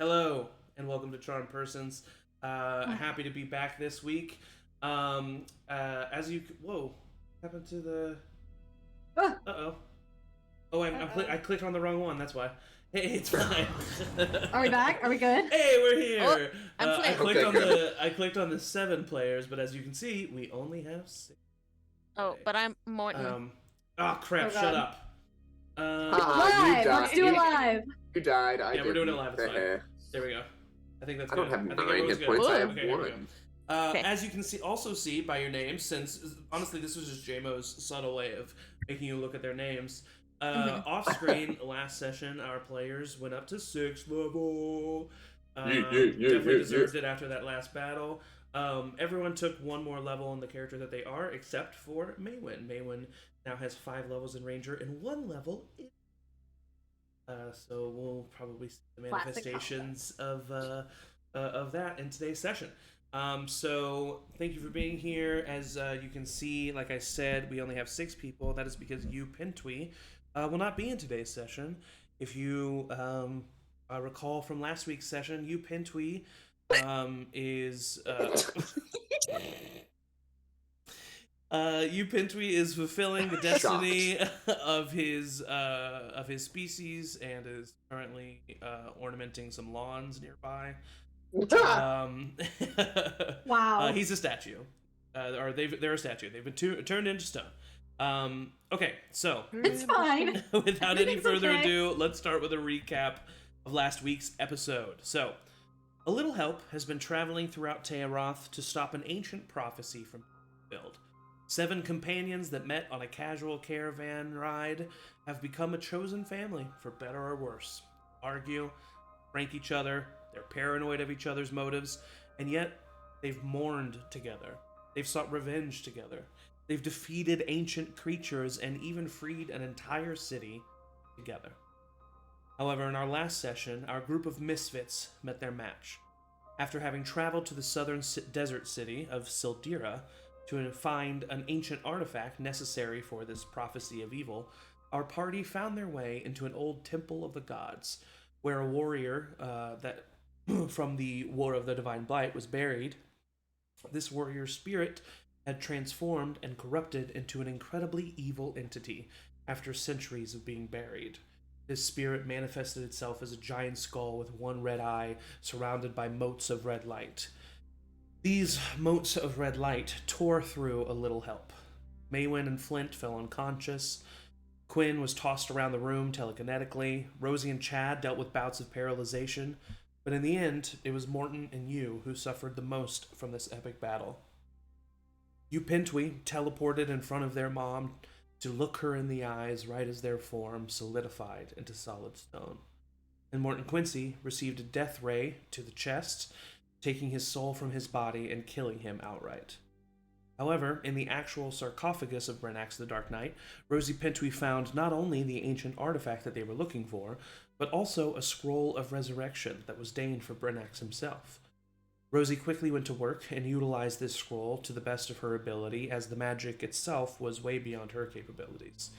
Hello, and welcome to Charm Persons. Happy to be back this week. As you, whoa, what happened to the? Ah, Uh oh. Oh, I clicked on the wrong one. That's why. Hey, it's fine. are we back? Are we good? Hey, we're here. I'm I Flint. clicked Okay, on good. the I clicked on the 7 players, but as you can see, we only have 6. Oh, but I'm Morton. Oh crap! Oh, Shut God. up. Live! Let's do it live! You died. Yeah, we're doing it live. It's fine. Eh. There we go. I think that's I good. don't have I think 9 everyone's hit good. points. I have Okay, here we go. 1. Okay. As you can see by your names, since honestly this was just JMO's subtle way of making you look at their names. Off screen, last session, our players went up to 6th level. Definitely deserved it after that last battle. Everyone took 1 more level in the character that they are, except for Maewyn. Maewyn now has 5 levels in Ranger and 1 level in. So we'll probably see the manifestations of that in today's session. So thank you for being here. As you can see, like I said, we only have 6 people. That is because you, Pintwe, will not be in today's session. If you recall from last week's session, you, Pintwe, is you, Pintwe, is fulfilling the destiny of his species and is currently ornamenting some lawns nearby. Wow. He's a statue, or they're a statue. They've been turned into stone. Okay, so It's fine. without any Everything's further okay. ado, let's start with a recap of last week's episode. So, a little help has been traveling throughout Tayaroth to stop an ancient prophecy from being fulfilled. 7 companions that met on a casual caravan ride have become a chosen family, for better or worse. Argue, prank each other, they're paranoid of each other's motives, and yet they've mourned together. They've sought revenge together. They've defeated ancient creatures and even freed an entire city together. However, in our last session, our group of misfits met their match. After having traveled to the southern desert city of Sildira to find an ancient artifact necessary for this prophecy of evil, our party found their way into an old temple of the gods, where a warrior that from the War of the Divine Blight was buried. This warrior's spirit had transformed and corrupted into an incredibly evil entity after centuries of being buried. His spirit manifested itself as a giant skull with 1 red eye surrounded by motes of red light. These motes of red light tore through a little help. Maewyn and Flint fell unconscious. Cuinn was tossed around the room telekinetically. Rosie and Chad dealt with bouts of paralyzation. But in the end, it was Morton and you who suffered the most from this epic battle. You, Pintwe, teleported in front of their mom to look her in the eyes right as their form solidified into solid stone. And Morton Quincy received a death ray to the chest, taking his soul from his body and killing him outright. However, in the actual sarcophagus of Brennax the Dark Knight, Rosie Pintwe found not only the ancient artifact that they were looking for, but also a scroll of resurrection that was deigned for Brennax himself. Rosie quickly went to work and utilized this scroll to the best of her ability, as the magic itself was way beyond her capabilities.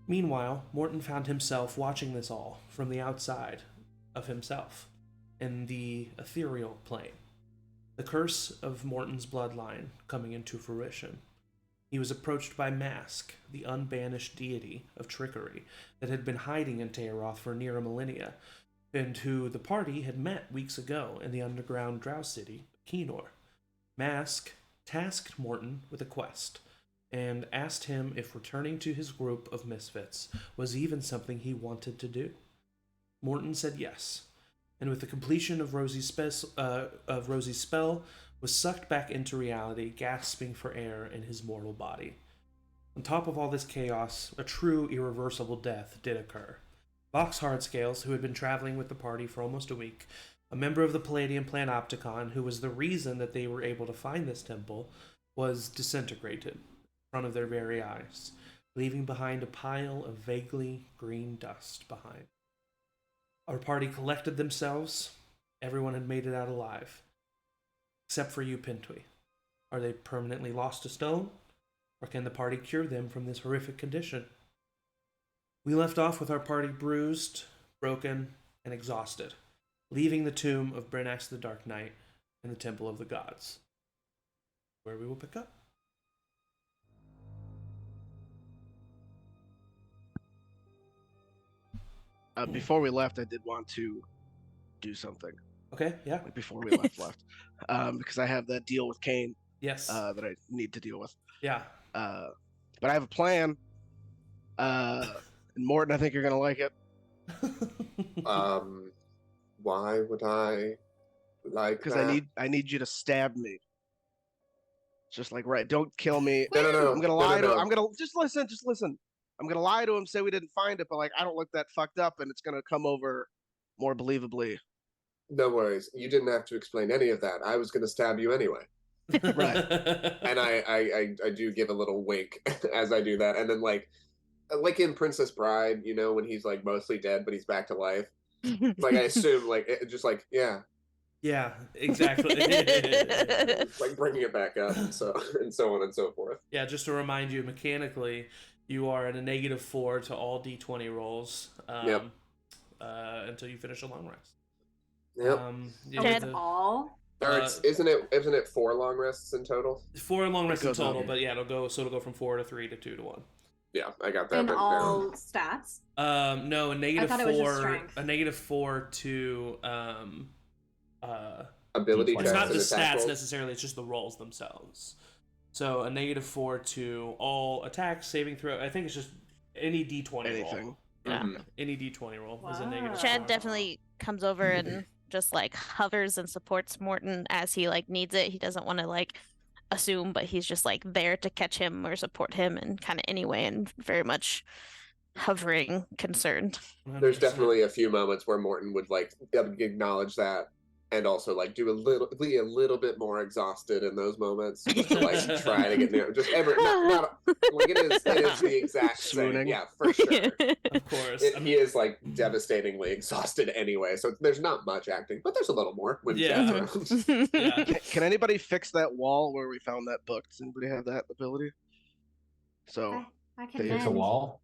Meanwhile, Morton found himself watching this all from the outside of himself, in the ethereal plane. The curse of Morton's bloodline coming into fruition. He was approached by Mask, the unbanished deity of trickery that had been hiding in Tayaroth for near a millennia, and who the party had met weeks ago in the underground drow city, Kenor. Mask tasked Morton with a quest, and asked him if returning to his group of misfits was even something he wanted to do. Morton said yes, and with the completion of Rosie's spell, was sucked back into reality, gasping for air in his mortal body. On top of all this chaos, a true irreversible death did occur. Vox Hardscales, who had been traveling with the party for almost a week, a member of the Palladium Planopticon, who was the reason that they were able to find this temple, was disintegrated in front of their very eyes, leaving behind a pile of vaguely green dust behind. Our party collected themselves. Everyone had made it out alive. Except for you, Pintwe. Are they permanently lost to stone? Or can the party cure them from this horrific condition? We left off with our party bruised, broken, and exhausted. leaving the tomb of Brinax the Dark Knight in the Temple of the Gods, where we will pick up. Before we left, I did want to do something. Okay, yeah. Before we left. Because I have that deal with Cain. Yes. That I need to deal with. Yeah. But I have a plan. And Morton, I think you're gonna like it. Why would I like Because that? I need you to stab me. Just like don't kill me. No. I'm gonna lie to him. I'm gonna just listen. I'm gonna lie to him, say we didn't find it, but like I don't look that fucked up, and it's gonna come over more believably. No worries. You didn't have to explain any of that. I was going to stab you anyway. Right. And I do give a little wink as I do that. And then like in Princess Bride, you know, when he's like mostly dead, but he's back to life. Like I assume just like, yeah. Yeah, exactly. Like bringing it back up and so on and so forth. Yeah, just to remind you, mechanically, you are at a -4 to all D20 rolls until you finish a long rest. Yep. That's all? Isn't it 4 long rests in total? 4 long rests in total, but yeah, it'll go from 4 to 3 to 2 to 1. Yeah, I got that. In all stats? No, a -4. A -4 to ability it's checks not the and attack stats rolls? necessarily, it's just the rolls themselves. So a -4 to all attacks, saving throw. I think it's just any D20 Anything. roll. Yeah. Any D20 roll is a Wow. Chad -4. definitely comes over and just like hovers and supports Morton as he like needs it. He doesn't want to like assume, but he's just like there to catch him or support him and kind of anyway, and very much hovering, concerned. There's definitely a few moments where Morton would like acknowledge that and also like be a little bit more exhausted in those moments, just to like try to get near. Just not like it is the exact same. Swooning. Yeah, for sure. Of course. He is like devastatingly exhausted anyway, so there's not much acting, but there's a little more when Chad's around. Yeah. Can anybody fix that wall where we found that book? Does anybody have that ability? So I can Fix a mend. wall.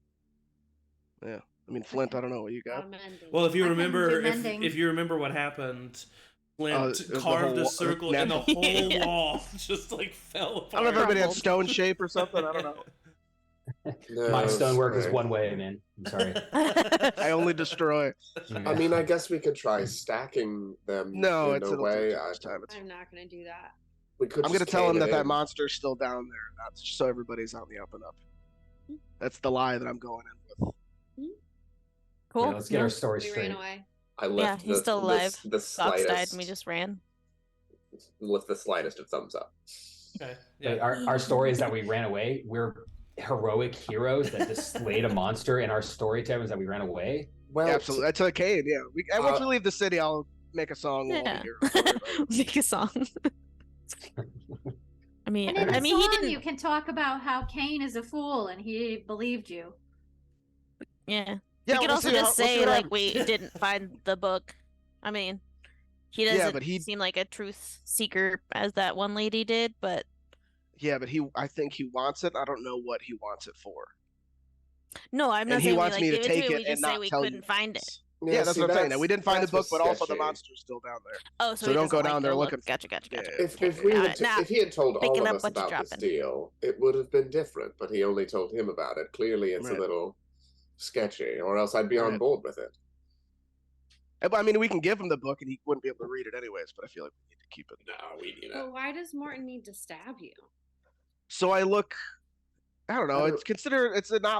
yeah, I mean Flint, I don't know what you got. Well, if you I can remember, do mending. if you remember what happened, Flint the carved a whole circle and the natural- whole wall just like fell apart. I don't know if everybody had Crumbled. stone shape or something. I don't know. No, My stonework is sorry. one way, man. I'm sorry. I only destroy. I mean, I guess we could try stacking them. No, in a it'll way. take too much time. I'm not gonna do that. We could. I'm gonna just tell him cane that it that in. monster's still down there, not just so everybody's on the up and up. That's the lie that I'm going in with. Cool. Yeah, let's get our story We straight. ran away. I Yeah, left he's still alive. The Fox died slightest, and we just ran. with the slightest of thumbs up. Okay. But Yeah. our story is that we ran away. We're heroic heroes that just slayed a monster, and our story is that we ran away. Well, Yeah, absolutely. That's okay. Yeah. Once we leave the city, I'll make a song. While Yeah. we're here. Make a song. I mean, And in the he song, didn't. you can talk about how Cain is a fool and he believed you. Yeah. Yeah, we could we'll also see just how- we'll see say what like happens. we didn't find the book. I mean, he doesn't but he- seem like a truth seeker as that one lady did, but Yeah, but I think he wants it. I don't know what he wants it for. no, I'm not And he saying we wants like me to give it take to him. it We and just say not we tell you. couldn't find it. Yeah, that's see, what I'm saying. That we didn't find the that's book, what's but also the sketchy. monster's still down there. Oh, so So he don't doesn't go down like there the look. looking- Gotcha. Yeah. If Nah, he had told all picking of up us what you're about this dropping. deal, it would have been different. But he only told him about it. Clearly, it's Right. a little sketchy, or else I'd be on Right. board with it. I mean, we can give him the book, and he wouldn't be able to read it anyways. But I feel like we need to keep it. No, we need But it. why does Morton need to stab you? So I look. I don't know. I don't-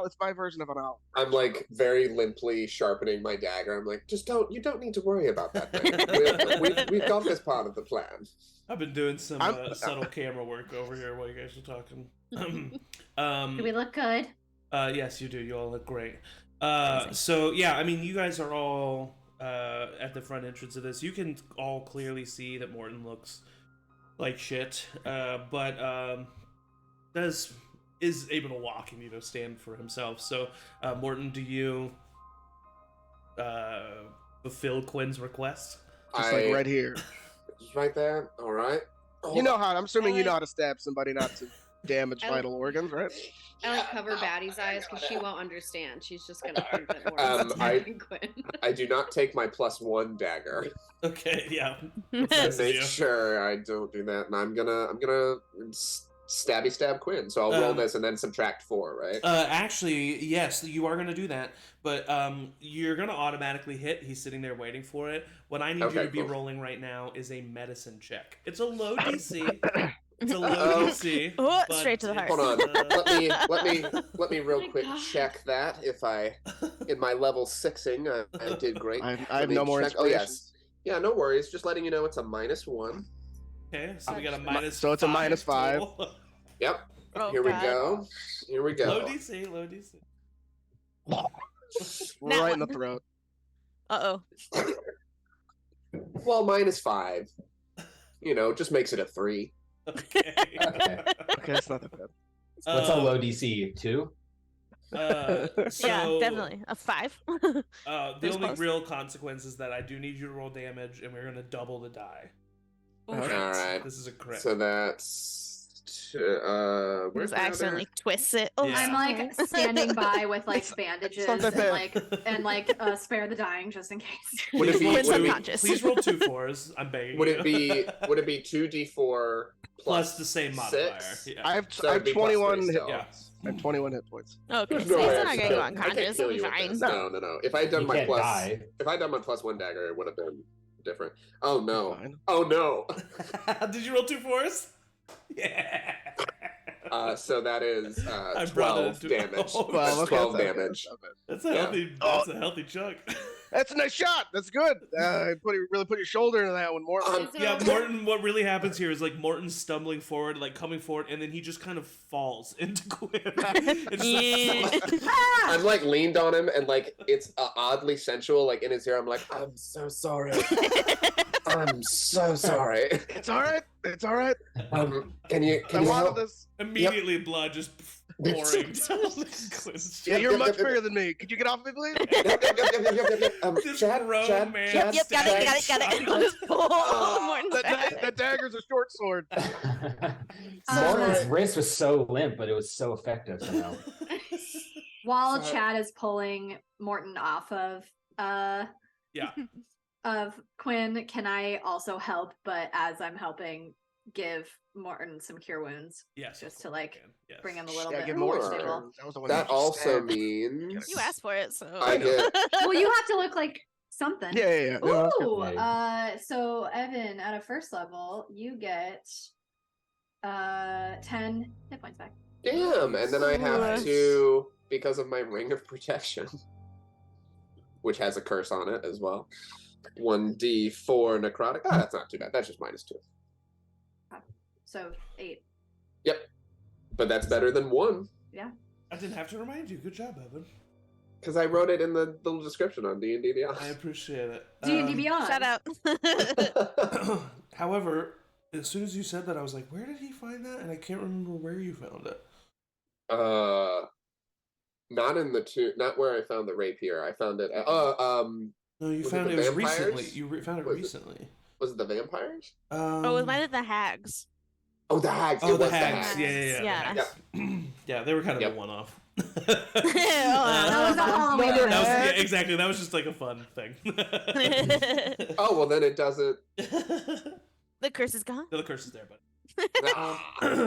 It's my version of an owl. I'm like very limply sharpening my dagger. I'm like, you don't need to worry about that thing. We've got this part of the plan. I've been doing some I'm- subtle camera work over here while you guys are talking. Do we look good? Yes, you do. You all look great. Amazing. So yeah, I mean, you guys are all at the front entrance of this. You can all clearly see that Morton looks like shit, but is able to walk and stand for himself. So Morton, do you fulfill Quinn's request? Just like right here. Just right there. All right. You know how? I'm assuming you like- know how to stab somebody, not to. damage I- vital organs, right? I like cover Baddie's eyes because she won't understand. She's just gonna think that Um, Morrison's I- attacking Quinn. I do not take my +1 dagger Okay, yeah. to Nice of make you. sure I don't do that, and I'm gonna stabby stab Quinn. So I'll roll this and then subtract 4, right? Actually, yes, you are going to do that, but you're going to automatically hit. He's sitting there waiting for it. What I need you Okay, to be cool. rolling right now is a medicine check. It's a low DC. It's a low Uh-oh. DC. Oh, but straight to the heart. Hold on. it's, Let me real my quick God. check that. If in my level 6ing, I did great. I Let have me no more check- Oh inspirations. yes. Yeah, no worries. Just letting you know it's a -1. Okay, so we got a So minus. it's a minus 5. total. Yep. Oh, Here we God. go. Here we Low go. DC. Low DC. That Right in the one. throat. Uh-oh. Well, -5. You know, just makes it a 3. Okay. Okay. Okay, it's not that bad. What's a low DC? 2? So, Yeah, definitely. A 5. The That's only close. real consequence is that I do need you to roll damage, and we're going to double the die. Okay. All right. This is a crit. So that's where's Just my other- accidentally twists it. Oh, Yeah. I'm like standing by with like It's bandages not that and bad. spare the dying just in case. Would it be- Quinn's would it be- unconscious. Please roll 2 4s. I'm begging Would you. it be 2d4 plus the same modifier? 6? Yeah. I have So it'd be plus 21 3 hit still. Yeah. I have 21 hit points. Okay, There's so no he's way not I gonna can go kill- I can't unconscious. kill He'll be you with fine. this. No. If I had done You my can't plus, die. if I had done my +1 dagger, it would have been different. Oh no! Fine. Oh no! Did you roll 2 4s? Yeah. So that is I brought 12 it to- damage. Oh, Well, okay, 12 that's not bad, damage. that's not bad. That's a healthy chunk. That's a nice shot. That's good. Really put your shoulder into that one more. Um, Is it Yeah, over? Morton. What really happens here is like Morton's stumbling forward, like coming forward, and then he just kind of falls into Quinn. It's just like, I'm like leaned on him, and like it's oddly sensual. Like in his ear, I'm like, I'm so sorry. I'm so sorry. It's all right. It's all right. Can you I wanted help? this. immediately blood just pouring down Quinn's Yeah, chest. you're Yep, much yep, yep. bigger than me. Could you get off of me, please? This Chad, grown Chad, man. Yep, got it. Shotgun. Just pull Morton's back. That dagger's a short sword. Morton's wrist was so limp, but it was so effective somehow. While Sorry. Chad is pulling Morton off of Yeah. of Quinn, can I also help? But as I'm helping, give Morton some cure wounds Yes. just to like Yes. bring him a little Yeah, bit get more Sure. stable. That was the one That you also stabbed. means You asked for it, so I get Well, you have to look like something. Yeah. No, that's good. Ooh, Yeah. so Evan, at a first level, you get 10 hit points back. damn, and then I have Nice. to, because of my ring of protection, which has a curse on it as well. 1d4 necrotic. Ah, that's not too bad. That's just -2. So 8. Yep, but that's better than 1 I didn't have to remind you. Good job, Evan. because I wrote it in the little description on D&D I Beyond. appreciate it. D&D Beyond. shout out. However, as soon as you said that, I was like, where did he find that? And I can't remember where you found it. Not in not where I found the rapier. I found it. No, you Was it found the it was vampires? recently. You found it Was it- recently. Was it the vampires? Oh, it was mine at the hags. Oh, the hags. Oh, It the was hags. Yeah. Yeah. the hags. Yeah, they were kind of Yep. a one-off. That was a Halloween Another event. That was, yeah, hag? exactly. That was just like a fun thing. Oh, well, then it doesn't. The curse is gone. No, the curse is there, but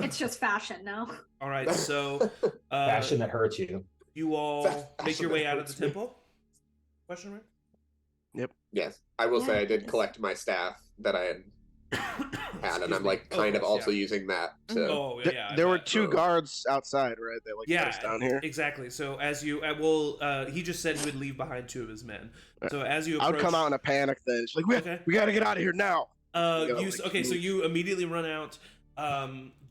It's just fashion now. all right. So, Fashion that hurts you. you all make your Fashion way that out of hurts the me. temple. Question mark. Yes, I will say I did Yes. collect my staff that I had, and I'm like kind of also using that to. Oh Th- yeah. I there were bet. 2 guards outside, right? They like Yeah, put us down here. exactly. So as you, he just said he would leave behind 2 of his men. So as you I approach, would come out in a panic then. It's like, Okay. we got to get out of here now. You like, okay? So move. you immediately run out.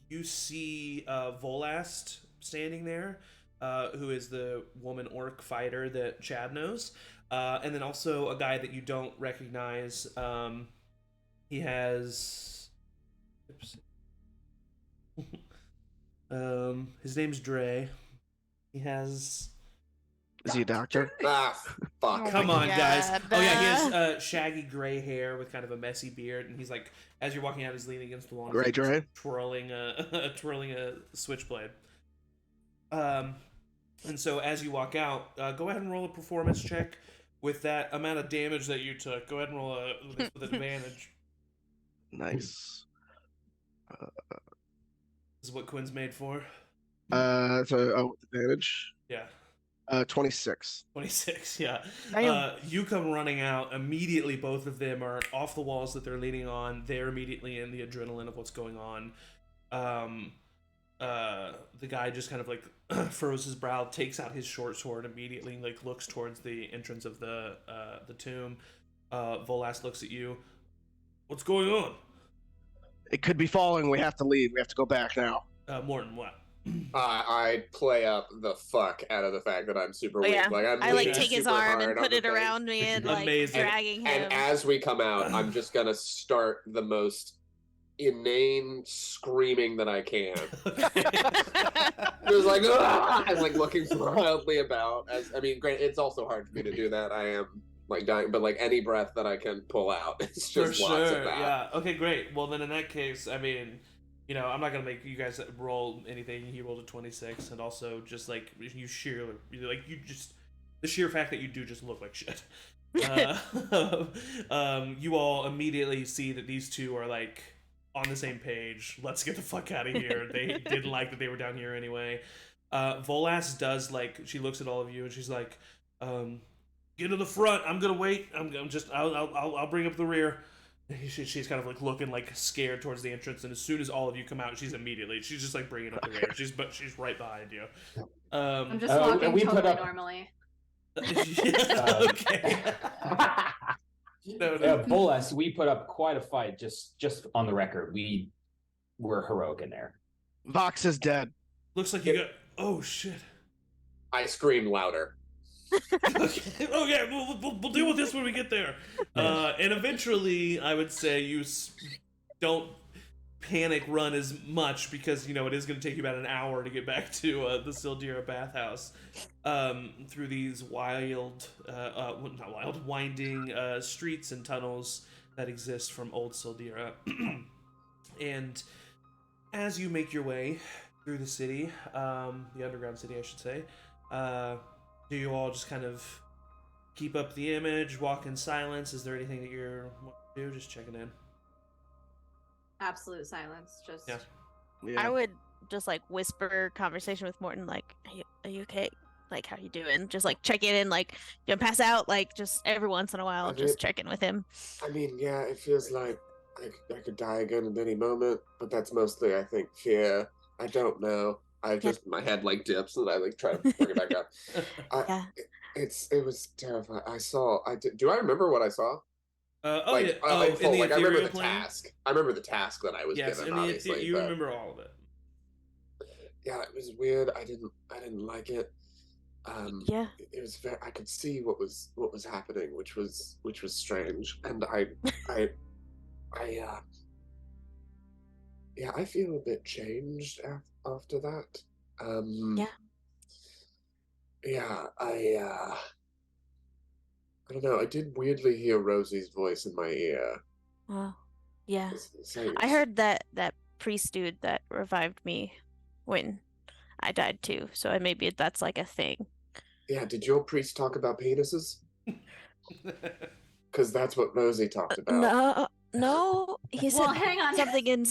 You see Volast standing there, who is the woman orc fighter that Chad knows, and then also a guy that you don't recognize. He has. Oops. His name's Dre. He has. Is he a doctor? Ah, fuck. Oh Come my on, guys. God. Oh yeah, he has shaggy gray hair with kind of a messy beard, and he's like, as you're walking out, he's leaning against the wall, and Gray he's Dre? twirling a switchblade. And so as you walk out, go ahead and roll a performance check with that amount of damage that you took. Go ahead and roll with advantage. Nice. This is what Quinn's made for. With advantage. Yeah. 26. 26, yeah. Damn. You come running out. Immediately, both of them are off the walls that they're leaning on. They're immediately in the adrenaline of what's going on. The guy just kind of like furrows his brow, takes out his short sword immediately, and like looks towards the entrance of the tomb. Volas looks at you. What's going on? It could be falling. We have to leave. We have to go back now. Morton, what? I play up the fuck out of the fact that I'm super weak. Yeah. Like I'm I like leaning take his super arm hard and on put the it thing. around me and like Amazing. dragging him. And as we come out, I'm just gonna start the most inane screaming that I can. Just like, "Ah!" I'm like looking wildly about. Great. It's also hard for me to do that. I am like dying, but like any breath that I can pull out, it's For just lots sure, of that. yeah. Okay, great. Well, then in that case, I mean, you know, I'm not gonna make you guys roll anything. He rolled a 26, and also just like the sheer fact that you do just look like shit. You all immediately see that these two are like on the same page. Let's get the fuck out of here. They didn't like that they were down here anyway. Volas does like, she looks at all of you and she's like, get to the front. I'm gonna wait. I'll bring up the rear. She's kind of like looking like scared towards the entrance, and as soon as all of you come out, she's just like bringing up the rear. She's right behind you. I'm just walking we totally put up- normally. Okay. No. Bolas, we put up quite a fight. Just on the record, we were heroic in there. Vox is dead. Looks like you got. Oh shit. I scream louder. Okay, we'll deal with this when we get there. And eventually, I would say you don't panic run as much because, you know, it is going to take you about an hour to get back to the Sildira bathhouse through these winding streets and tunnels that exist from old Sildira. And as you make your way through the city, the underground city, I should say, do you all just kind of keep up the image, walk in silence? Is there anything that you're want to do? Just checking in. Absolute silence. Just Yeah. Yeah. I would just like whisper conversation with Morton, like, are you okay? Like, how you doing? Just like check in, like, you don't pass out, like just every once in a while, just check in with him. I mean, yeah, it feels like I could die again at any moment, but that's mostly, I think, fear. I don't know. My head like dips and I like try to bring it back up. Yeah. It was terrifying. Do I remember what I saw? In the I remember ethereal the plane? task. I remember the task that I was Yes, given. and Obviously, you but remember all of it. yeah, it was weird. I didn't like it. Yeah. It was very. I could see what was happening, which was strange, and I feel a bit changed after that. Yeah, I don't know. I did weirdly hear Rosie's voice in my ear. Well, yeah. Saying, I heard that priest dude that revived me when I died too. So maybe that's like a thing. Yeah, did your priest talk about penises? Because that's what Rosie talked about. No. He said Well, hang on. something in.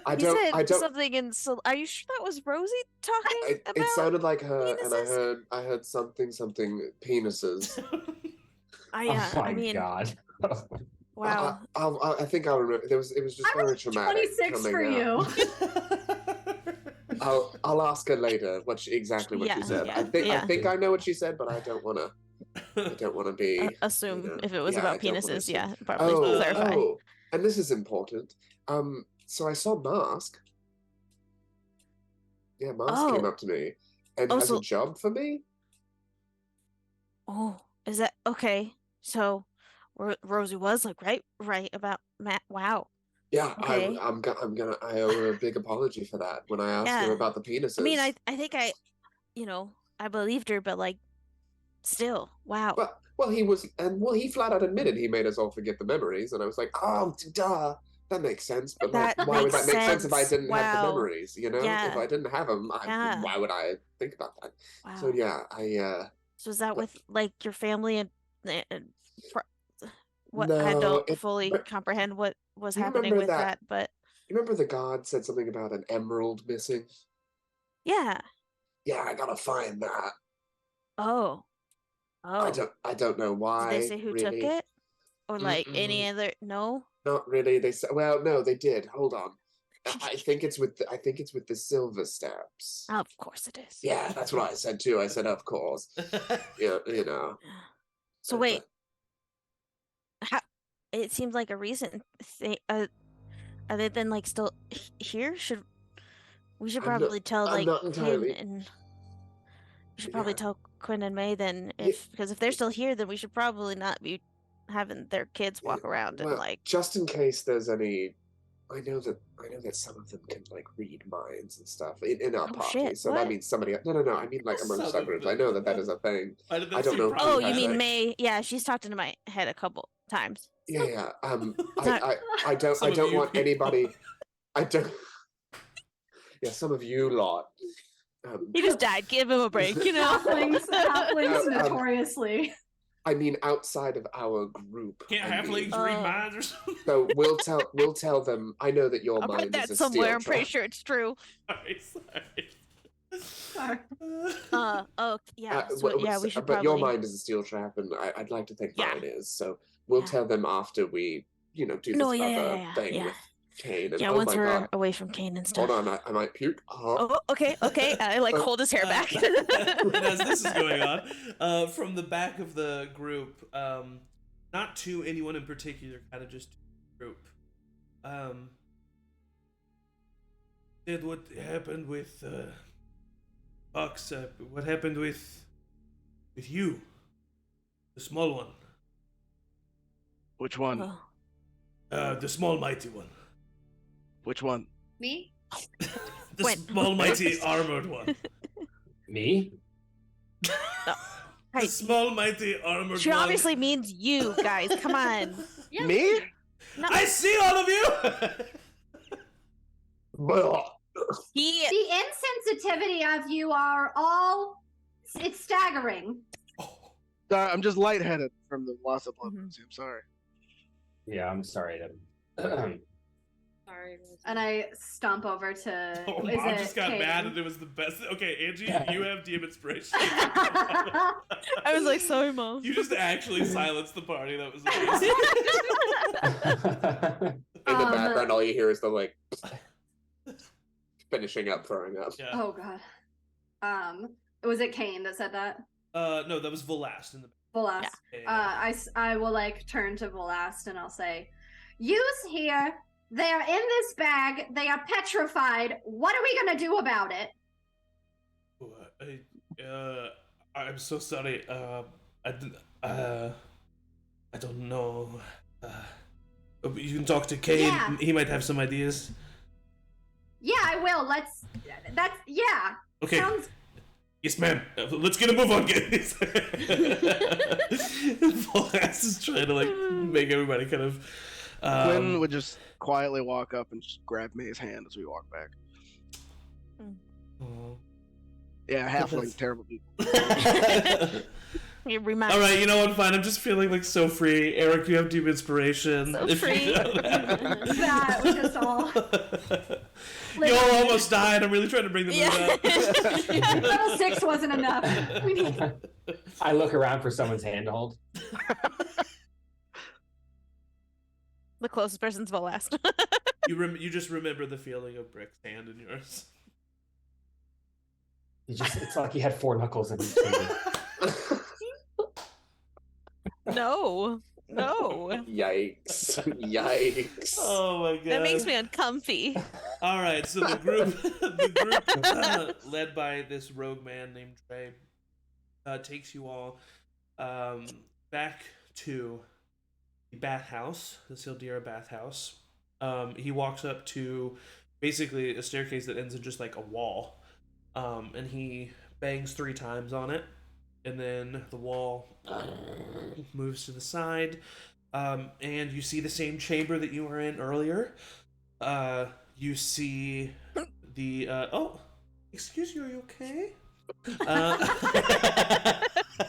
I He don't. said something in. Are you sure that was Rosie talking about? It sounded like her, penises? and I heard something penises. Oh my I mean, god. wow. I think I'll remember. It was just I very was traumatic. 26 for coming out. you. I'll ask her later what she said. Yeah, I think I know what she said, but I don't want to be Assume you know, if it was yeah, about I don't wanna penises. assume. Yeah, probably clarify. Oh, and this is important. So I saw Mask. Yeah, Mask came up to me and has a job for me. Oh, is that okay? So, Rosie was like right about Matt. Wow. Yeah, Okay. I owe her a big apology for that when I asked her about the penises. I mean, I think I believed her, but like, still, wow. Well, he flat out admitted he made us all forget the memories, and I was like, oh, duh, that makes sense. But like, That why would makes that make sense if I sense. didn't have the Wow. memories? You know, Yeah. if I didn't have them, Yeah. why would I think about that? Wow. So yeah, So is that but- with like your family and what? No, I don't it- fully but- comprehend what was You happening remember with that- that, but You remember the god said something about an emerald missing? yeah. Yeah, I gotta find that. Oh. I Oh. don't know why. Did they say who took really. it? Or like any other? No. Not really. They said, well, no, they did. Hold on. I think it's with the silver steps. Of course it is. Yeah, that's what I said too. I said, of course. Yeah, you know. So wait. How? It seems like a recent thing. Are they then like still here? We should I'm not- probably tell I'm like not Quinn entirely- and we should probably Yeah. tell Quinn and May then Ye- because if they're still here, then we should probably not be having their kids walk Yeah, around and well, like. just in case there's any. I know that some of them can like read minds and stuff in our Oh, party. shit, So what? that means somebody. No. I mean like Some amongst of subgroups. them. I know that is a thing. Why did that I don't seem know. Oh, you I mean like- May? Yeah, she's talked into my head a couple times. Yeah. Sorry. I don't. Some I of don't you want people. anybody. I don't. Yeah, some of you lot. He just died. Give him a break, you know. Halflings Um, notoriously. I mean, outside of our group. Can't I mean. halflings read minds or something? So we'll tell them. I know that your I've mind read that is a somewhere. I'm steel pretty trap. sure it's true. Sorry. Oh yeah. So yeah, we should but probably. your mind is a steel trap, and I'd like to think Yeah. mine is. So we'll Yeah. tell them after we, do this No, other yeah, thing yeah. with Kane. And Yeah, oh once my we're god, away from Kane and stuff. hold on, I might puke. Oh, okay. I like hold his hair back. And as this is going on, from the back of the group, not to anyone in particular, kind of just to the group. Did what happened with Fox? What happened with you, the small one? Which one? Oh. The small mighty one. Which one? Me? The Quinn. small mighty armored one. Me? The Right. small mighty armored She one. obviously means you guys. Come on. Yeah. Me? No, I see all of you. Well, he. The insensitivity of you are all. It's staggering. Sorry, I'm just lightheaded from the loss of blood. Mhm. I'm sorry. Yeah, I'm sorry to. Sorry. Rosie. And I stomp over to. Oh, is Mom it just got Kane? mad and it was the best. Okay, Angie, you have DM inspiration. I was like, sorry, Mom. You just actually silenced the party. That was amazing. in the Um, background, all you hear is the like finishing up, throwing up. Yeah. Oh god. Was it Kane that said that? No, that was Volast in the. Volast. Yeah. I will like turn to Volast and I'll say, "Use here. They are in this bag. They are petrified. What are we gonna do about it?" I'm so sorry. I don't know. You can talk to Kane. Yeah. He might have some ideas. Yeah, I will. Yeah. Okay. Sounds Yes, ma'am. Let's get a move on, guys. Volast is trying to like make everybody kind of. Quinn would just quietly walk up and just grab May's hand as we walk back. Oh. Yeah, That's- halfling, terrible people. You remind All right, you know what? Fine. I'm just feeling like so free. Eric, you have deep inspiration. So if free. You know that we just all. You all almost died. I'm really trying to bring the mood up. Level 6 wasn't enough. We need. I look around for someone's hand to hold. the closest person's Volast. You just remember the feeling of Brick's hand in yours. It's like he had 4 knuckles in his finger. No. Yikes! Yikes! Oh my god. That makes me uncomfy. All right, so the group, led by this rogue man named Trey, takes you all back to the bathhouse, the Sildira bathhouse. He walks up to basically a staircase that ends in just like a wall, and he bangs 3 times on it, and then the wall moves to the side, and you see the same chamber that you were in earlier. You see the oh, excuse you, are you okay?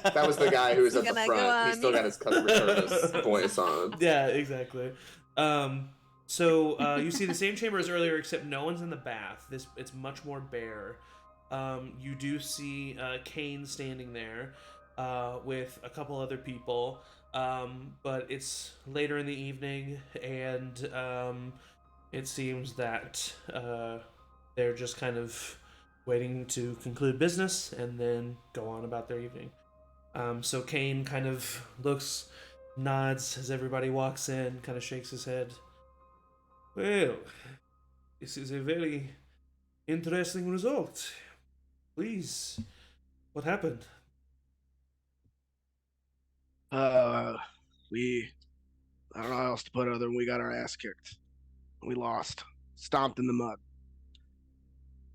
That was the guy who was at the Gonna go front. He on. still got his customer service voice on. Yeah, exactly. So you see the same chamber as earlier, except no one's in the bath. It's much more bare. You do see Kane standing there with a couple other people, but it's later in the evening, and it seems that they're just kind of waiting to conclude business and then go on about their evening. So Kane kind of looks, nods as everybody walks in, kind of shakes his head. Well, this is a very interesting result. Please, what happened? I don't know how else to put it other than we got our ass kicked. We lost. Stomped in the mud.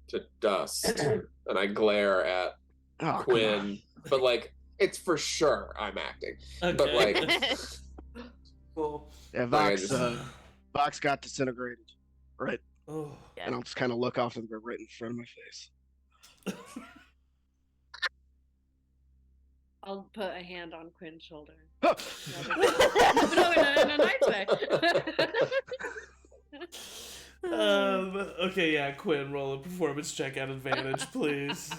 To dust. And I glare at Oh, come on. Quinn, but like, it's for sure I'm acting. But Okay. like, Well, Yeah, Like, I Vox, just- Vox got disintegrated. Right. oh, Yeah. And I'll just kind of look off to the ground right in front of my face. I'll put a hand on Quinn's shoulder. Huh. No, in a nice way. Okay, yeah, Quinn, roll a performance check at advantage, please.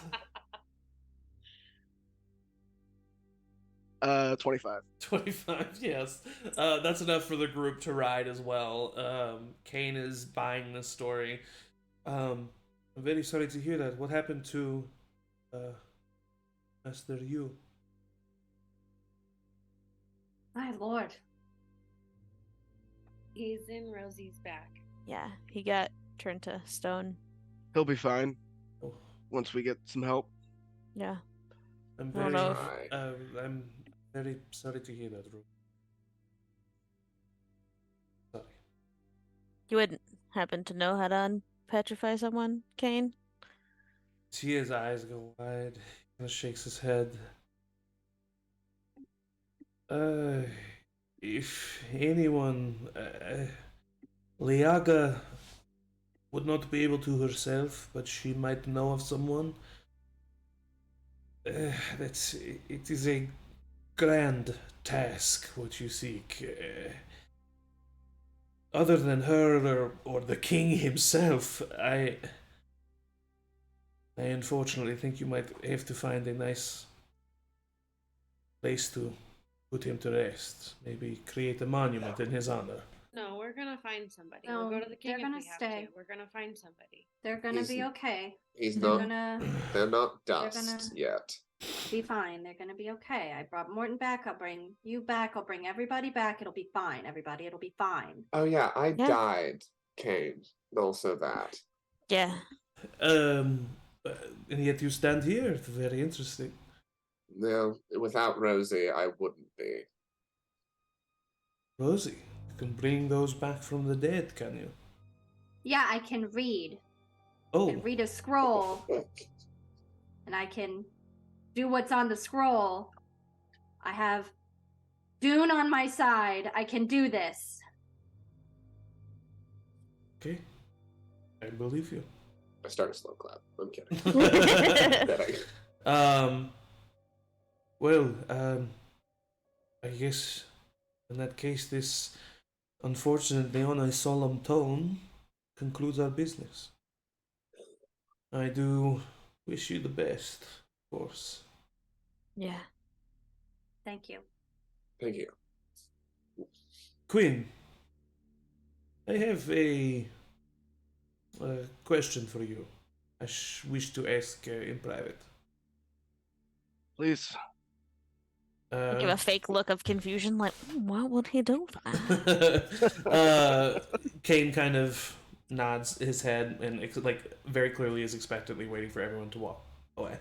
25. 25, yes. That's enough for the group to ride as well. Kane is buying this story. I'm very sorry to hear that. What happened to Master Yu? My lord. He's in Rosie's back. Yeah, he got turned to stone. He'll be fine Oh, once we get some help. Yeah. I'm I don't very, know I'm very sorry to hear that, Ru. Sorry. You wouldn't happen to know how to unpetrify someone, Kane? See his eyes go wide. He kind of shakes his head. If anyone, Liaga would not be able to herself, but she might know of someone. It is a grand task what you seek. Other than her or the king himself, I unfortunately think you might have to find a nice place to put him to rest. Maybe create a monument in his honor. No, we're gonna find somebody. No, we'll go to the king they're if gonna we have stay. to. We're gonna find somebody. They're gonna He's- be okay. he's They're not. gonna They're not They're dust gonna- yet. be fine. They're gonna be okay. I brought Morton back. I'll bring you back. I'll bring everybody back. It'll be fine, everybody. It'll be fine. Oh yeah, I Yeah. died, Kane. Also that. Yeah. And yet you stand here. It's very interesting. No, without Rosie, I wouldn't be. Rosie, you can bring those back from the dead, can you? Yeah, I can read. Oh, And read a scroll. And I can do what's on the scroll. I have Dune on my side. I can do this. okay. I believe you. I start a slow clap. I'm kidding. Well, I guess in that case, this unfortunately on a solemn tone concludes our business. I do wish you the best, of course. Yeah. Thank you. Thank you. Quinn, I have a question for you. I wish to ask in private. Please. Give a fake look of confusion, like, what would he do that? Kane kind of nods his head and like very clearly is expectantly waiting for everyone to walk away.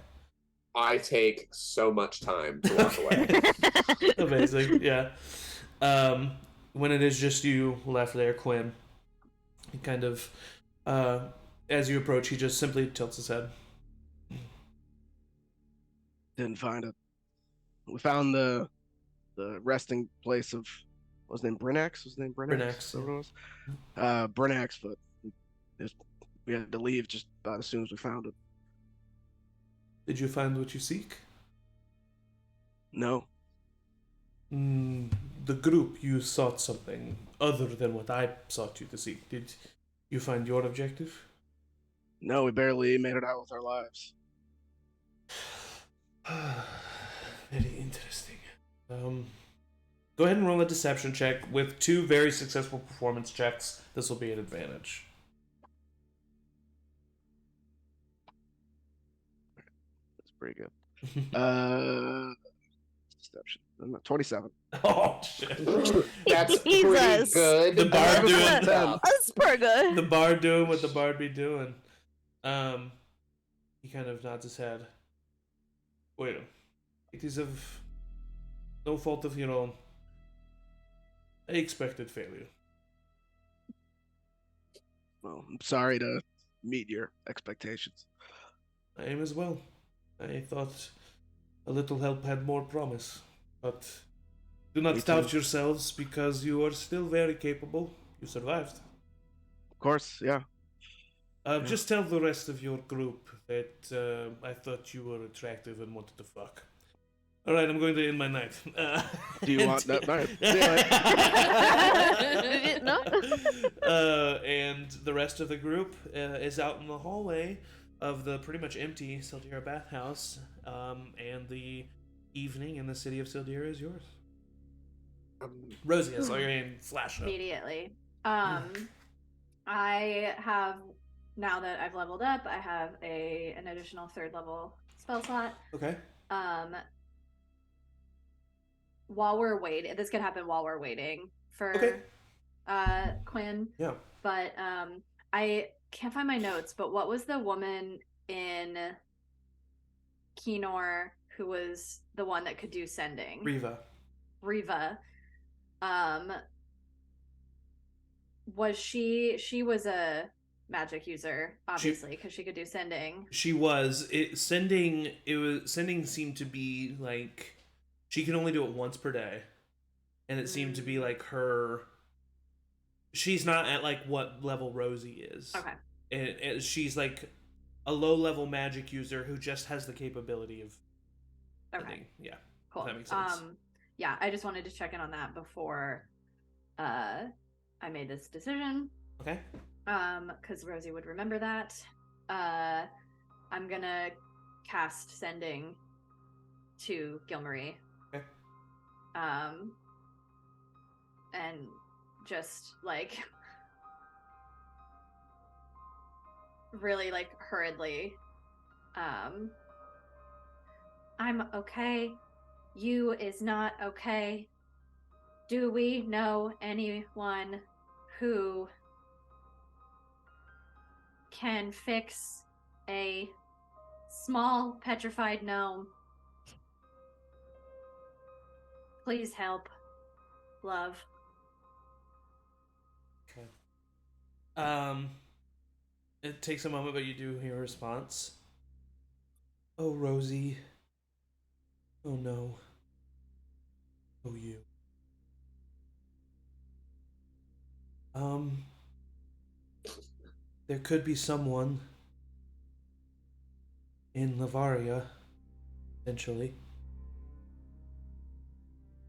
I take so much time to walk away. Amazing, yeah. When it is just you left there, Quinn, he kind of, as you approach, he just simply tilts his head. Didn't find it. We found the resting place of what was his name, Brinax? Was his name Brinax? Brinax, Is that what it was? Brinax, but we had to leave just about as soon as we found it. Did you find what you seek? No. The group, you sought something other than what I sought you to seek. Did you find your objective? No, we barely made it out with our lives. Very interesting. Go ahead and roll a deception check with 2 very successful performance checks. This will be an advantage. That's pretty good. Deception. 27. Oh shit! That's pretty Jesus. good. The bard doing That's pretty good. the bard doing what the bard be doing. He kind of nods his head. Wait, it is of no fault of your own. I expected failure. Well, I'm sorry to meet your expectations. I am as well. I thought a little help had more promise, but do Me not doubt too. yourselves because you are still very capable. You survived. Of course, yeah. Just tell the rest of your group that I thought you were attractive and wanted to fuck. All right, I'm going to end my night. Do you want that? All right. See you later. No? And the rest of the group is out in the hallway of the pretty much empty Sildira bathhouse, and the evening in the city of Sildira is yours. Rosie, I saw your hand flash up. Immediately. I have, now that I've leveled up, I have an additional 3rd level spell slot. Okay. While we're waiting, this could happen while we're waiting for Okay. Cuinn. Yeah. But I can't find my notes, but what was the woman in Kenor who was the one that could do sending? Riva. Was she was a magic user, obviously, because she could do sending. She was. Sending seemed to be like she can only do it once per day. And it seemed to be like she's not at like what level Rosie is. Okay. And she's like a low level magic user who just has the capability of sending. Yeah. Cool. That makes sense. Yeah, I just wanted to check in on that before I made this decision. Okay. Because Rosie would remember that. I'm gonna cast sending to Gilmarie. Okay. And just like really like hurriedly, I'm okay. You is not okay. Do we know anyone who can fix a small petrified gnome? Please help. Love. Okay. It takes a moment, but you do hear a response. Oh, Rosie. Oh, no. Oh, you. There could be someone in Lavaria, eventually.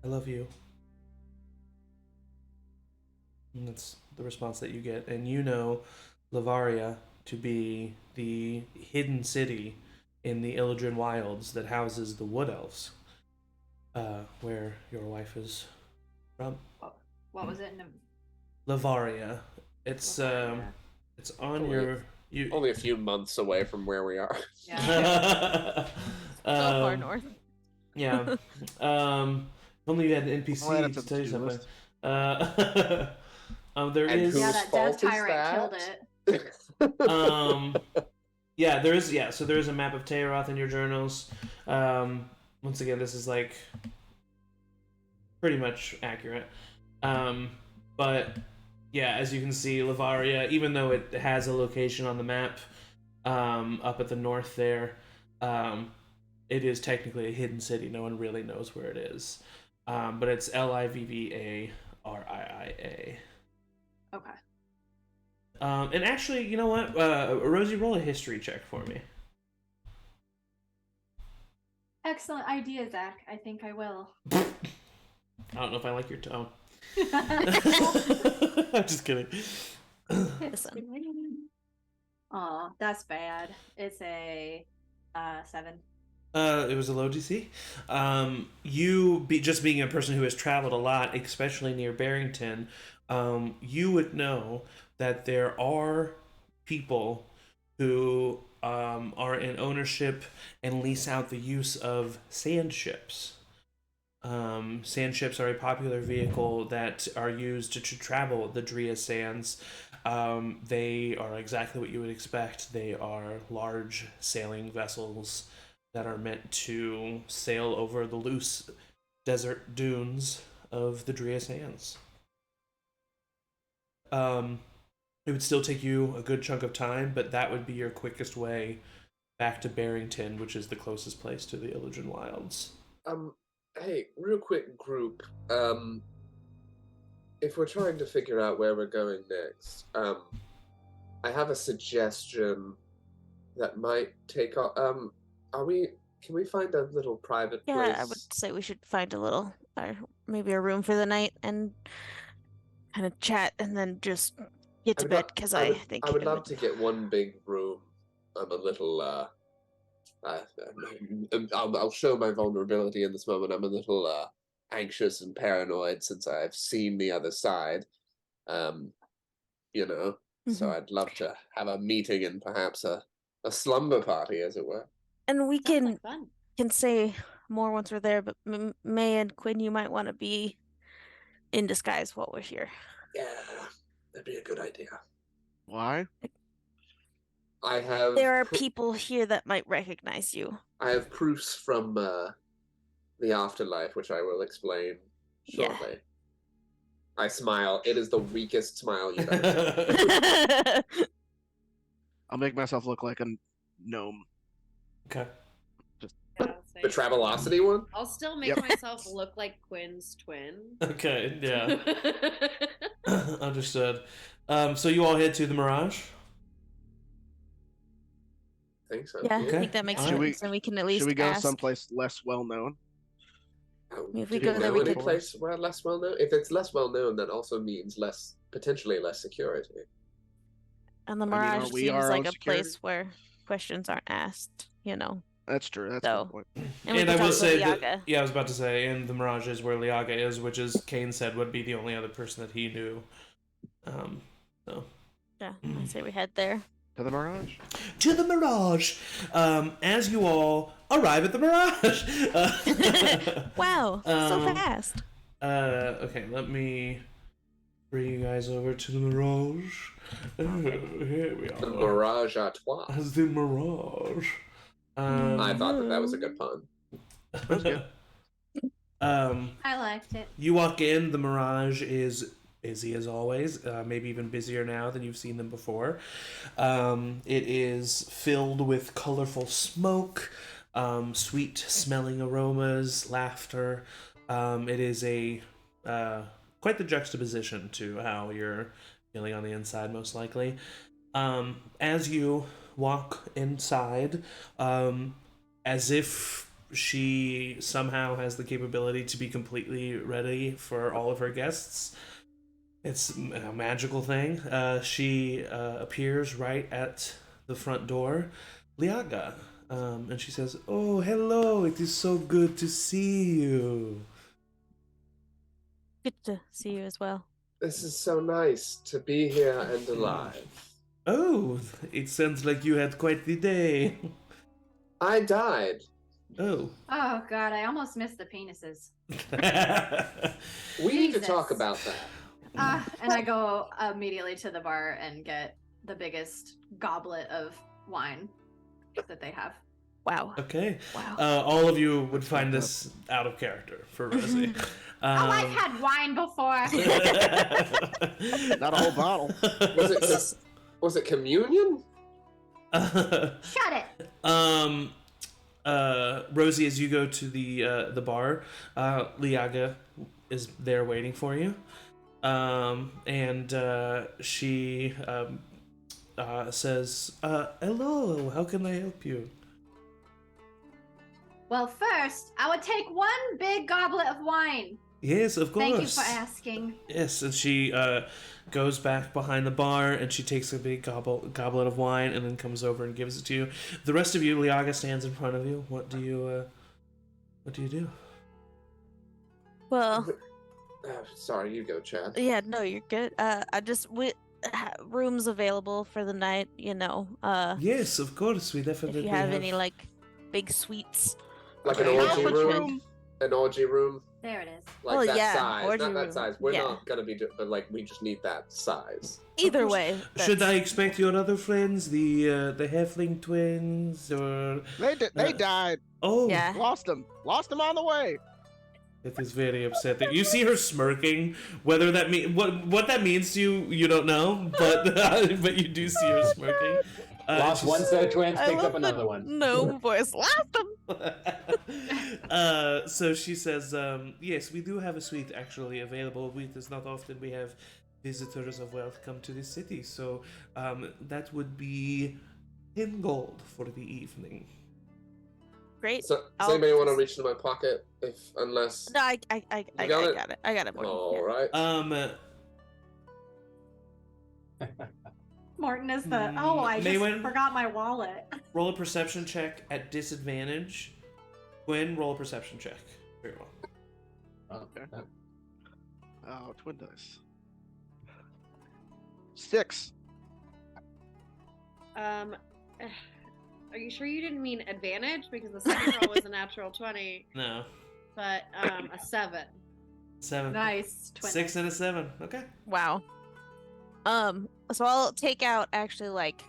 I love you. And that's the response that you get. And you know Lavaria to be the hidden city in the Illadrin Wilds that houses the Wood Elves, where your wife is from. What was it? Lavaria. It's it's on you Only a few months away from where we are. Yeah. So far north. Yeah. If only you had an NPC Well, that's to up tell you to something. list. There And is. whose Yeah, that fault dev is tyrant that? killed it. Yeah, there is. Yeah, so there is a map of Tayaroth in your journals. Once again, this is like pretty much accurate. But yeah, as you can see, Lavaria, even though it has a location on the map, up at the north there, it is technically a hidden city. No one really knows where it is. But it's Livvaria. Okay. And actually, you know what? Rosie, roll a history check for me. Excellent idea, Zach. I think I will. I don't know if I like your tone. I'm just kidding. Aw, that's bad. It's a 7. It was a low DC. Just being a person who has traveled a lot, especially near Barrington, you would know that there are people who are in ownership and lease out the use of sand ships. Sand ships are a popular vehicle that are used to travel the Drea Sands. They are exactly what you would expect. They are large sailing vessels that are meant to sail over the loose desert dunes of the Drea Sands. It would still take you a good chunk of time, but that would be your quickest way back to Barrington, which is the closest place to the Illusion Wilds. Hey, real quick, group. If we're trying to figure out where we're going next, I have a suggestion that might take off. Can we find a little private place? Yeah, I would say we should find a little, or maybe a room for the night and kind of chat and then just get to bed, because I think I would love to get one big room. I'm a little, I'll show my vulnerability in this moment. I'm a little anxious and paranoid since I've seen the other side. So I'd love to have a meeting and perhaps a slumber party, as it were. And we Sounds like fun. can say more once we're there, but May and Cuinn, you might want to be in disguise while we're here. Yeah, that'd be a good idea. Why? There are people here that might recognize you. I have proofs from the afterlife, which I will explain shortly. Yeah. I smile. It is the weakest smile you've ever seen. I'll make myself look like a gnome. Okay. The Travelocity one? I'll still make myself look like Quinn's twin. Okay, yeah. Understood. So you all head to the Mirage? I think so. Yeah, Okay. I think that makes sense. And we can at least Should we go ask. someplace less well known? If we Do you go there, know we any could. place where less well known? If it's less well known, that also means potentially less security. And the I mean, Mirage are we seems our like own a security? place where questions aren't asked, That's true. That's So- a good point. And, we And can I will talk say with that, Liaga. yeah, I was about to say, and the Mirage is where Liaga is, which is, Kane said, would be the only other person that he knew. Yeah, I say we head there. To the Mirage? To the Mirage! As you all arrive at the Mirage! Wow, so fast. Okay, let me bring you guys over to the Mirage. Here we are. The Mirage à Trois. The Mirage. I thought that was a good pun. That was good. I liked it. You walk in, the Mirage is busy as always, maybe even busier now than you've seen them before. It is filled with colorful smoke, sweet smelling aromas, laughter. It is quite the juxtaposition to how you're feeling on the inside, most likely. As you walk inside, as if she somehow has the capability to be completely ready for all of her guests. It's a magical thing. She appears right at the front door, Liaga, and she says, "Oh, hello! It is so good to see you." Good to see you as well. This is so nice to be here and alive. Oh, it sounds like you had quite the day. I died. Oh. Oh god, I almost missed the penises. We need to Jesus. talk about that. And I go immediately to the bar and get the biggest goblet of wine that they have. Wow. Okay. Wow. All of you would find this out of character for Rosie. Oh, I've had wine before. Not a whole bottle. Was it communion? Shut it. Rosie, as you go to the bar, Liaga is there waiting for you, and she says, "Hello, how can I help you?" Well, first, I would take one big goblet of wine. Yes, of course. Thank you for asking. Yes, and she goes back behind the bar and she takes a big goblet of wine and then comes over and gives it to you. The rest of you, Liaga stands in front of you. What do you do? Well, Sorry, you go, Chad. yeah, no, you're good. Rooms available for the night, Yes, of course. We if definitely you have any like big suites. Like an Okay. orgy Conference room. An orgy room. There it is. Like Well, that yeah, size. orgy Not that room. size. We're Yeah. not gonna be but like we just need that size. Either course. way. Should I that's- expect your other friends, the halfling twins, or They died. oh, Yeah. Lost them on the way. It is very upsetting. You see her smirking. Whether that mean what that means to you, you don't know, but but you do see her smirking. Lost she's- one set of twins, I picked love up the another one. gnome voice. Lost them. So she says, yes, we do have a suite actually available. It is not often we have visitors of wealth come to this city, so that would be 10 gold for the evening. Great. So does I'll anybody want to just- reach into my pocket? Unless No, I got it? got it. I got it. Morgan. all Yeah. right. Morton is the. Oh, I just Maewyn? forgot my wallet. Roll a perception check at disadvantage. Cuinn, roll a perception check. Very well. Okay. Oh, twin dice. 6. Are you sure you didn't mean advantage? Because the second roll was a natural 20, No. but a 7. 7. Nice. Twin. 6 and a 7. Okay. Wow. So I'll take out actually like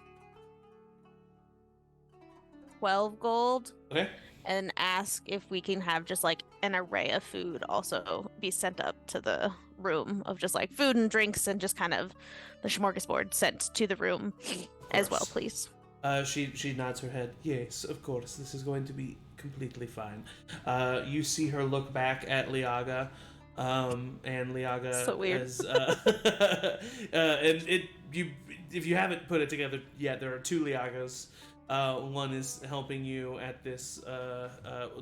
12 gold Okay. and ask if we can have just like an array of food also be sent up to the room of just like food and drinks and just kind of the smorgasbord sent to the room as well, course. please. She nods her head. Yes, of course. This is going to be completely fine. You see her look back at Liaga, and Liaga So weird. is, if you haven't put it together yet, there are two Liagas. One is helping you at this.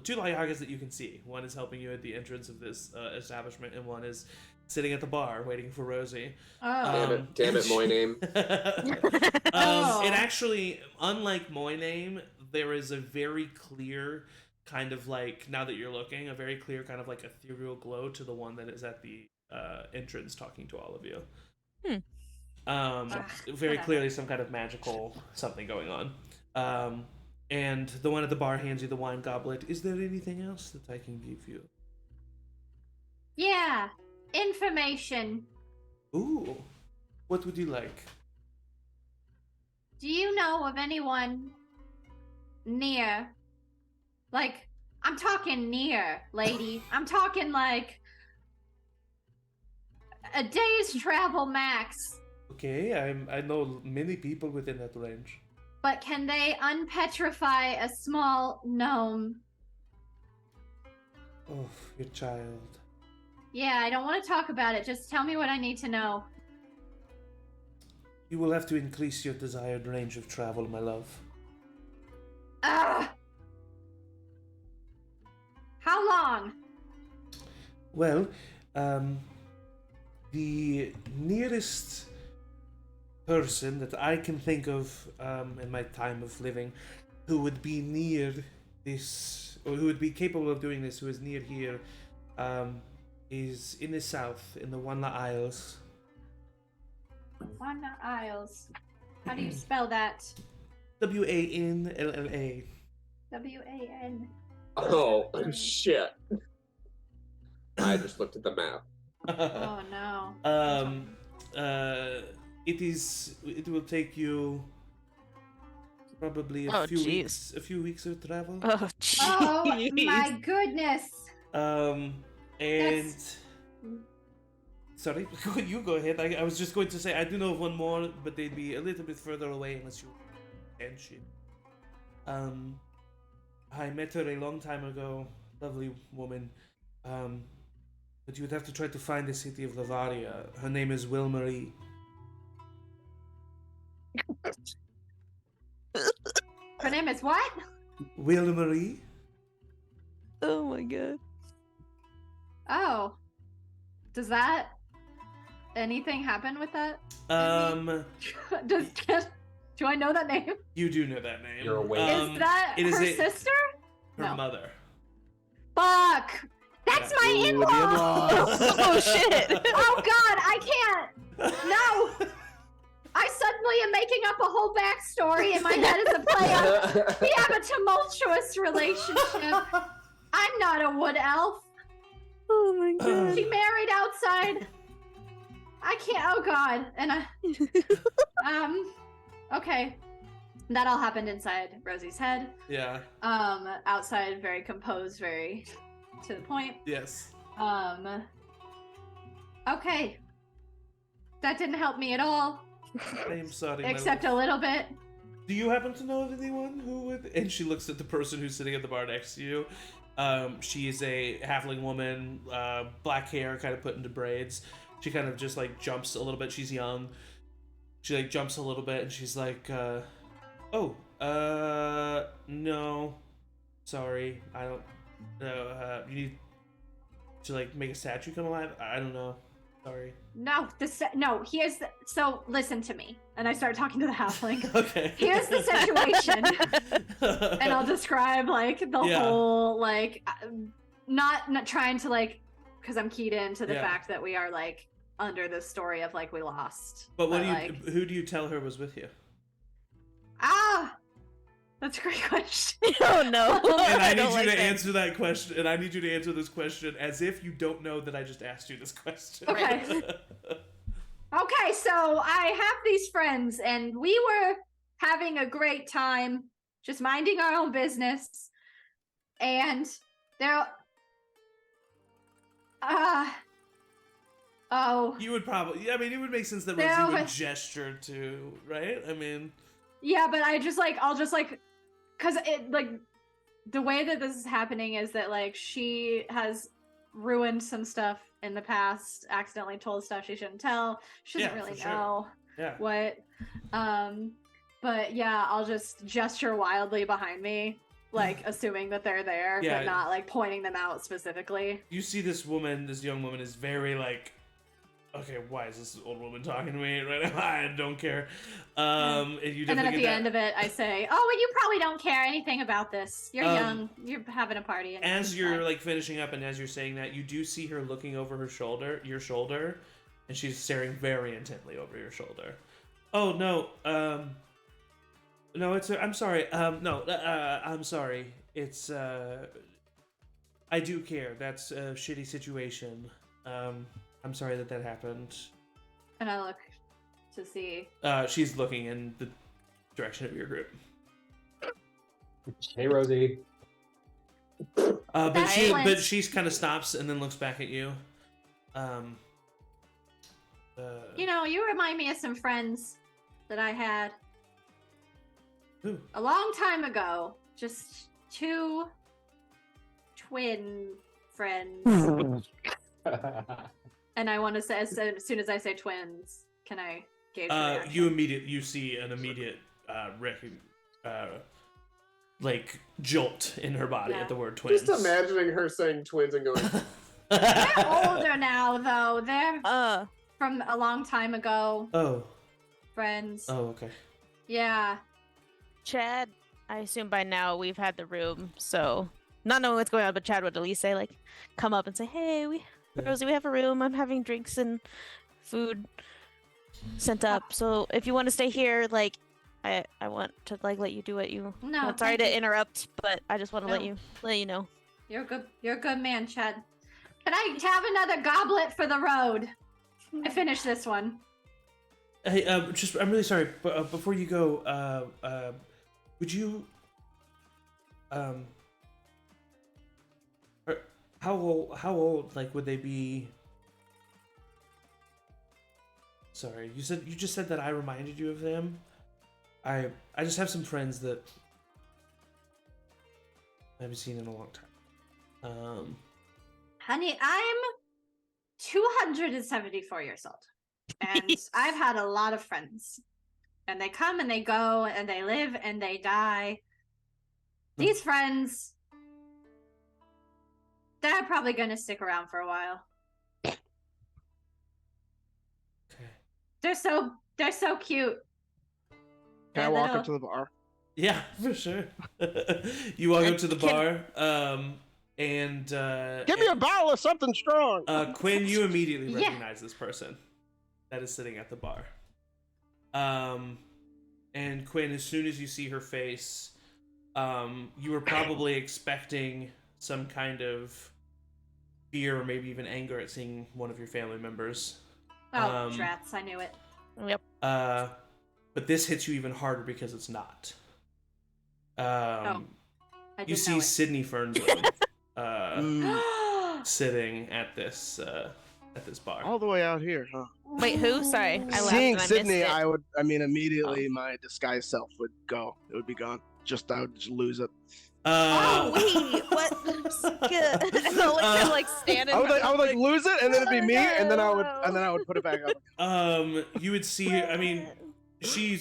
Two Liagas that you can see. One is helping you at the entrance of this establishment, and one is sitting at the bar waiting for Rosie. Oh. Damn it, my name. Oh. It actually, unlike Moyname, there is a very clear kind of like, now that you're looking, a very clear kind of like ethereal glow to the one that is at the entrance talking to all of you. Very whatever. clearly some kind of magical something going on. And the one at the bar hands you the wine goblet. Is there anything else that I can give you? Yeah. Information. Ooh. What would you like? Do you know of anyone near? Like, I'm talking near, lady. I'm talking like a day's travel max. Okay, I know many people within that range. But can they unpetrify a small gnome? Oh, your child. Yeah, I don't want to talk about it. Just tell me what I need to know. You will have to increase your desired range of travel, my love. Ah! How long? Well, the nearest person that I can think of in my time of living who would be near this, or who would be capable of doing this, who is near here, is in the south, in the Wanla Isles. Wanna Isles. How do you spell that? Wanlla. W-A-N. Oh shit! I just looked at the map. Oh no. It will take you probably Oh, a few jeez. weeks of travel. Oh, Oh jeez. my goodness. And That's- sorry, you go ahead. I was just going to say I do know of one more, but they'd be a little bit further away unless you attention. I met her a long time ago. Lovely woman. But you would have to try to find the city of Lavaria. Her name is Wilmarie. Her name is what? Wilmarie? Oh my god. Oh. Does that... anything happen with that? Do I know that name? You do know that name. You're awake. Is that it is her a- sister? Her No. mother. Fuck! That's Yeah. my Ooh, the in-law! in-laws. Oh shit. Oh god, I can't! No! I suddenly am making up a whole backstory in my head as a player. We have a tumultuous relationship. I'm not a wood elf. Oh my god. She married outside. I can't. Oh god. And okay. That all happened inside Rosie's head. Yeah. Outside, very composed, very to the point. Yes. Okay. That didn't help me at all, I am sorry. my except love. a little bit. Do you happen to know of anyone who would? And she looks at the person who's sitting at the bar next to you. She is a halfling woman, black hair, kind of put into braids. She kind of just like jumps a little bit. She's young. She like jumps a little bit, and she's like, no, sorry, I don't. No, you need to like make a statue come alive. I don't know. Sorry. No, here's the, so listen to me. And I start talking to the halfling. Okay. Here's the situation. And I'll describe like the Yeah. whole like not trying to like because I'm keyed into the Yeah. fact that we are like under the story of like we lost. But what do you? like, Who do you tell her was with you? That's a great question. Oh no. And I need don't you like to that. answer that question. And I need you to answer this question as if you don't know that I just asked you this question. Okay. Okay, so I have these friends and we were having a great time, just minding our own business. And they're You would probably. I mean, it would make sense that No, Rosie would but- gesture too, right? I mean, yeah, but I'll just like because it like the way that this is happening is that like she has ruined some stuff in the past, accidentally told stuff she shouldn't tell. She doesn't Yeah, really for sure. know yeah. what. But yeah, I'll just gesture wildly behind me, like assuming that they're there, Yeah. but not like pointing them out specifically. You see this woman, this young woman, is very like, okay, why is this old woman talking to me right now? I don't care. And you And then definitely at get the that. end of it, I say, "Oh, well, you probably don't care anything about this. You're Um, young. You're having a party." And As it's you're fine." like finishing up, and as you're saying that, you do see her looking over her shoulder, your shoulder, and she's staring very intently over your shoulder. Oh no, no, it's. I'm sorry. No, I'm sorry. It's. I do care. That's a shitty situation. I'm sorry that happened. And I look to see. She's looking in the direction of your group. Hey, Rosie. But That's she, Flint. but she's kind of stops and then looks back at you. You know, you remind me of some friends that I had Who? a long time ago. Just two twin friends. And I want to say, as soon as I say twins, can I gauge your reaction? You see an immediate like jolt in her body Yeah. at the word twins. Just imagining her saying twins and going, They're older now, though. They're from a long time ago. Oh. Friends. Oh, okay. Yeah. Chad, I assume by now we've had the room, so not knowing what's going on, but Chad would at least say like, come up and say, "Hey, Rosie, we have a room. I'm having drinks and food sent up. So if you want to stay here, like, I want to like let you do what you. No, I'm sorry thank to you. interrupt, but I just want to No. let you know. You're good. You're a good man, Chad. Can I have another goblet for the road? I finished this one. Hey, I'm really sorry, but before you go, would you, how old, like, would they be? Sorry, you just said that I reminded you of them. I just have some friends that I haven't seen in a long time. Honey, I'm 274 years old. And I've had a lot of friends. And they come and they go and they live and they die. These friends, they're probably going to stick around for a while. Okay. They're so cute. Can I They're walk little- up to the bar? Yeah, for sure. You walk up to the bar, and Give me a bottle of something strong. Cuinn, you immediately Yeah. recognize this person that is sitting at the bar. And Cuinn, as soon as you see her face, you were probably expecting some kind of fear or maybe even anger at seeing one of your family members. Oh, drats, I knew it. Yep. But this hits you even harder because it's not. I You did see know it. Sydney Fernslow sitting at this bar. All the way out here, huh? Wait, who? Sorry, I laughed Seeing and I Sydney, missed it. immediately my disguised self would go. It would be gone. I would just lose it. Oh wait, what? Good. I'll like stand in I would front like of lose it, and then it'd be me, and then I would put it back up. You would see. I mean, she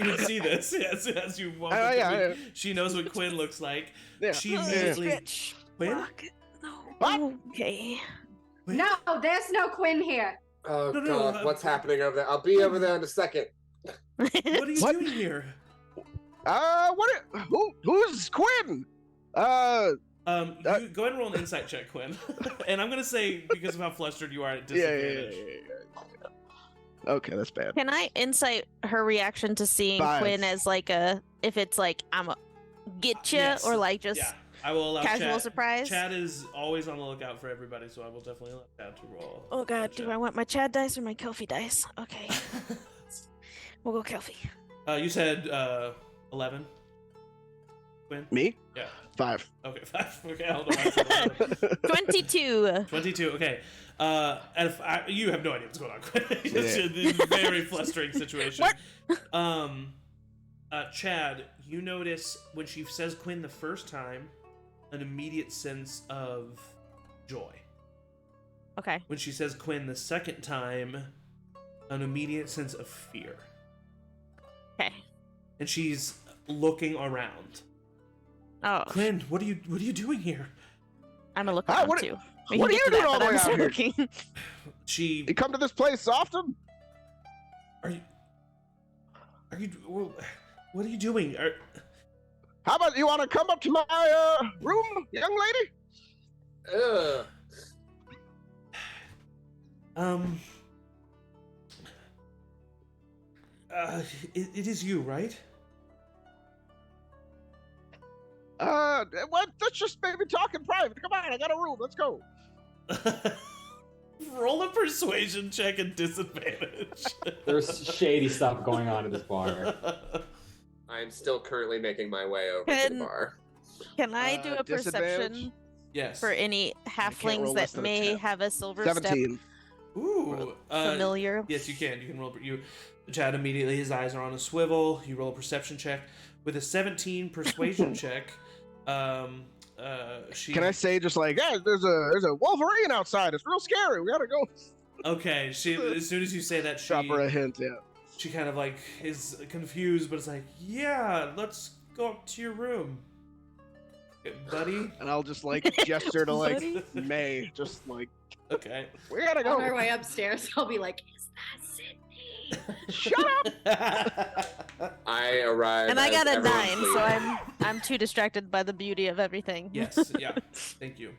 would see this as you walk. up to yeah. She knows what Cuinn looks like. Yeah. She immediately. Stretch. Cuinn? Walk. No. What? Okay. Cuinn? No, there's no Quinn here. Oh No, god, what's happening over there? I'll be over there in a second. What are you What? doing here? Who's Cuinn? You go ahead and roll an insight check, Cuinn. And I'm gonna say because of how flustered you are at disadvantage. Yeah. Okay, that's bad. Can I insight her reaction to seeing 5. Cuinn as like if it's like I'm a get you Yes. or like just Yeah, I will allow casual Chad. surprise? Chad is always on the lookout for everybody, so I will definitely let Chad to roll. Oh god, do I want my Chad dice or my Kofi dice? Okay, we'll go Kofi. You said 11. Cuinn? Me? Yeah. 5. Okay, 5. Okay, hold on. I said 11. 22. 22. Okay. And if you have no idea what's going on, Cuinn. It's Yeah. a very flustering situation. What? Chad, you notice when she says Cuinn the first time, an immediate sense of joy. Okay. When she says Cuinn the second time, an immediate sense of fear. Okay. And she's looking around. Oh, Cuinn, what are you doing here? I'm a look Huh? around What- too. what are you doing all the way out here? Looking. She You come to this place often? Are you what are you doing? How about you want to come up to my room, young lady? Ugh. It is you, right? What? Let's just maybe talk in private. Come on, I got a room. Let's go. Roll a persuasion check at disadvantage. There's shady stuff going on at this bar. I am still currently making my way over to Can- the bar. Can I do a Disadvantage? perception Yes. for any roll halflings less that than a may 10. have a silver 17. Ooh. step familiar? Yes, you can. You can roll. Chad immediately. His eyes are on a swivel. You roll a perception check with a 17 persuasion check. She. Can I say just like, yeah, there's a Wolverine outside. It's real scary. We gotta go. Okay. She. As soon as you say that, Drop her a hint. Yeah. she kind of like is confused, but it's like, yeah, let's go up to your room, buddy. And I'll just like gesture to like Buddy? May, just like Okay. we gotta On our go. way upstairs, I'll be like, "Is that Sydney?" Shut up. I arrive. And I as got a everyone's 9, so leaving. I'm too distracted by the beauty of everything. Yes. Yeah. Thank you.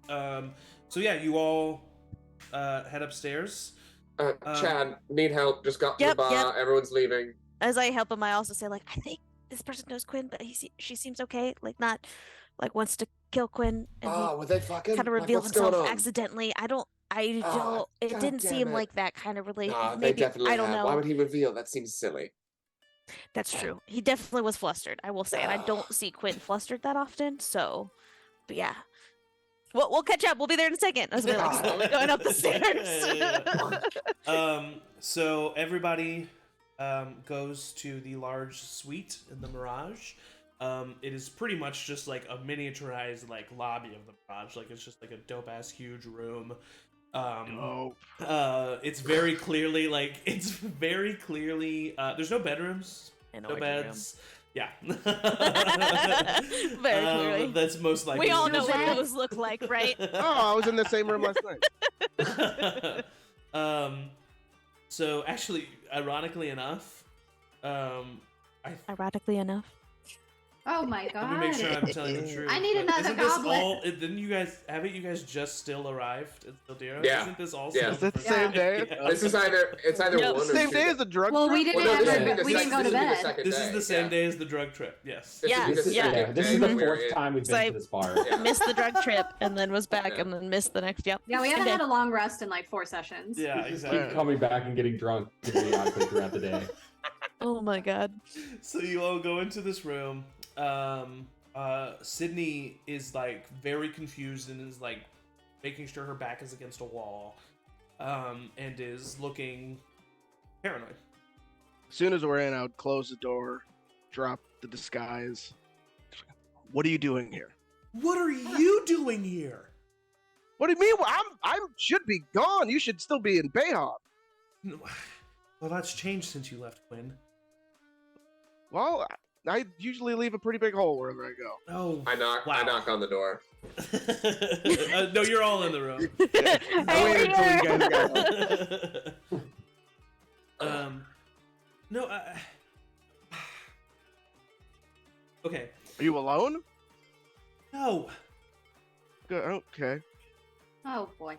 So yeah, you all head upstairs. Chad, need help. Just got to Yep, the bar. yep. Everyone's leaving. As I help him, I also say like, I think this person knows Cuinn, but she seems okay. Like not like wants to kill Cuinn, and Oh, were they fucking? he kind of Like, revealed what's going himself on? accidentally. I don't. Ah, It God didn't damn seem it. like that kind of relation. Nah, they Maybe definitely I don't have. know. Why would he reveal? That seems silly. That's true. He definitely was flustered. I will say, and I don't see Cuinn flustered that often. So, but yeah, we'll catch up. We'll be there in a second. As we're like slowly going up the stairs. So everybody goes to the large suite in the Mirage. It is pretty much just like a miniaturized like lobby of the Mirage. Like it's just like a dope ass huge room. It's very clearly there's no bedrooms, no beds. Yeah. Very clearly. That's most likely. We all know what what those look like, right? Oh, I was in the same room last night. So actually, ironically enough, Ironically enough. Oh my let god. me make sure I'm telling the truth. I need but another isn't this goblet. Didn't you guys haven't you guys just still arrived at Sildira? Yeah. Isn't this all? Yeah. Is that the same day? Yeah. This is either Nope. one or Same two day days. as the drug Well, trip? we didn't Well, no, have this would be the we didn't second- go to this would be the bed. second This day, is the same day as the drug trip. Yes. This Yeah, would be the This is, yeah. second this day is the when we were 4th in. time we've So been to this bar. Yeah. Missed the drug trip and then was back Yeah. and then missed the next. Yep. Yeah, we haven't Okay. had a long rest in like 4 sessions. Yeah, Keep exactly. coming back and getting drunk periodically throughout the day. Oh my god. So you all go into this room. Sydney is like very confused and is like making sure her back is against a wall, and is looking paranoid. As soon as we're in, I would close the door, drop the disguise. What are you doing here? What are you doing here? What do you mean? I should be gone. You should still be in Bayhawk. Well, that's changed since you left, Cuinn. Well, I usually leave a pretty big hole wherever I go. Oh, I knock on the door. no, you're all in the room. I waited until you guys got home. No, okay. Are you alone? No, Good. Okay. Oh boy.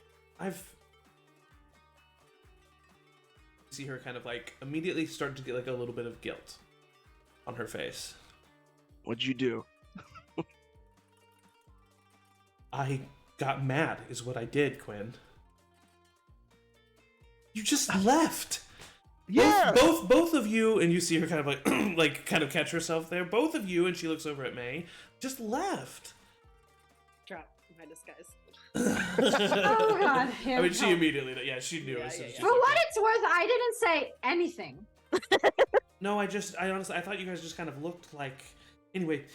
see her kind of like immediately start to get like a little bit of guilt on her face. What'd you do? I got mad is what I did, Cuinn. You just left. Yeah. Both of you, and you see her kind of like like kind of catch herself there. Both of you, and she looks over at May, just left. Drop my disguise. Oh god. I mean, she immediately, she knew. Yeah, it was yeah, just yeah. For like- what it's worth, I didn't say anything. No, I honestly, I thought you guys just kind of looked like. Anyway,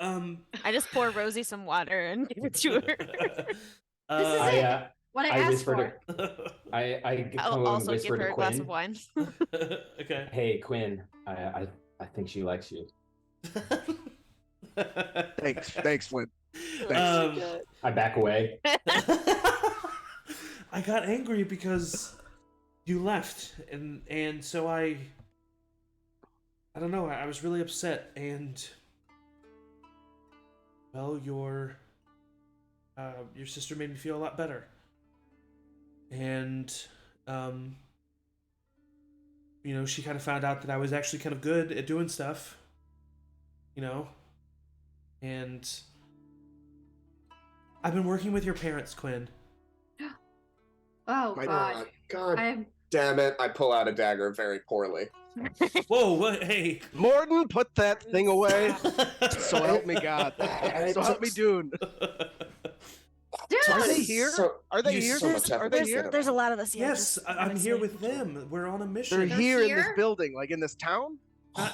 I just pour Rosie some water and give it to her. This is uh, it. What I I asked whispered for. I come I'll over and also give whisper her to a glass Quinn. of wine. okay. Hey, Quinn, I think she likes you. Thanks, Flint. I back away. I got angry because you left, and so I don't know. I was really upset, and well, your sister made me feel a lot better, and she kind of found out that I was actually kind of good at doing stuff, and I've been working with your parents, Cuinn. Oh My god. God I'm damn it! I pull out a dagger very poorly. Whoa, what? Hey. Morton, put that thing away. So help me God. So help me Dune. Dude! Are they here? Are they You here? so much Are they effort. here? There's a lot of us. Yeah, Yes, just I'm haven't here seen with them. We're on a mission. They're They're here in this here? building, like in this town?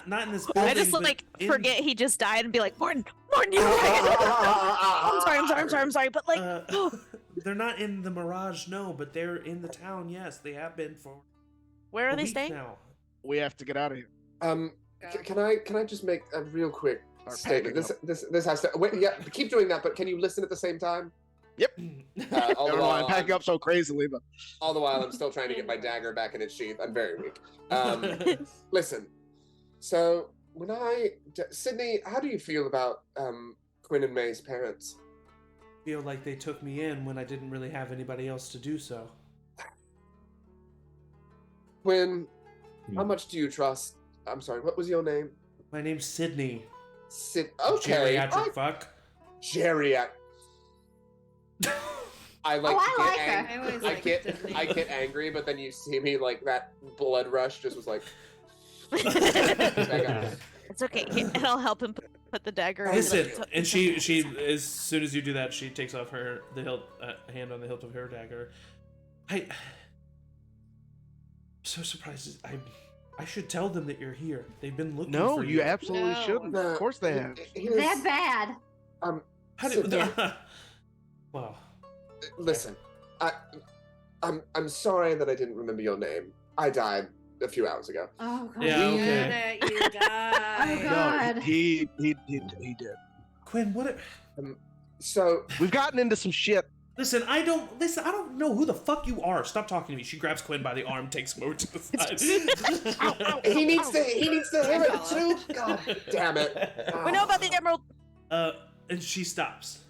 Not in this building. I just but like in- forget he just died and be like, Morton, you right. I'm sorry, but like, they're not in the Mirage, no, but they're in the town. Yes, they have been for where a are they week staying? now. We have to get out of here. Can I just make a real quick Our statement? packing This has to wait. Yeah, keep doing that, but can you listen at the same time? I All the don't know why I'm while, packing up so crazily, but all the while, I'm still trying to get my dagger back in its sheath. I'm very weak. Listen. So Sydney, how do you feel about Quinn and May's parents? Feel like they took me in when I didn't really have anybody else to do so. Quinn, how much do you trust? I'm sorry, what was your name? My name's Sydney. Okay. Geriatric fuck. Geriatric. I like. Oh, I get like her. ang- I always I liked get Sydney. I get angry, but then you see me like that blood rush just was like. It's okay, and I'll help him put the dagger. away. Listen, Like, and she as soon as you do that, she takes off the hilt hand on the hilt of her dagger. I'm so surprised. I should tell them that you're here. They've been looking No, for you absolutely No. shouldn't. Of course they have. That bad. How Sit did? down. Wow. Listen, I'm sorry that I didn't remember your name. I died a few hours ago. Oh god. Yeah, okay. Get it, you died. Oh, God. No, he did. Quinn, what? So We've gotten into some shit. Listen, I don't know who the fuck you are. Stop talking to me. She grabs Quinn by the arm, takes him over to the side. he needs to hear it too. God damn it! We know about the emerald. And she stops.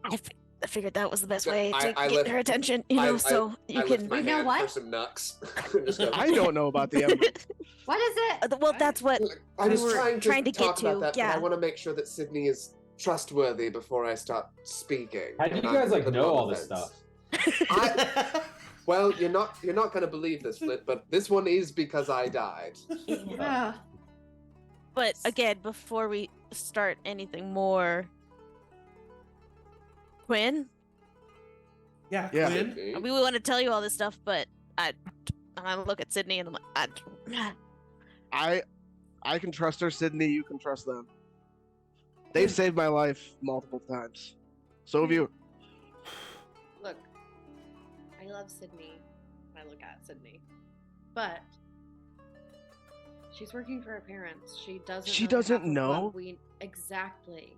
I figured that was the best way I to get lift- her attention, you know, so you I lift can. my You know hand what? for some nucks. Just go, I don't know about the emerald. What is it? Well, that's what. I was we were trying to get talk about to, that, yeah. but I want to make sure that Sydney is trustworthy before I start speaking. How do you And I'm guys like putting know on all the this fence. stuff? Well, you're not gonna believe this, Flint, but this one is because I died. Ugh. But again, before we start anything more, Quinn, Yeah, Yeah. Quinn. Sydney. we want to tell you all this stuff, but I look at Sydney and I'm like, I can trust her, Sydney. You can trust them. They've saved my life multiple times. So have you. Look, I love Sydney. I look at Sydney, but she's working for her parents. She doesn't. She know doesn't half of know? what we exactly.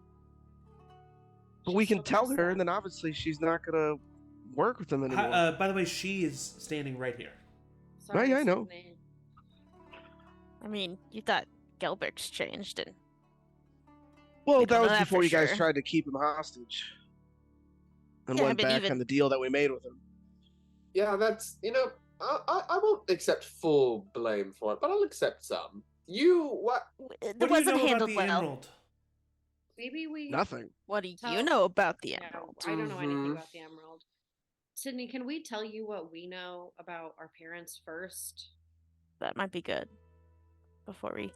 But She we can still tell does her, that. and then obviously she's not gonna work with them anymore. By the way, she is standing right here. Sorry, yeah, I know. Sydney. I mean, you thought Gelbert's changed, and well, we that don't was know that before for you guys sure. tried to keep him hostage. And Yeah, went but back even- on the deal that we made with him. Yeah, that's I won't accept full blame for it, but I'll accept some. What? it What do you wasn't know about handled the well. emerald? Maybe we. Nothing. What do you Tell- know about the Yeah, emerald? I don't know anything Mhm. about the emerald. Sydney, can we tell you what we know about our parents first? That might be good before we Sure.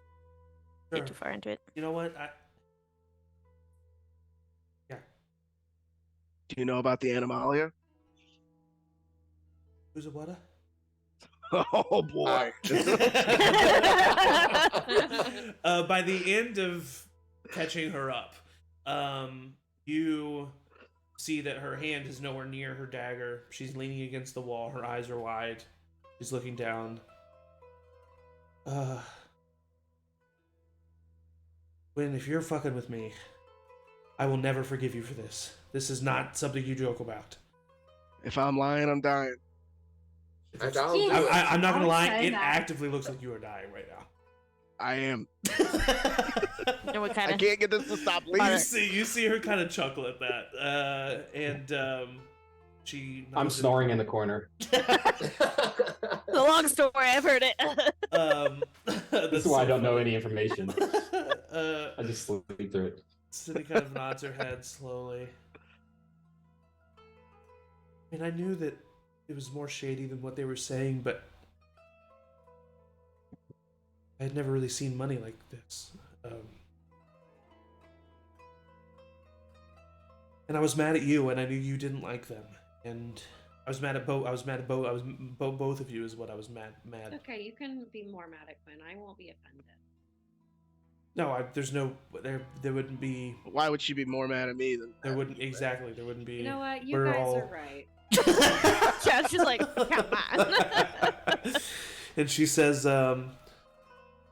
get too far into it. You know what? Do you know about the Animalia? Who's a what? Oh boy. By the end of catching her up, you see that her hand is nowhere near her dagger. She's leaning against the wall. Her eyes are wide. She's looking down. When if you're fucking with me, I will never forgive you for this. This is not something you joke about. If I'm lying, I'm dying. If And it's- I'll do it. I'm not gonna I would lie. say It that. actively looks like you are dying right now. I am. And we I kind of can't get this to stop You bleeding. see her kind of chuckle at that, and she. I'm nods snoring in the corner. the long story. I've heard it. That's why I don't know any information. Uh, I just sleep through it. Cindy kind of nods her head slowly. I mean, I knew that it was more shady than what they were saying, but I had never really seen money like this. And I was mad at you, and I knew you didn't like them. And I was mad at both. Both of you is what I was mad. Okay, you can be more mad at Quinn. I won't be offended. No, there's no. There wouldn't be. Why would she be more mad at me than There wouldn't exactly. There wouldn't be. You know what? You we're guys all- are right. Yeah, she's like, come on. And she says, I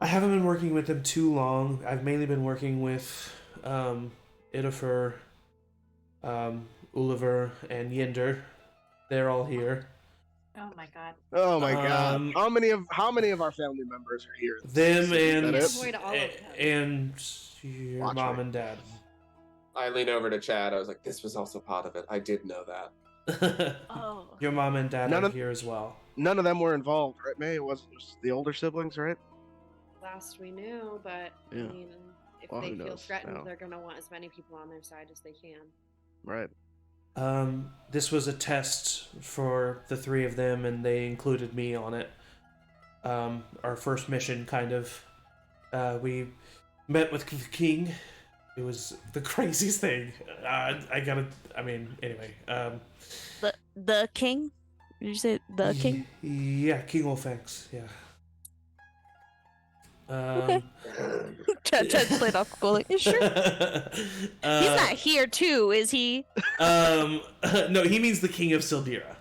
haven't been working with them too long. I've mainly been working with Idifer, Oliver, and Yinder. They're all here. Oh my god. Oh my god. Um, How many of our family members are here? Them and That it? Avoid all of them. and your Watch mom me. and dad. I lean over to Chad. I was like, "This was also part of it. I did know that." Oh. Your mom and dad None are of- here as well. None of them were involved, right, May? It wasn't just the older siblings, right? Last we knew, but Yeah. I mean, if Well, they who feel knows threatened, now? they're gonna want as many people on their side as they can. Right. This was a test for the three of them, and they included me on it. Our first mission, kind of. We met with the king. It was the craziest thing. Anyway. The king? Did you say the king? Yeah, King Olfanx, yeah. Chad played off cool. Like, "You sure? He's not here too, is he?" No, he means the king of Sildira.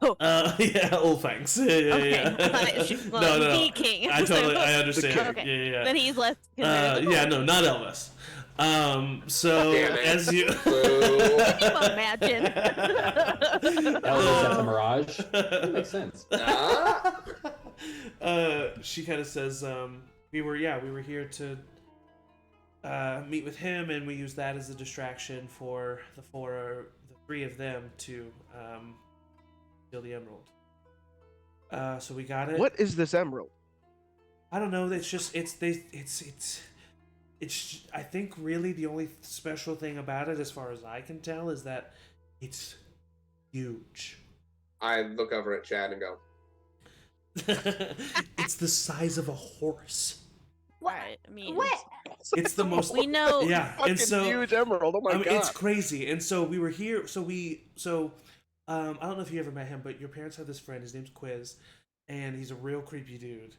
Oh, Yeah, Ulfangs. okay. Yeah. I thought it was No, the king. I understand. Okay. Yeah. Then he's less. Yeah, no, not Elvis. So Damn it. as you Can you imagine? Elvis at the Mirage. That makes sense. She kind of says, we were here to meet with him, and we used that as a distraction for the three of them to steal the emerald. So we got it. What is this emerald? I don't know. It's I think really the only special thing about it, as far as I can tell, is that it's huge. I look over at Chad and go, It's the size of a horse. Right. I mean, What? It's the most. we know. Yeah, Fucking and so huge emerald. Oh my god. it's crazy. And so we were here. So I don't know if you ever met him, but your parents have this friend. His name's Quiz, and he's a real creepy dude.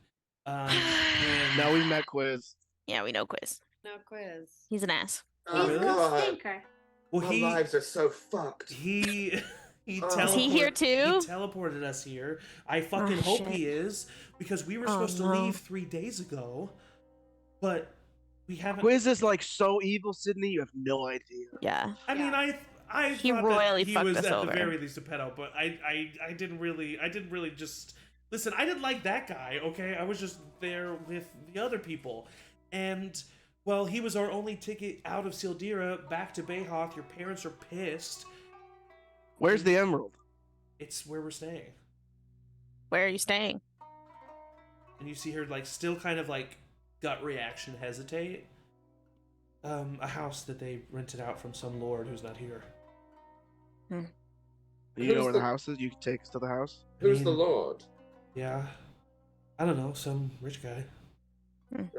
And Now we've met Quiz. Yeah, we know Quiz. No quiz. He's an ass. "Oh He's a little god, stinker. well, our lives are so fucked." he Is Is he here too? He teleported us here. I fucking Oh, hope shit. he is, because we were Oh, supposed no. to leave 3 days ago, but we haven't. Quiz is like so evil, Sydney. You have no idea. Yeah. I mean, I He thought royally that he fucked was us at over. the very least a pedo, but I didn't really just listen. I didn't like that guy. Okay, I was just there with the other people, and well, he was our only ticket out of Sildira back to Bayhoth. Your parents are pissed. Where's the emerald? It's where we're staying, Where are you staying? and you see her like still kind of like gut reaction hesitate. A house that they rented out from some lord who's not here. You Who's know where the the- house is? You can take us to the house. Who's the mean- Lord? Yeah, I don't know, some rich guy. Okay.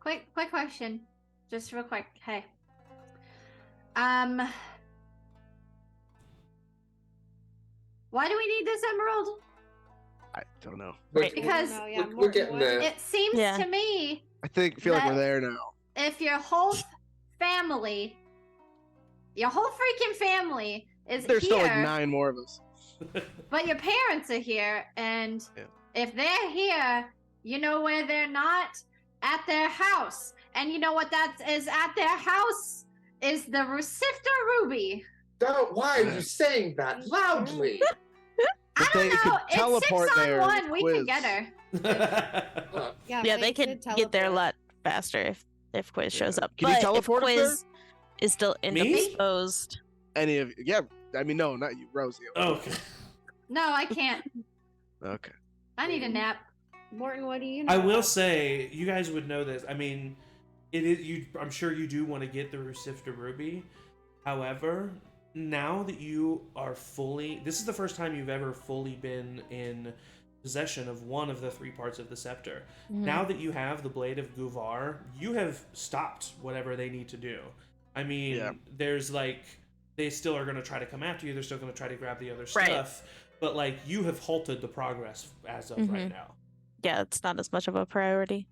Quick question. Just real quick. Hey. Why do we need this emerald? I don't know. Right. Because No, yeah, we're Morton, getting what? there. it seems Yeah. to me Feel like we're That- there now. if your whole freaking family is There's here, still like 9 more of us. but your parents are here, and Yeah. if they're here, you know where they're not? At their house. And you know what that is at their house? Is the Rusifta Ruby. Why are you saying that loudly? I If they don't could know. It's teleport 6 on there 1. with We Quiz. can get her. Look, Yeah, they could get there a lot faster if Quiz shows up. Can you But teleport us if Quiz is still Me? indisposed, Any of you? Yeah. I mean, no, not you, Rosie. Okay. No, I can't. Okay. I need a nap. Morton, what do you know? I will say, you guys would know this. I mean, it is you. I'm sure you do want to get the Rusifta Ruby. However, now that you are this is the first time you've ever fully been in possession of one of the 3 parts of the scepter. Now that you have the Blade of Guvar, you have stopped whatever they need to do. I mean, Yeah. there's like, they still are going to try to come after you. They're still going to try to grab the other Right. stuff. But like, you have halted the progress as of right now. yeah, it's not as much of a priority.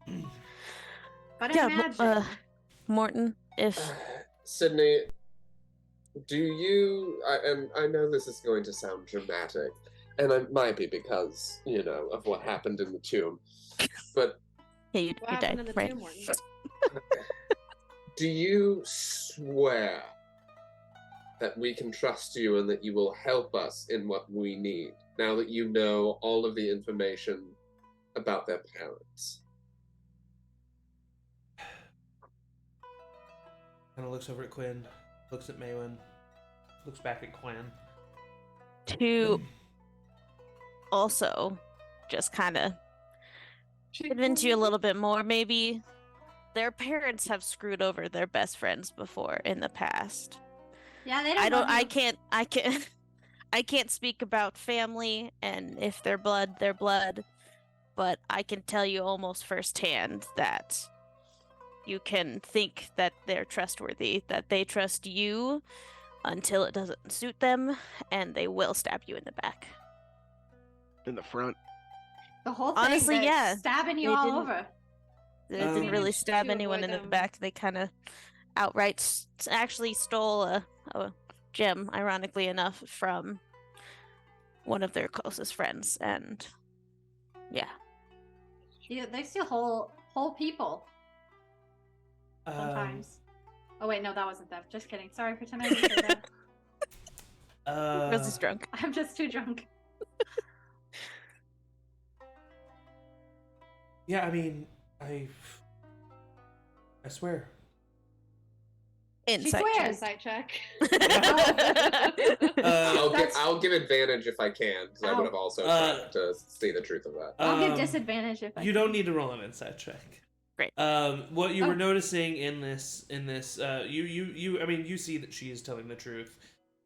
But Yeah, imagine. Morton, if Sydney, do you? And I know this is going to sound dramatic, and it might be because of what happened in the tomb, but yeah, you What happened in died, the right? tomb, Morton? do you swear that we can trust you and that you will help us in what we need now that you know all of the information about their parents? Kind of looks over at Quinn, looks at Maewyn, looks back at Quinn. To also just kind of convince you a little bit more, maybe their parents have screwed over their best friends before in the past. Yeah, they don't. I can't I can't speak about family, and if they're blood, they're blood, but I can tell you almost firsthand that you can think that they're trustworthy, that they trust you until it doesn't suit them, and they will stab you in the back. In the front. The whole thing. Honestly, they're yeah. stabbing you They all didn't- over. They didn't really managed stab to anyone avoid in the them. back. They kind of outright actually stole a gem, ironically enough, from one of their closest friends. And yeah, Yeah, they steal whole people sometimes. Oh wait, no, that wasn't theft. Just kidding. Sorry for tonight. I said that. Rose is drunk. I'm just too drunk. Yeah, I mean, I swear. Insight swears. check. Insight check. I'll give advantage if I can, because I would have also tried to see the truth of that. I'll give disadvantage if I You don't need to roll an insight check. Great. What you were noticing in this, you see that she is telling the truth.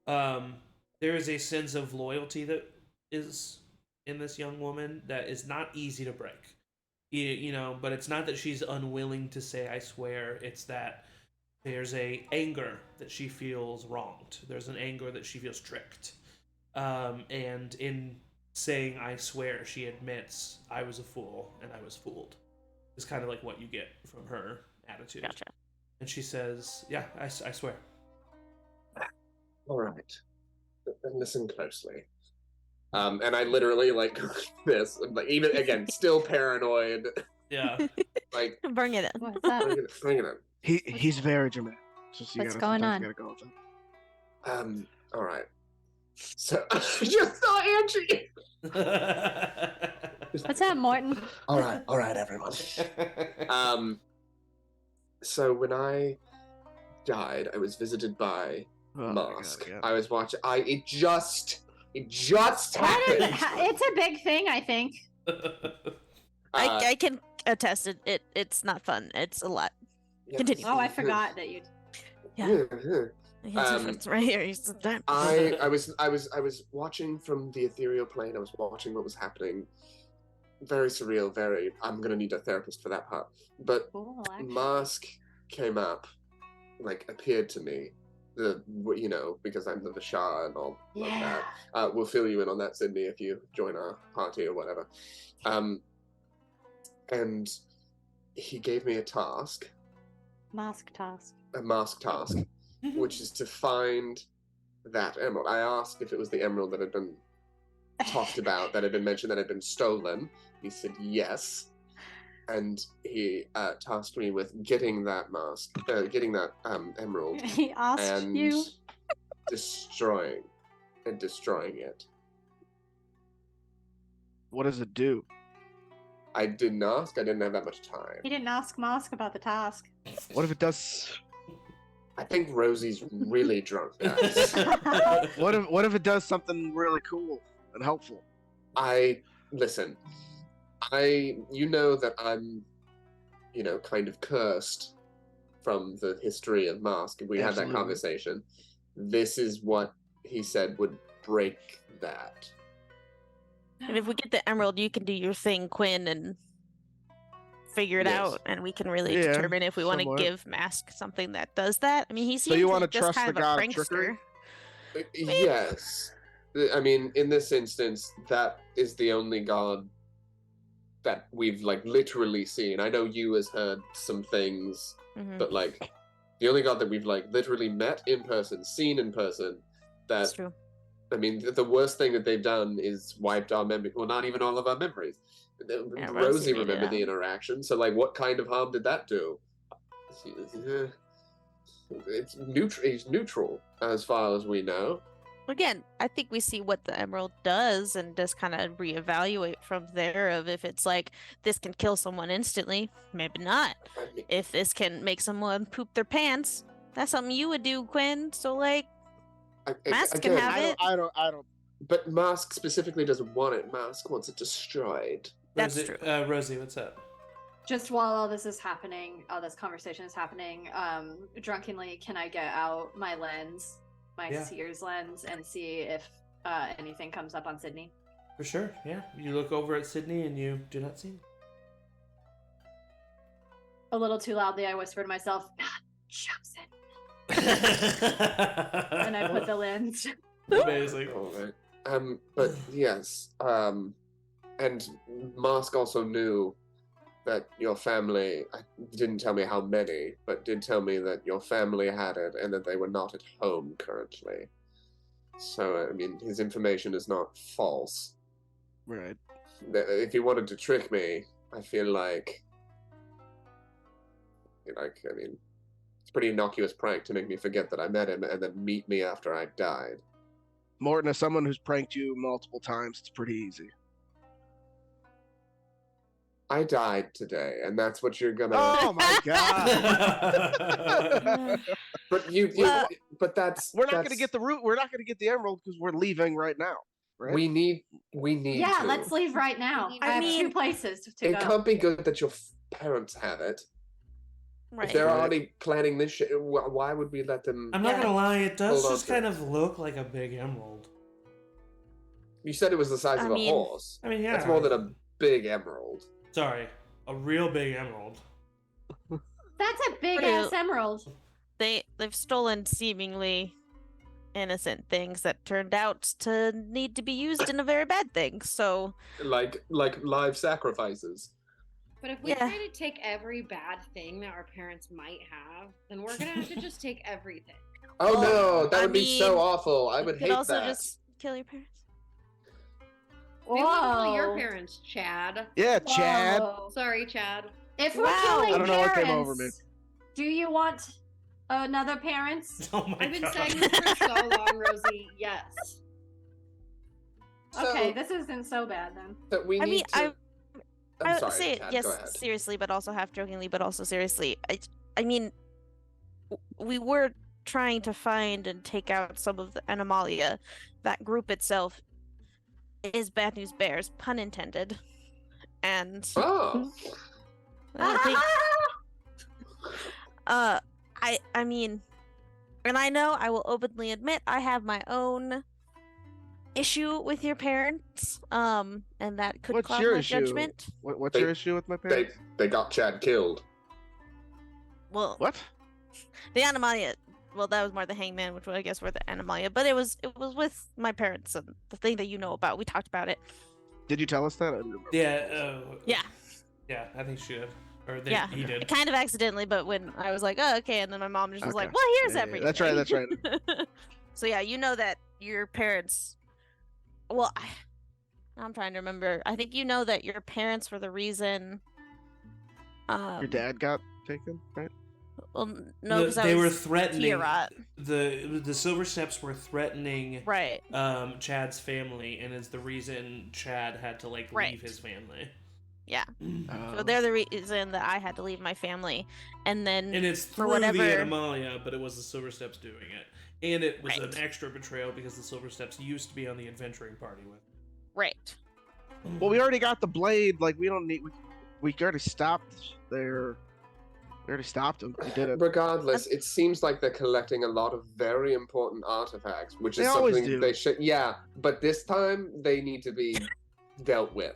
There is a sense of loyalty that is in this young woman that is not easy to break. But it's not that she's unwilling to say "I swear." It's that there's a anger that she feels wronged. There's an anger that she feels tricked. And in saying "I swear," she admits, "I was a fool and I was fooled." Is kind of like what you get from her attitude. Gotcha. And she says, "Yeah, I swear." All right. Then listen closely. And I literally like this, like even again, still paranoid. Yeah. Like Bring it in. What's up? bring it in. He's very dramatic. Just, What's going on? You gotta go with it. All right. So I just saw Angie. What's up, Morton? All right, everyone. So when I died, I was visited by Oh my Mask. God, yeah. I was watching. It just Why did happened. it's a big thing, I think. I can attest it. It's not fun. It's a lot. Continue. Oh, I forgot that you. Yeah. It's right here. I was watching from the ethereal plane. I was watching what was happening. Very surreal. Very. I'm gonna need a therapist for that part. But Cool, actually. Mask came up, appeared to me. Because I'm the Shah and all of that. We'll fill you in on that, Sydney, if you join our party or whatever. And he gave me a task. Mask task. A mask task, which is to find that emerald. I asked if it was the emerald that had been talked about, that had been mentioned, that had been stolen. He said yes. And he tasked me with getting that emerald He asked and you. destroying it. What does it do? I didn't ask. I didn't have that much time. He didn't ask Mask about the task. What if it does? I think Rosie's really drunk, guys. What if it does something really cool and helpful? Listen. You know that I'm, kind of cursed from the history of Mask. We had that Absolutely. conversation. This is what he said would break that. And if we get the emerald, you can do your thing, Cuinn, and figure it Yes. out, and we can really Yeah, determine if we want to somewhat. give Mask something that does that. I mean, he seems So you wanna like just trust kind the of a god of prankster. trickery? Yes. I mean, in this instance, that is the only god that we've literally seen. I know you has heard some things, Mhm. but the only god that we've literally met in person, seen in person, That's that true. I mean, the worst thing that they've done is wiped our memory. Well, not even all of our memories. Yeah, Rosie Rosie made it remembered the up. interaction, so what kind of harm did that do? It's neutral. He's neutral as far as we know. Again, I think we see what the emerald does and just kind of reevaluate from there of if it's this can kill someone instantly, maybe not. I mean, If this can make someone poop their pants, that's something you would do, Cuinn. So Mask can again, have I don't. but Mask specifically doesn't want it. Mask wants it destroyed. That's Rosie, true. Rosie, what's up? Just while all this is happening, all this conversation is happening, drunkenly, can I get out my lens, my Yeah. Sears lens, and see if anything comes up on Sydney? For sure, yeah. You look over at Sydney and you do not see him. A little too loudly, I whisper to myself, "Not chosen." And I put the lens. Amazing. All right. But yes. And Mask also knew that your family, didn't tell me how many, but did tell me that your family had it and that they were not at home currently. So, I mean, his information is not false. Right. If he wanted to trick me, I feel like, I mean, it's a pretty innocuous prank to make me forget that I met him and then meet me after I died. Morton, as someone who's pranked you multiple times, it's pretty easy. I died today, and that's what you're gonna. Oh my god! But but that's We're not gonna get the root. We're not gonna get the emerald because we're leaving right now. Right? We need. Yeah, to. let's leave right now. I have mean, 2 places to It go. can't be good that your parents have it. Right. If they're already planning this shit, why would we let them? I'm not gonna lie, it does Hold on just to kind it. of look like a big emerald. You said it was the size of a horse. I mean, yeah. That's more than a big emerald. Sorry, a real big emerald. That's a big ass emerald. They've stolen seemingly innocent things that turned out to need to be used in a very bad thing. So, Like live sacrifices. But if we try to take every bad thing that our parents might have, then we're gonna have to just take everything. Oh no, that I would be so mean, awful. I you would could hate also that. just kill your parents. We won't kill your Whoa. parents, Chad. Yeah, Chad. Whoa. Sorry, Chad. If we're Wow. killing I don't know what parents, came over me. do you want another parents? Oh my I've been god. saying this for so long, Rosie. Yes. Okay, this isn't so bad then. That we I need mean, to. I'm I sorry, say it Chad, go yes ahead. seriously, but also half jokingly, but also seriously. I mean, we were trying to find and take out some of the Anomalia. That group itself is Bad News Bears, pun intended. And Oh. I mean, and I know I will openly admit I have my own issue with your parents, and that could What's cloud your my issue? judgment. What's They- your issue with my parents? They got Chad killed. Well, What? the Anomalia. Well, that was more the Hangman, which I guess were the Anomalia, but it was with my parents and the thing that you know about. We talked about it. Did you tell us that? I didn't remember. Yeah. Yeah. Yeah, I think she did. Or Yeah. he did. Kind of accidentally, but when I was like, oh, okay, and then my mom just was Okay. like, well, here's Yeah, everything. that's right, that's right. So yeah, you know that your parents. Well, I'm trying to remember. I think you know that your parents were the reason. Your dad got taken, right? Well, no, because they were threatening. Tayaroth. The Silver Steps were threatening. Right. Chad's family, and is the reason Chad had to leave Right. his family. Yeah. So they're the reason that I had to leave my family, and then And it's for through whatever. the Anomalia, but it was the Silver Steps doing it, and it was Right. an extra betrayal because the Silver Steps used to be on the adventuring party with. Right. Well, we already got the blade. Like, we don't need. We already stopped their. We already stopped them. We did it. Regardless, it seems like they're collecting a lot of very important artifacts, which is They always something do. they should. Yeah, but this time they need to be dealt with.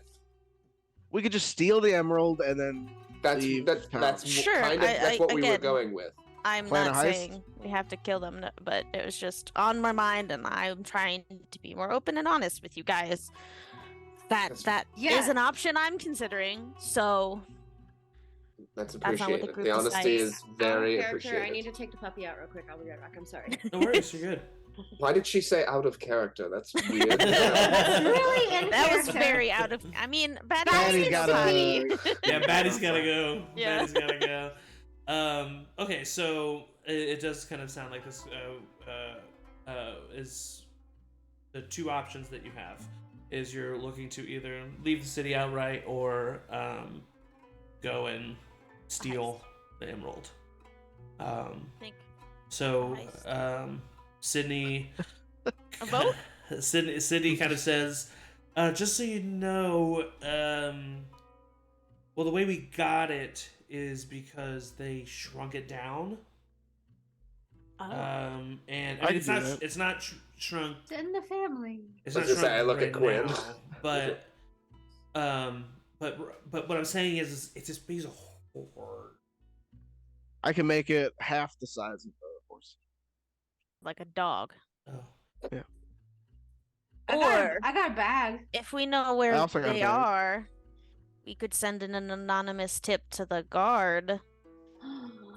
We could just steal the emerald and then. That's Leave that's town. Sure, kind of that's what we were again, going with. I'm Plan a not heist? saying we have to kill them, but it was just on my mind, and I'm trying to be more open and honest with you guys. That Yeah. is an option I'm considering. So That's not what the appreciated. group The honesty decides. is very Out of character, appreciated. I need to take the puppy out real quick. I'll be right back. I'm sorry. No worries, you're good. Why did she say out of character? That's weird. That's really in that was character. very out of. I mean, bad Batty's news gotta- funny. Yeah, Batty's gotta go. Yeah. Batty's gotta go. Okay, so it does kind of sound like this is the two options that you have. Is you're looking to either leave the city outright or go and steal the emerald. Think So Heist. Sydney A vote? Sydney kind of says, just so you know, well, the way we got it is because they shrunk it down. Oh. And I I mean, can it's do not that. it's not shrunk. It's in the family. It's I not was gonna say, shrunk I look right at Cuinn. now, but what I'm saying is it's this piece of horror. I can make it half the size of the horse. Like a dog. Oh. Yeah. Or I got a bag. if we know I where also got a they bag. are, we could send in an anonymous tip to the guard.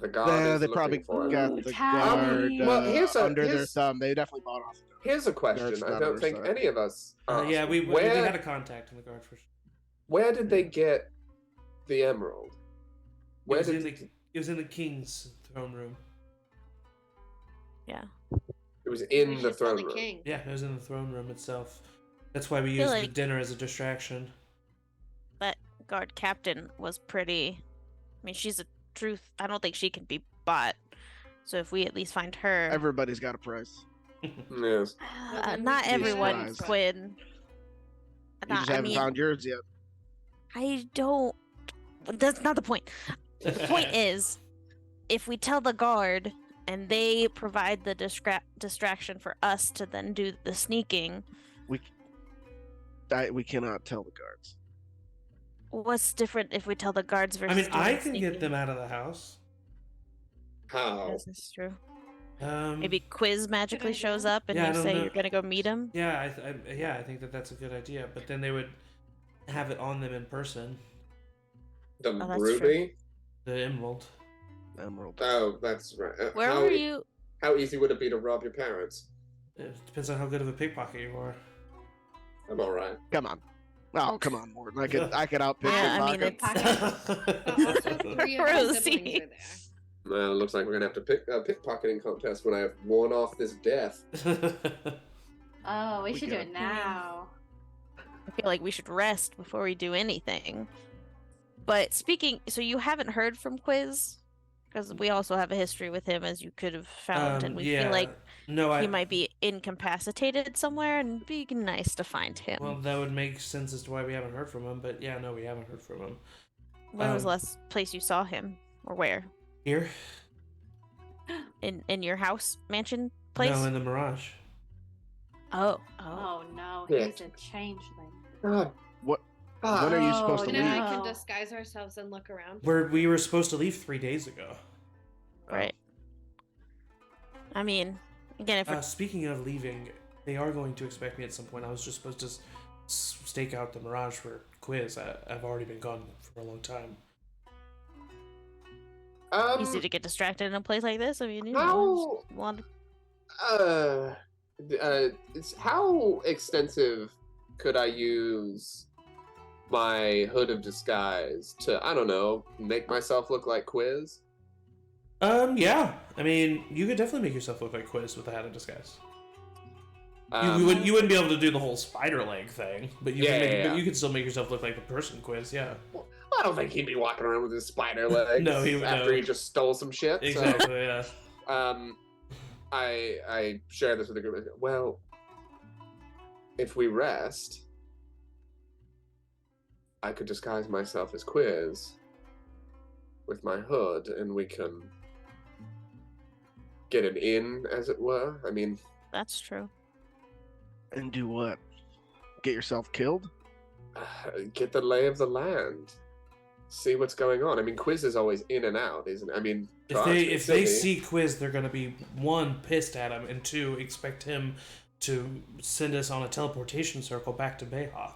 The guard is They looking probably for it. got the Tally. guard Well, here's a- under their here's- thumb. They definitely bought off. Here's a Guard's question. I not on don't our think side. any of us. Yeah, asked. we where had a contact in the guard for sure. where did they get the emerald? Where It was in the king's throne room. Yeah. it was We in the should tell throne the room? king. Yeah, it was in the throne room itself. That's why we feel used the like- dinner as a distraction. That guard captain was pretty. I mean, she's a truth. I don't think she can be bought. So if we at least find her. Everybody's got a price. Yes. Well, then Not we should everyone, surprised. Quinn. You just haven't found yours yet. I don't. That's not the point. The point is, if we tell the guard and they provide the distraction for us to then do the sneaking, We cannot tell the guards. what's different if we tell the guards versus? I mean, doing I the can get sneaking? them out of the house. How? This is true. Um, Maybe Quiz magically shows up and Yeah, I you don't say know. you're gonna go meet him. Yeah, I think that's a good idea. But then they would have it on them in person. The Oh, that's ruby? The emerald. Emerald. Oh, that's right. Where how, were you? How easy would it be to rob your parents? It depends on how good of a pickpocket you are. I'm all right. Come on. Oh, come on, Morton. I could outpick Yeah, I mean, pickpocket. Also, 3 of my siblings Rosie. are there. Well, it looks like we're gonna have to pick a pickpocketing contest when I have worn off this death. Oh, we We should do got- it now. I feel like we should rest before we do anything. But speaking, so you haven't heard from Quiz? Because we also have a history with him, as you could have found, and we yeah. feel like no, he might be incapacitated somewhere, and it'd be nice to find him. Well, that would make sense as to why we haven't heard from him. But yeah, no, we haven't heard from him. When was the um, last place you saw him, or where? Here? In your house, mansion, place? No, in the Mirage. Oh. Oh no, Yeah. he's a changeling. God. What? Ah. When are you supposed Oh, to Jen and leave? I can No. disguise ourselves and look around. We were supposed to leave 3 days ago. Right. I mean, again, if we're Speaking of leaving, they are going to expect me at some point. I was just supposed to stake out the Mirage for Quiz. I've already been gone for a long time. easy to get distracted in a place like this, I mean, you How- know, just want how extensive could I use my hood of disguise to, I don't know, make myself look like Quiz? Yeah. I mean, you could definitely make yourself look like Quiz with a hat of disguise. You wouldn't be able to do the whole spider leg thing, but you Yeah. you could still make yourself look like the person Quiz. Yeah. I don't think he'd be walking around with his spider legs No, he would- after no. he just stole some shit. so- Exactly. Yeah. I share this with the group. Well, if we rest, I could disguise myself as Quiz with my hood, and we can get an in, as it were. I mean, that's true. And do what? Get yourself killed? get the lay of the land. See what's going on. I mean, Quiz is always in and out, isn't it? I mean, If they see Quiz, they're gonna be one, pissed at him, and two, expect him to send us on a teleportation circle back to Bayhoff.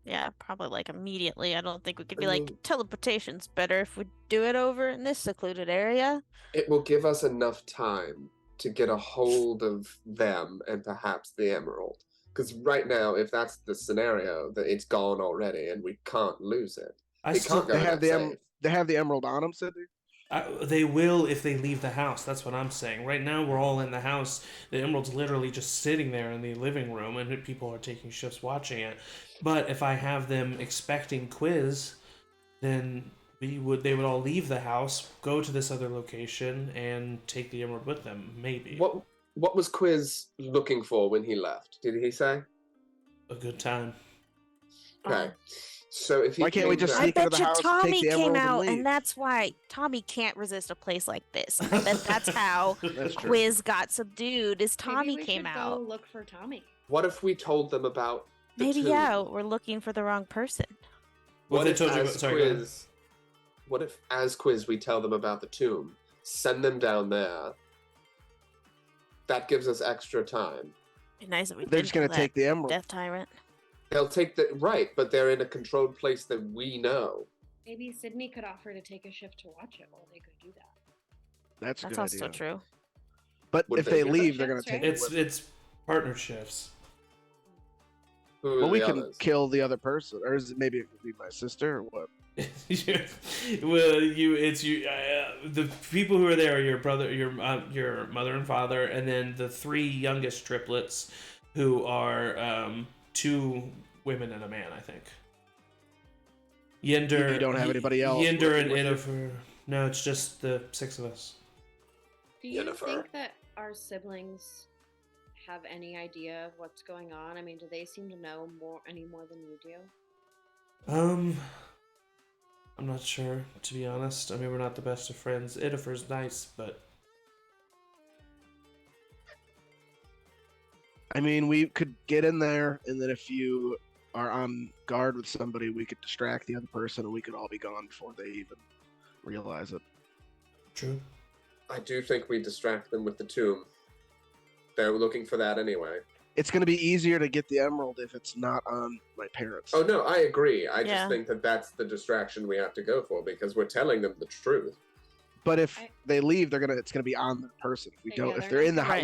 Yeah, probably like immediately. I don't think we could be I like, mean- teleportation's better if we do it over in this secluded area. it will give us enough time to get a hold of them and perhaps the emerald. Because right now, if that's the scenario, that it's gone already and we can't lose it. I It still, can't go They have that the safe. they have the emerald on them, Sydney. they will if they leave the house. That's what I'm saying. Right now, we're all in the house. The emerald's literally just sitting there in the living room, and people are taking shifts watching it. But if I have them expecting Quiz, then they would all leave the house, go to this other location, and take the emerald with them. Maybe What was Quiz looking for when he left? Did he say? a good time. Okay. So if he Why can't we came just back- I sneak into bet the you house, take Tommy the came emerald, and out, leave. and that's why Tommy can't resist a place like this. I bet that's how That's true. Quiz got subdued. Is Tommy Maybe we came should out. Go look for Tommy. What if we told them about the Maybe tomb? yeah, we're looking for the wrong person. What What if they if told you as about- sorry, go ahead. Quiz? What if as Quiz we tell them about the tomb, send them down there? That gives us extra time. Be nice if we They're did just gonna kill take that the emerald. Death Tyrant. They'll take the right, but they're in a controlled place that we know. Maybe Sydney could offer to take a shift to watch it while they could do that. That's a That's good also idea. true. But Would if they they do that? leave, they're gonna Shifts, take right? it with them. It's partner shifts. Who are Well, we the can others? kill the other person, or is it maybe it could be my sister or what? Well, the people who are there are your brother, your mother and father, and then the three youngest triplets, who are 2 women and a man, I think. Yinder. You don't have anybody else Yinder and working with you? Yennefer. No, it's just the 6 of us. Do you Yennefer. think that our siblings have any idea of what's going on? I mean, do they seem to know any more than you do? I'm not sure, to be honest. I mean, we're not the best of friends. Yennefer's nice, but I mean, we could get in there, and then if you are on guard with somebody, we could distract the other person, and we could all be gone before they even realize it. true. I do think we distract them with the tomb. They're looking for that anyway. It's going to be easier to get the emerald if it's not on my parents. Oh no, I agree. I Yeah. just think that that's the distraction we have to go for because we're telling them the truth. But if I- they leave, it's gonna be on the person. If we don't, if they're in the house,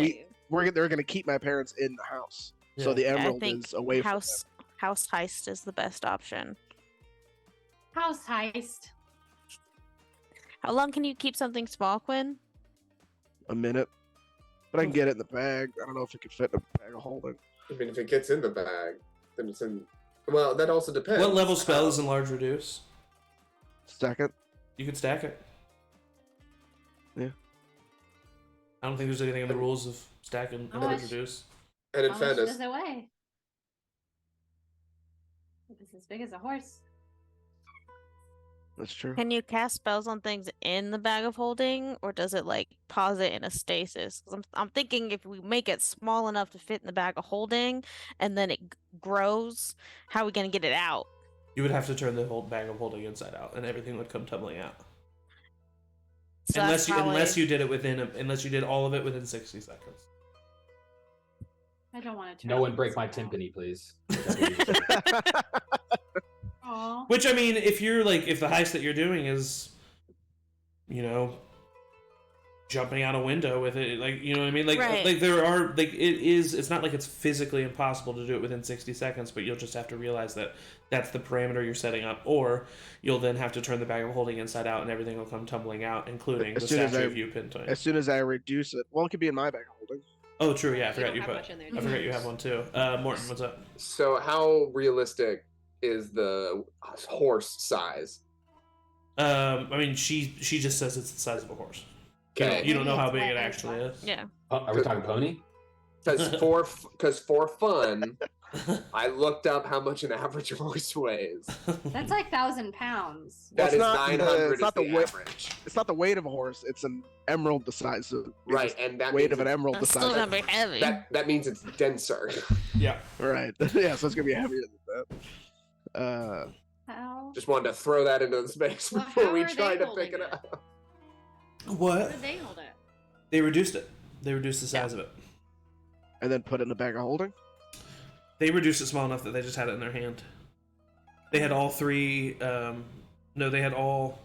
Right. they're gonna keep my parents in the house, so Yeah. the Yeah, I emerald think is away from house heist is the best option. House heist. How long can you keep something small, Quinn? them a minute. But I can get it in the bag. I don't know if it could fit in a bag of holding. I mean, if it gets in the bag, then it's in. Well, that also depends. What level spell is enlarge reduce? Second, You could stack it. Yeah. I don't think there's anything in the rules of stack and How enlarge much? reduce. And in How much fairness, does it weigh? It's as big as a horse. that's true. Can you cast spells on things in the bag of holding, or does it like pause it in a stasis? 'Cause I'm thinking if we make it small enough to fit in the bag of holding, and then it grows, how are we gonna get it out? You would have to turn the whole bag of holding inside out, and everything would come tumbling out. So unless that's unless probably- you did it unless you did all of it within 60 seconds. I don't want to. No one break my timpani, please. Aw. Which I mean, if the heist that you're doing is, jumping out a window with it, you know what I mean? Right. There are it's not like it's physically impossible to do it within 60 seconds, but you'll just have to realize that that's the parameter you're setting up, or you'll then have to turn the bag of holding inside out and everything will come tumbling out, including As the soon as statue I- of you pinned to it. As soon as I reduce it, well, it could be in my bag of holding. Oh, true, yeah, I You forgot don't you have put. much in there, I do forgot you? you have one too. Morton, what's up? so how realistic is the horse size? I mean, she just says it's the size of a horse. Okay. You don't know how Maybe big it's it wet actually and is. Yeah. Are we talking pony? Because for fun, I looked up how much an average horse weighs. That's like 1,000 pounds. That it's is not the- 900 it's is not the the weight- average. It's not the weight of a horse; it's an emerald the size of Right, and that weight means of an it's- emerald the That's size. still Of, gonna be heavy. that means it's denser. Yeah. right. Yeah, so it's gonna be heavier than that. How? Just wanted to throw that into the space Well, before how we are they tried to holding pick it it? up. How What? did they hold it? They reduced it. They reduced the size of it. And then put it in a bag of holding. They reduced it small enough that they just had it in their hand. They had all three. No, they had all.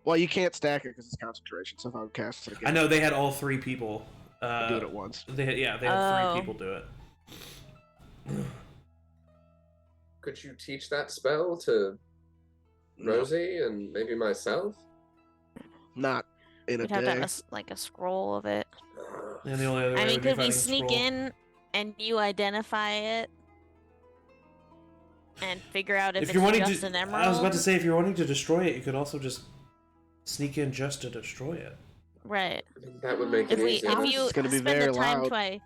Well, you can't stack it because it's concentration. So if I would cast it again, I know they had all 3 people. I'd do it at once. They had 3 Oh. people do it. Could you teach that spell to No, Rosie and maybe myself? not in a We'd have to day. have a scroll of it. And the only other way I mean, would be could we fighting a sneak scroll. in and you identify it and figure out if If it's you're wanting just to, an emerald? I was about to say, if you're wanting to destroy it, you could also just sneak in just to destroy it. Right. I think that would make it If easier. you It's gonna be spend very the time loud. to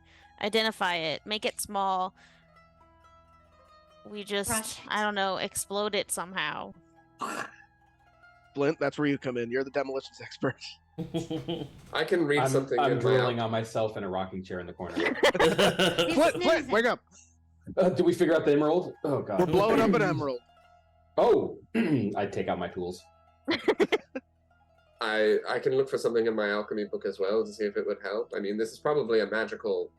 identify it, make it small, we just, Crush it. I don't know, explode it somehow. Flint, that's where you come in. You're the demolitions expert. I can read something I'm in drooling my on myself in a rocking chair in the corner. He's Flint, snoozing. wake up! Did we figure out the emerald? Oh god. We're blowing up an emerald. Oh, I take out my tools. I can look for something in my alchemy book as well to see if it would help. I mean, this is probably a magical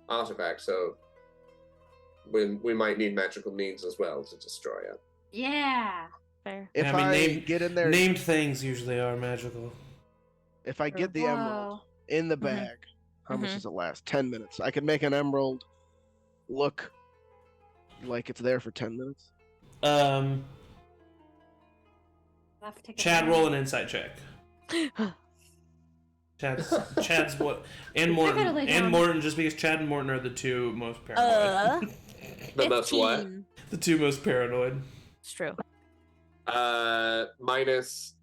artifact, so we might need magical means as well to destroy it. Yeah. Fair. If I mean, get in there, Named things usually are magical. if I get the emerald in the bag, how much does it last? 10 minutes. I can make an emerald look like it's there for 10 minutes. Chad, roll an insight check. Chad's what? And Morton, just because Chad and Morton are the two most paranoid. The most what? The two most paranoid. It's true. Minus.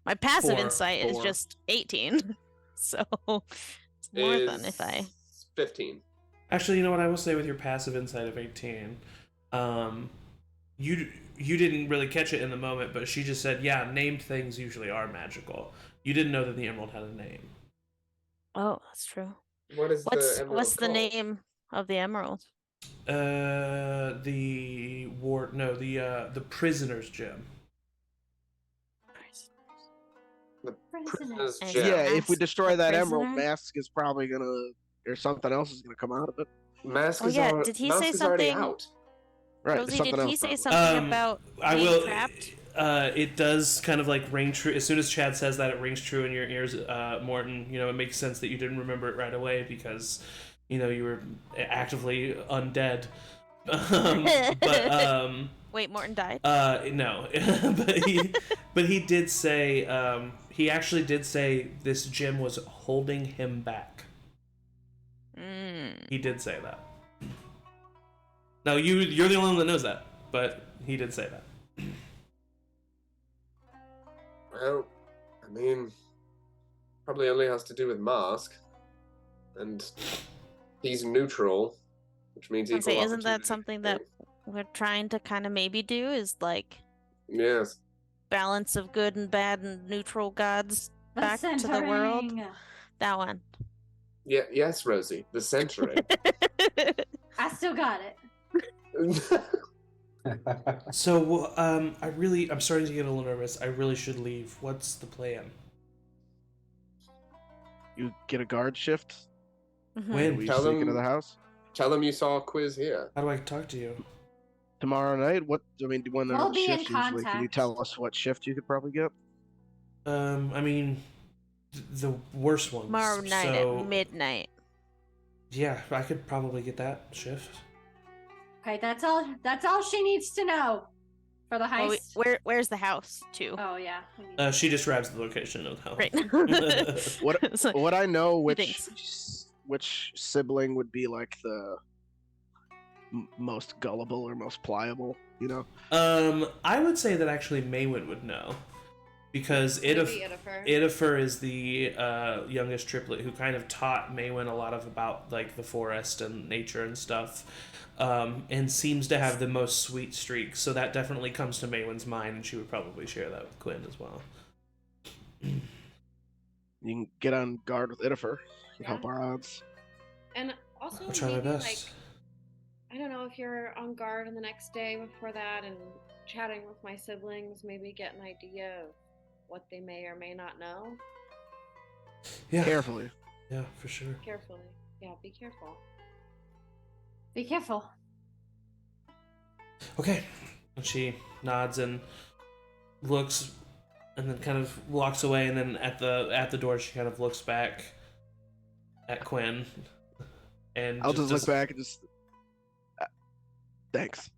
My passive 4. insight is just 18. So it's more than if I. 15. Actually, you know what I will say with your passive insight of 18, you didn't really catch it in the moment, but she just said, yeah, named things usually are magical. You didn't know that the emerald had a name. Oh, that's true. What's the name of the emerald? The prisoner's gem. The Prisoners. prisoner's Yeah. gem. Yeah, if we destroy A that emerald, prisoner? Mask is probably gonna, or something else is gonna come out of it. Mask Oh, is yeah, al- did he Mask say is already something? out. Right. Rosie, something did he else say probably. something about I being will. trapped? It does kind of like ring true. As soon as Chad says that, it rings true in your ears, Morton. You know, it makes sense that you didn't remember it right away because, you know, you were actively undead. Wait, Morton died? No, but he did say, he actually did say this gem was holding him back. He did say that. Now you're the only one that knows that, but he did say that. Well, I mean, probably only has to do with Mask, and he's neutral, which means I'd equal say, isn't that opportunity. something that we're trying to kind of maybe do? Is like Yes. balance of good and bad and neutral gods back to the world. centering. That one. Yeah. Yes, Rosie. The centering. I still got it. So, I'm starting to get a little nervous. I really should leave. What's the plan? You get a guard shift. Mhm. When? We Tell sneak them- into the house Tell them you saw a quiz here. How do I talk to you? tomorrow night. What I mean, when are We'll the be in shifts usually? Can you contact. tell us what shift you could probably get? I mean, the worst ones. Tomorrow night so, at midnight. Yeah, I could probably get that shift. Okay, that's all. That's all she needs to know for the Oh, heist. where's the house too? Oh yeah. we need- She describes the location of the house. Right. What It's like, would I know thinks. which sibling would be like the most gullible or most pliable? You know. I would say that actually Maewyn would know, because Maybe Idifer Idifer. is the youngest triplet who kind of taught Maewyn a lot about like the forest and nature and stuff, and seems to have the most sweet streaks. So that definitely comes to Maewyn's mind, and she would probably share that with Cuinn as well. You can get on guard with Idifer. Yeah. Help our odds. And also, I'll try my maybe, best. like, I don't know if you're on guard on the next day before that and chatting with my siblings, maybe get an idea of what they may or may not know. Yeah, Carefully. yeah, for sure. Carefully. Yeah, be careful. Be careful. Okay. And she nods and looks, and then kind of walks away. And then at the door, she kind of looks back at Cuinn, and I'll just look back and just. Thanks.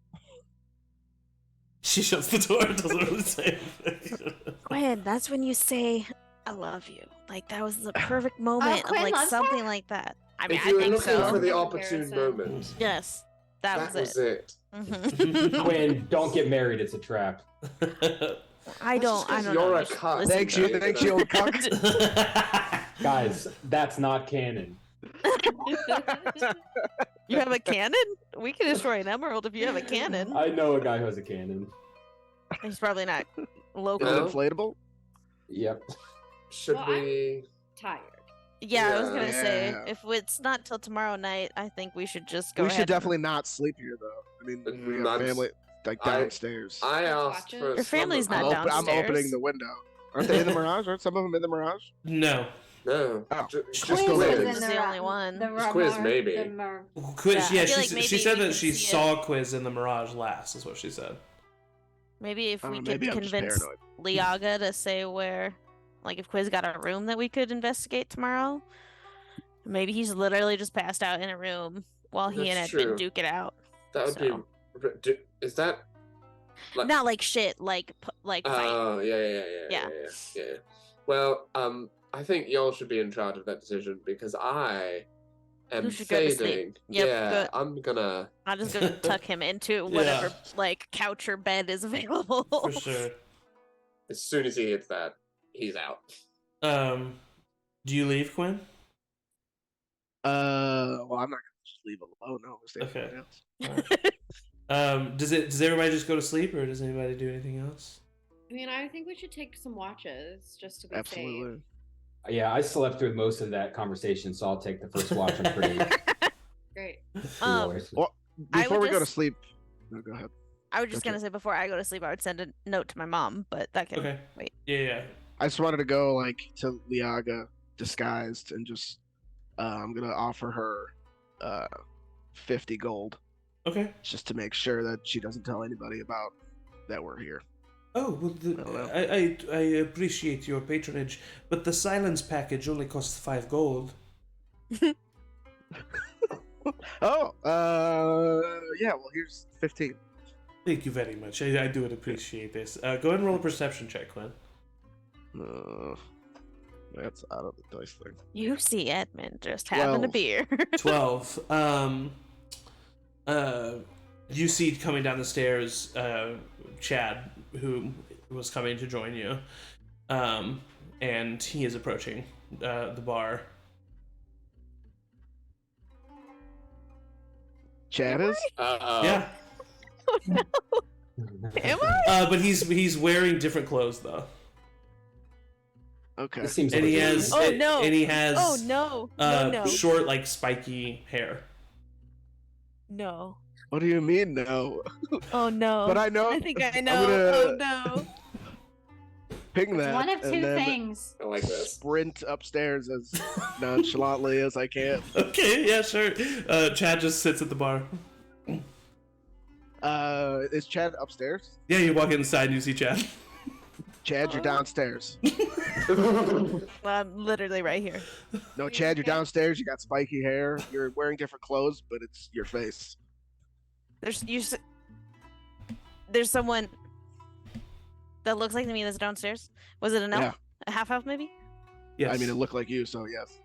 She shuts the door and doesn't really say anything. Cuinn, that's when you say I love you. Like that was the perfect moment of Cuinn like loves something her? like that. I mean, If I you were think looking so. for the Comparison. opportune moment, Yes, that was it. it. Quinn, don't get married. It's a trap. I That's just don't 'cause know. you're a should cunt. listen Thanks to you, it. thanks you, old cunt. Guys, that's not canon. You have a cannon? We can destroy an emerald if you have a cannon. I know a guy who has a cannon. He's probably not Is local. it No. inflatable? Yep. Should Well, we? Tired. Yeah, I was Yeah. gonna say Yeah. if it's not till tomorrow night, I think we should just go. We ahead should and- definitely not sleep here, though. I mean, we Not- have family like I- downstairs. I Let's asked watch for. it. Your family's slumber not party. I'm opening downstairs. the window. Aren't they in the Mirage? Aren't some of them in the Mirage? No. No. Oh. Just Quiz Quiz. is in Is the only one. Just Quiz, maybe. Quiz, Yeah, yeah, I feel like she maybe said we that can she see it. saw Quiz in the Mirage last, is what she said. Maybe if we could Maybe I'm just convince paranoid. Liaga to say where, like, if Quiz got a room that we could investigate tomorrow. Maybe he's literally just passed out in a room while he and That's Ed been true. duke it out. That would So. be. Is that? Like, Not like shit, like fight. oh, yeah. Well, I think y'all should be in charge of that decision because I am You should go to sleep. fading. Yep, yeah, good. I'm gonna. I'll just go tuck him into whatever like couch or bed is available. For sure. As soon as he hits that, he's out. Do you leave, Quinn? Well, I'm not gonna just leave alone. No, stay with Okay. somebody else. Does everybody just go to sleep, or does anybody do anything else? I mean, I think we should take some watches just to be safe. Absolutely. Yeah, I slept through most of that conversation, so I'll take the first watch. I'm pretty. Great. hours. Well, I before would we go to just- sleep, no, go ahead. I was just Gotcha. gonna say before I go to sleep, I would send a note to my mom, but that can Okay. wait. Yeah. I just wanted to go like to Liaga disguised and just I'm gonna offer her 50 gold Okay. just to make sure that she doesn't tell anybody about that we're here. Oh, well, I appreciate your patronage, but the silence package only costs 5 gold. Oh, yeah. Well, here's 15. Thank you very much. I do appreciate this. Go ahead and roll a perception check, Quinn. That's out of the dice thing. You see Edmund just having a 12. beer. 12. You see coming down the stairs, Chad, who was coming to join you, and he is approaching the bar. Chad is? Yeah, Oh no. Am I? but he's wearing different clothes though, Okay. This seems and like he a- has Oh, no. and he has Oh no. No. short like spiky hair. No. What do you mean, no? Oh no. But I know. I think I I'm know. Oh no. Ping that. One of and two then things. I like this. Sprint upstairs as nonchalantly as I can. Okay, yeah, sure. Chad just sits at the bar. Is Chad upstairs? Yeah, you walk inside and you see Chad. Chad, you're downstairs. I'm literally right here. No, Chad, you're downstairs. You got spiky hair. You're wearing different clothes, but it's your face. There's someone that looks like me that's downstairs. Was it an elf? Yeah. A half elf maybe? Yes. I mean, it looked like you, so yes.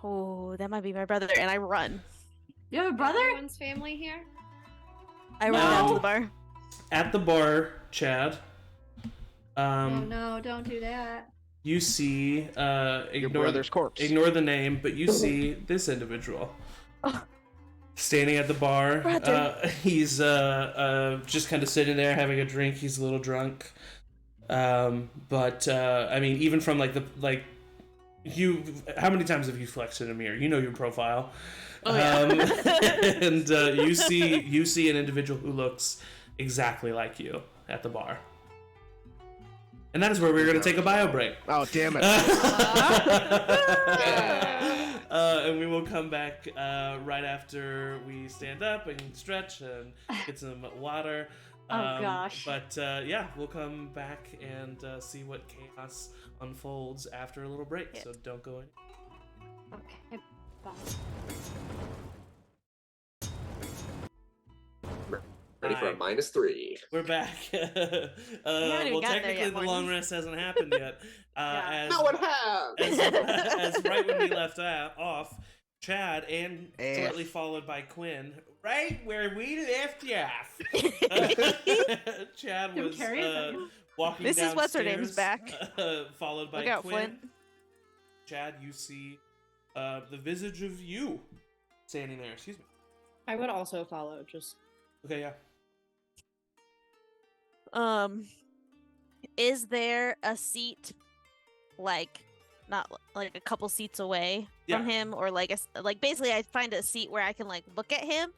Oh, that might be my brother. And I run. You have a brother? Everyone's family here? I run down to No. the bar. At the bar, Chad. Oh no, don't do that. You see, Your ignore brother's corpse. ignore the name, but you see this individual standing at the bar. Brother. He's just kind of sitting there having a drink. He's a little drunk, but I mean, even from you, how many times have you flexed in a mirror? You know your profile. Oh, yeah. And you see an individual who looks exactly like you at the bar. And that is where we're going to take a bio break. Oh, damn it. And we will come back right after we stand up and stretch and get some water. Oh, gosh. But yeah, we'll come back and see what chaos unfolds after a little break. Yeah. So don't go in. Okay, bye. Ready for a -3. We're back. even Well, gotten there technically, yet, the long Morton. rest hasn't happened yet. Yeah. No, it has. As right when we left off, Chad and F. shortly followed by Quinn, right where we left you off. Chad Don't was carry it, walking This is downstairs, what's her name's back. Followed by Look out, Quinn. Flint. Chad, you see the visage of you standing there. Excuse me. I would also follow, just Okay, yeah. Is there a seat, like, not like a couple seats away Yeah. from him, or like basically I find a seat where I can like look at him,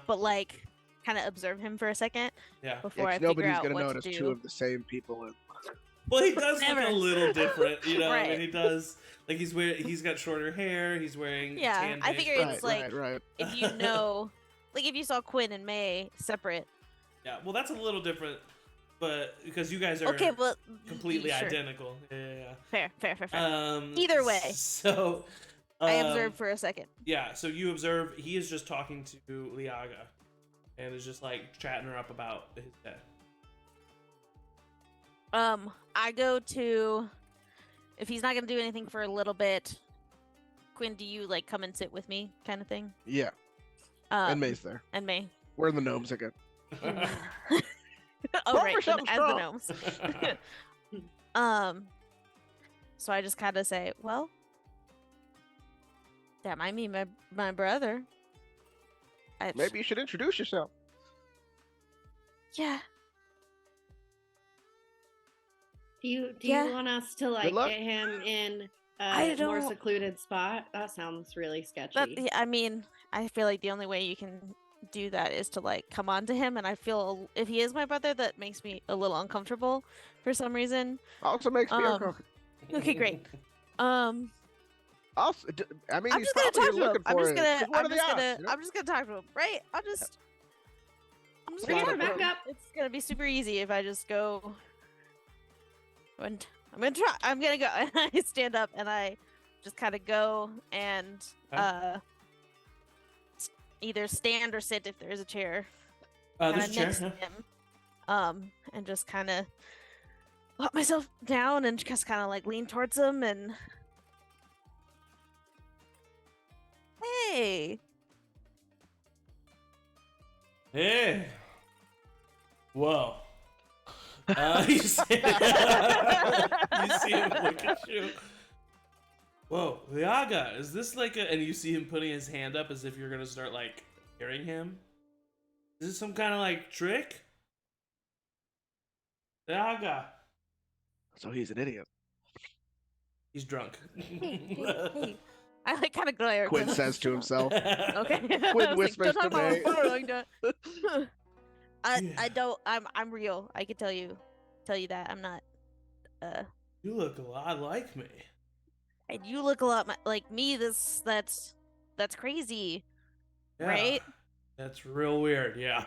but like kind of observe him for a second Yeah. before I Yeah, 'cause figure nobody's out gonna what notice to do. two of the same people. Well, he does look Never. a little different, you know. I mean, Right. he does. Like he's got shorter hair. He's wearing Yeah, tan I base figure clothes. it's like right. if you know, like if you saw Cuinn and May separate. Yeah, well, that's a little different, but because you guys are Okay, well, completely sure. identical. Yeah. Fair. Either way. So I observed for a second. Yeah, so you observe he is just talking to Liaga, and is just like chatting her up about his day. I go to, if he's not gonna do anything for a little bit, Cuinn, do you like come and sit with me, kind of thing? Yeah, and May's there. And May. We're the gnomes again. Oh Pour right, yourself as a the straw. gnomes. So I just kind of say, well, that might mean my brother. Maybe you should introduce yourself. Yeah. Do you Yeah. want us to like luck. get him in I a more don't- secluded spot? That sounds really sketchy. Yeah, I mean, I feel like the only way you can do that is to like come on to him, and I feel if he is my brother, that makes me a little uncomfortable for some reason. Also makes me Um, uncomfortable. Okay, great. Also, I mean, I'm he's just gonna probably talk to him. looking I'm for just it. gonna. 'Cause what are the odds, you know? I'm just gonna talk to him, right? I'm just Bring gonna her talk to back him. up. It's gonna be super easy if I just go. And I'm gonna try. I'm gonna go. And I stand up and I just kind of go and either stand or sit if there is a chair. There's a kinda chair. next to Yeah. him, and just kind of let myself down and just kind of like lean towards him and hey, Hey. Whoa. You see him look at you. Whoa, Liaga, is this like a... And you see him putting his hand up as if you're gonna start, like, carrying him? Is this some kind of, like, trick? Liaga. So he's an idiot. He's drunk. hey. I like kind of glare. at Cuinn him. says to himself. Okay. Cuinn I was whispers like, to "Don't talk May." about my phone like that." I Yeah. don't. I'm real. I can tell you that I'm not. You look a lot like me. And you look a lot like me. That's crazy, Yeah. right? That's real weird, yeah.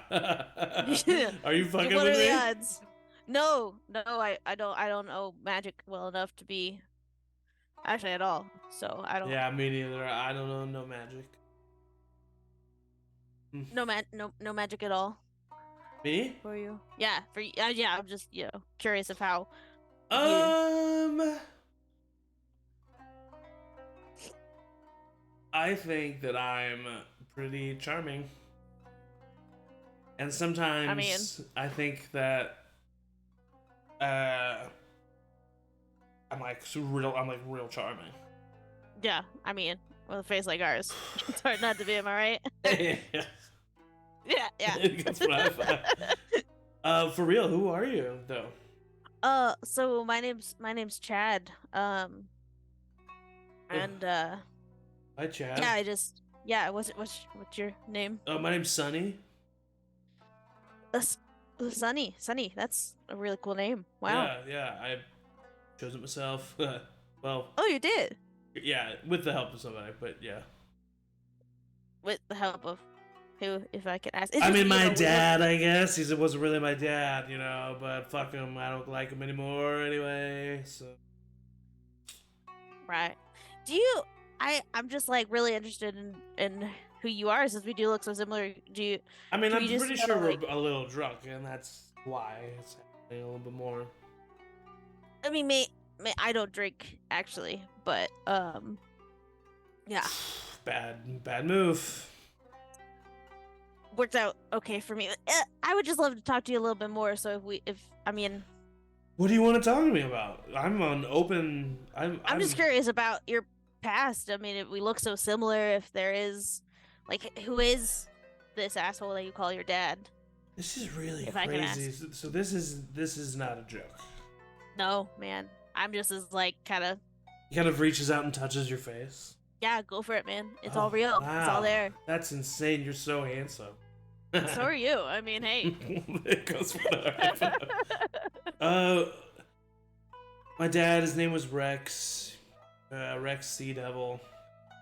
Yeah. Are you fucking What are with the me? odds? No, I don't know magic well enough to be actually at all. So I don't. Yeah, me neither. I don't know no magic. No magic at all Me? for you. Yeah, for you. Yeah, I'm just curious of how. I think that I'm pretty charming. And sometimes I think that I'm like real charming. Yeah, I mean, with a face like ours, it's hard not to be. Am I right? Yeah. That's what I find. For real, who are you though? So my name's Chad. And Hi, Chad. yeah, what's your name? My name's Sunny. Sunny. That's a really cool name. Wow. Yeah, I chose it myself. Well, Oh, you did? yeah, with the help of somebody, but yeah. With the help of who, if I could ask? I mean, my dad, I guess. It wasn't really my dad, but fuck him. I don't like him anymore anyway, so. Right. Do you? I'm just like really interested in who you are since we do look so similar. Do you? I mean, Do I'm you just pretty know, sure we're like- a little drunk, and that's why it's happening a little bit more. I mean, I don't drink actually, but yeah, Bad move. worked out okay for me. I would just love to talk to you a little bit more. So I mean, What do you want to talk to me about? I'm on open. I'm just curious about your past. I mean, if we look so similar, if there is, like, who is this asshole that you call your dad? This is really If I can crazy. So this is not a joke. No, man. I'm just as like kind of. He kind of reaches out and touches your face. Yeah, go for it, man. It's Oh, all real. It's wow. all there. That's insane. You're so handsome. So are you. I mean, hey. It goes for My dad, his name was Rex. Rex Sea Devil.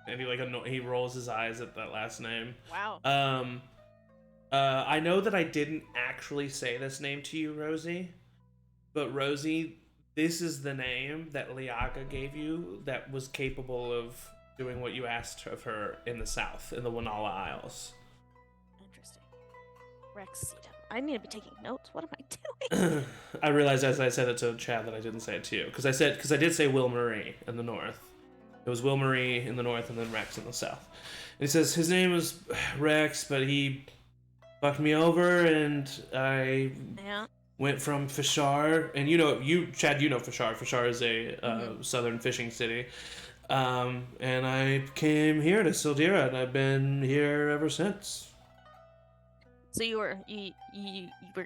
And he rolls his eyes at that last name. Wow. I know that I didn't actually say this name to you, Rosie. But Rosie, this is the name that Liaga gave you that was capable of doing what you asked of her in the south, in the Wanala Isles. Interesting. Rex Sea Devil. I need to be taking notes. What am I doing? I realized as I said it to Chad that I didn't say it to you. Because I did say Will Marie in the north. It was Will Marie in the north and then Rex in the south. And he says his name was Rex, but he fucked me over and I went from Fishar. And Chad, you know Fishar. Fishar is a southern fishing city. And I came here to Sildira and I've been here ever since. So you were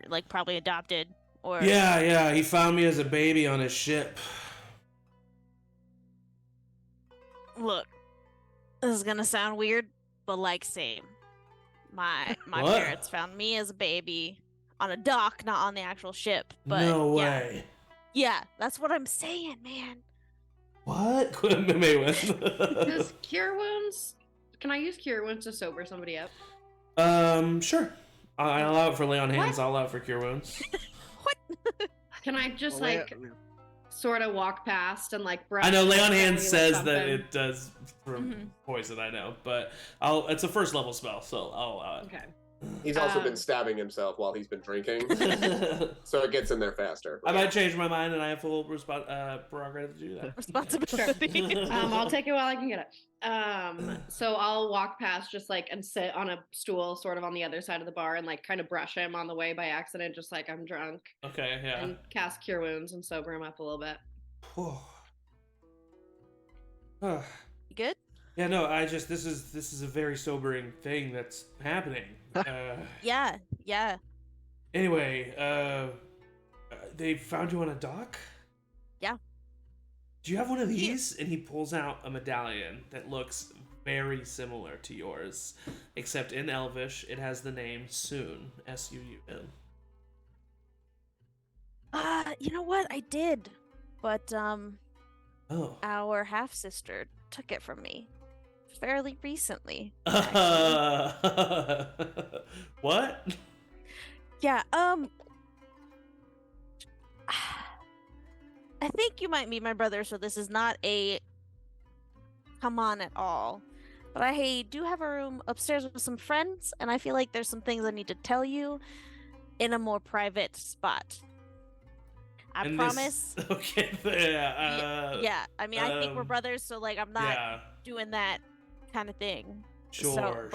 like probably adopted or Yeah, he found me as a baby on his ship. Look, this is gonna sound weird, but like same. My What? parents found me as a baby on a dock, not on the actual ship. But No way. Yeah, that's what I'm saying, man. What? Maewyn. Does cure wounds? Can I use cure wounds to sober somebody up? Sure. I'll allow it for lay on hands. I'll allow it for cure wounds. What? Can I just Well, like sort of walk past and like brush? I know lay on maybe, hands like, says something? that it does for poison. I know, but it's a first level spell, so I'll allow it. Okay. He's also been stabbing himself while he's been drinking, so it gets in there faster. I might change my mind, and I have full prerogative to do that. Responsibility. I'll take it while I can get it. So I'll walk past just like and sit on a stool sort of on the other side of the bar and like kind of brush him on the way by accident, just like I'm drunk. Okay, yeah. And cast cure wounds and sober him up a little bit. You good? Yeah, no, this is a very sobering thing that's happening. Yeah. Anyway, they found you on a dock? Yeah. Do you have one of these? And he pulls out a medallion that looks very similar to yours, except in Elvish, it has the name Soon, S-U-U-N. You know what? I did, but Oh. our half sister took it from me fairly recently. What? Yeah. I think you might meet my brother, so this is not a come on at all. But I do have a room upstairs with some friends, and I feel like there's some things I need to tell you in a more private spot. I promise. Okay. Yeah. I mean, I think we're brothers, so like I'm not doing that kind of thing. Sure.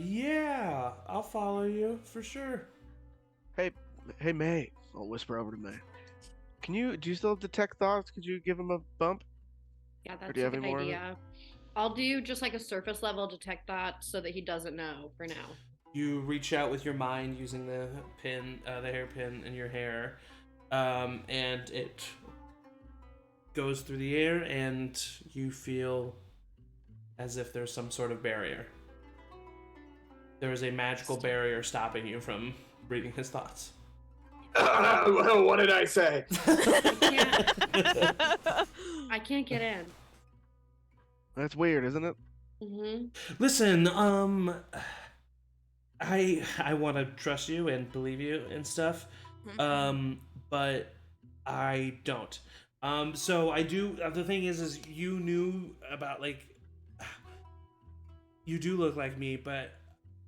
Yeah, I'll follow you for sure. Hey, May. I'll whisper over to May. Do you still detect thoughts? Could you give him a bump? Yeah, Or that's do you a have any good more of it? idea. I'll do just like a surface level detect that so that he doesn't know for now. You reach out with your mind using the hairpin in your hair, and it goes through the air, and you feel as if there's some sort of barrier. There is a magical barrier stopping you from reading his thoughts. What did I say? I can't get in. That's weird, isn't it? Listen, I want to trust you and believe you and stuff, but I don't. So I do. The thing is you knew about you do look like me, but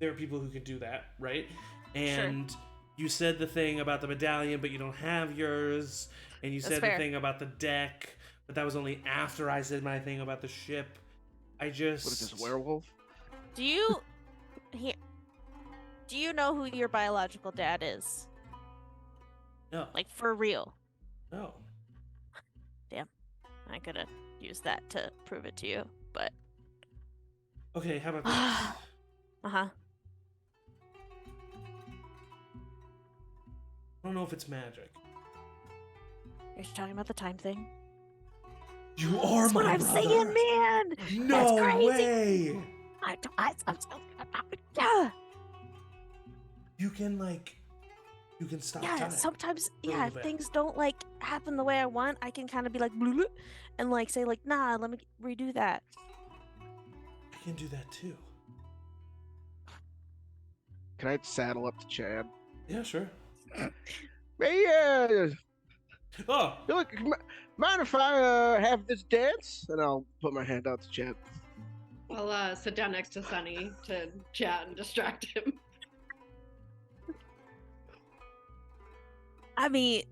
there are people who can do that, right? And you said the thing about the medallion, but you don't have yours. And you said the thing about the deck, but that was only after I said my thing about the ship. What is this, werewolf? Do you know who your biological dad is? No. Like for real? No. Damn. I could have used that to prove it to you, but Okay, how about this? Uh-huh. I don't know if it's magic. You're talking about the time thing? You are That's my what I'm brother. saying, man. No That's crazy. way. Yeah. You can You can stop Yeah, time. sometimes for a little bit. things don't like happen the way I want. I can kind of be like "Bleh," and like say like nah, let me redo that. I can do that too. Can I saddle up to Chad? Yeah, sure. Hey, Oh, look, mind if I have this dance? And I'll put my hand out to Chad. I'll sit down next to Sunny to chat and distract him. I mean,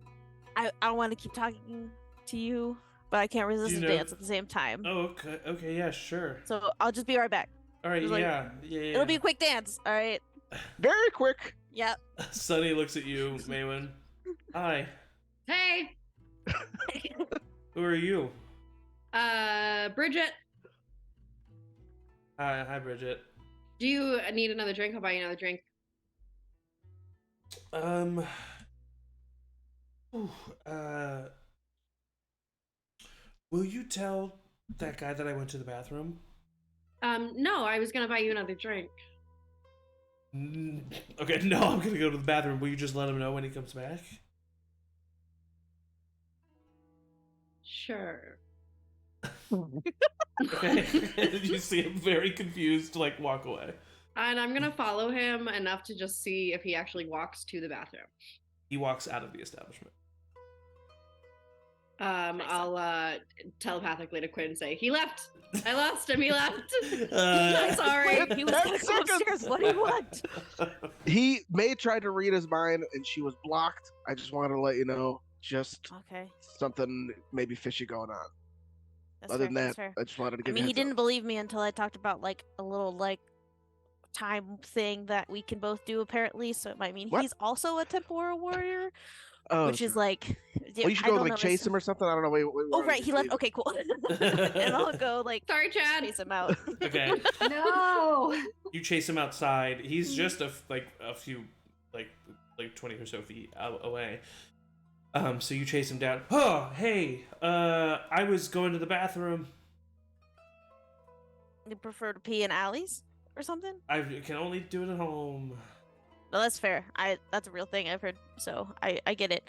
I want to keep talking to you, but I can't resist you the know- dance at the same time. oh, okay, yeah, sure. So I'll just be right back. All right, Just like- yeah. It'll be a quick dance. All right. Very quick. Yep. Sunny looks at you, Maewyn. Hi. Hey, Who are you? Bridget, Hi, Bridget. do you need another drink? I'll buy you another drink. Ooh, will you tell that guy that I went to the bathroom? No, I was gonna buy you another drink. Okay, no, I'm gonna go to the bathroom. Will you just let him know when he comes back? Sure. Okay. You see him very confused, like walk away. And I'm gonna follow him enough to just see if he actually walks to the bathroom. He walks out of the establishment. I'll telepathically to Cuinn and say, he left! I lost him, he left! Uh, I'm sorry. He was gonna go upstairs. What do you want? He may try to read his mind, and she was blocked. I just wanted to let you know, just Okay. something maybe fishy going on. That's Other fair, than that's that, fair. I just wanted to I give mean, you he a heads didn't believe me until I talked about like a little like time thing that we can both do apparently. So it might mean What? he's also a temporal warrior, up. which is like. Well, you should I go don't like know chase this- him or something. I don't know. Wait, Oh right, he left. Okay, cool. And I'll go like Sorry, Chad. chase him out. Okay. No. You chase him outside. He's just a few like 20 or so feet away. So you chase him down. Oh, hey. I was going to the bathroom. You prefer to pee in alleys or something? I can only do it at home. No, that's fair. That's a real thing I've heard. So I get it.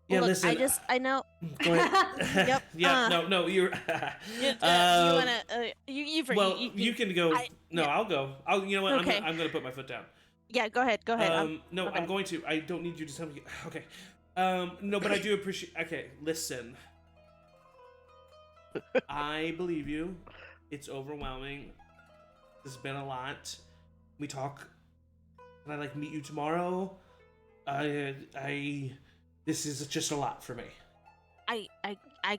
Yeah, Look, listen. I know. Go ahead. Yep, Yeah. No. You're. You wanna? Well, you can go. No, yeah. I'll go. You know what? Okay. I'm gonna put my foot down. Yeah, go ahead. Go ahead. No, okay. I'm going to. I don't need you to tell me. Okay. No, but I do appreciate. Okay, listen. I believe you. It's overwhelming. This has been a lot. We talk. Can I like meet you tomorrow? This is just a lot for me. I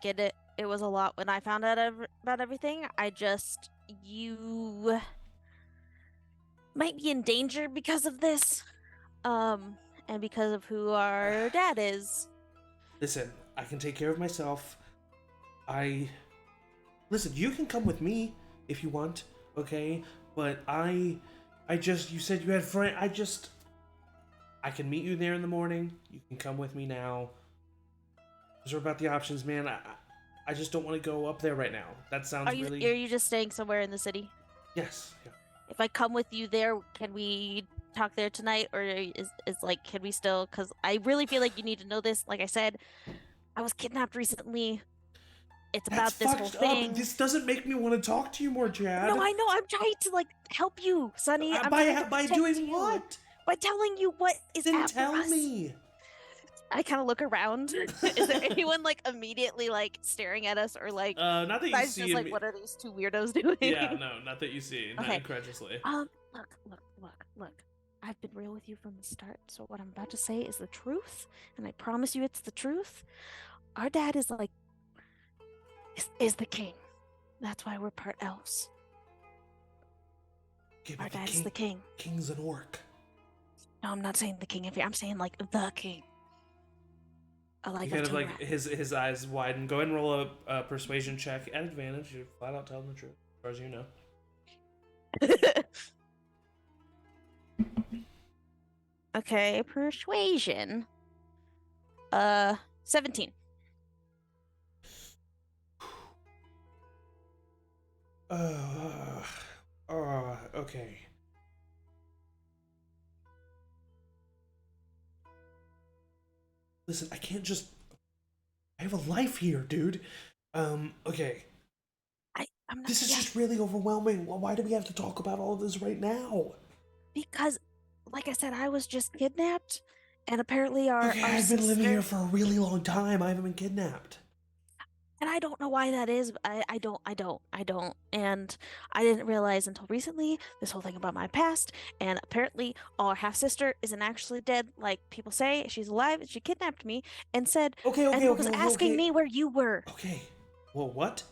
get it. It was a lot when I found out about everything. You might be in danger because of this, and because of who our dad is. Listen, I can take care of myself. Listen, you can come with me if you want, okay? But you said you had friend. I can meet you there in the morning. You can come with me now. Those are about the options, man. I just don't want to go up there right now. That sounds Are you just staying somewhere in the city? Yes. Yeah. If I come with you there, can we talk there tonight, or is like can we still? Because I really feel like you need to know this. Like I said, I was kidnapped recently. It's about That's this whole fucked thing. up. This doesn't make me want to talk to you more, Chad. No, I know. I'm trying to like help you, Sonny. I'm trying to By protect doing you. what? By telling you what is Then after tell us. me. I kind of look around. Is there anyone like immediately like staring at us, or like Not that you besides see. just like what are these two weirdos doing? Yeah, no, not that you see. Not Okay. incredulously. Look. I've been real with you from the start, so what I'm about to say is the truth, and I promise you it's the truth. Our dad is like is the king. That's why we're part elves. Okay, Our but dad is the king. King's an orc. No, I'm not saying the king of here. I'm saying like the king. I like He kind that of like his eyes widen. Go ahead and roll a persuasion check at advantage. You're flat out telling the truth, as far as you know. Okay, persuasion. 17. Okay. Listen, I can't just. I have a life here, dude. Okay. I'm not. This is Yeah, just really overwhelming. Why do we have to talk about all of this right now? because, like I said, I was just kidnapped, and apparently our Okay, our I've been living here sister- for a really long time. I haven't been kidnapped. And I don't know why that is. But I don't. And I didn't realize until recently this whole thing about my past. And apparently, our half sister isn't actually dead, like people say. She's alive. And she kidnapped me and said, Okay, and was asking me where you were. Okay. Well, what?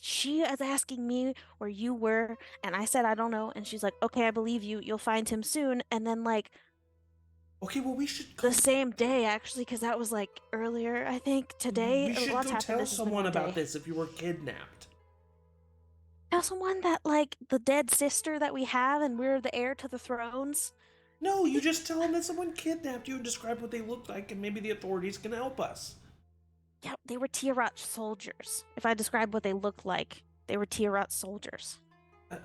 She is asking me where you were, and I said I don't know. And she's like, "Okay, I believe you. You'll find him soon." And then like Okay, well, we should go. the same day, actually, because that was like earlier, I think today. We should Lots go happened. tell This has been someone one about day. this if you were kidnapped. Tell someone that like the dead sister that we have, and we're the heir to the thrones. No, you just tell them that someone kidnapped you and describe what they look like, and maybe the authorities can help us. Yeah, they were Tayaroth soldiers. If I describe what they looked like, they were Tayaroth soldiers. Alright,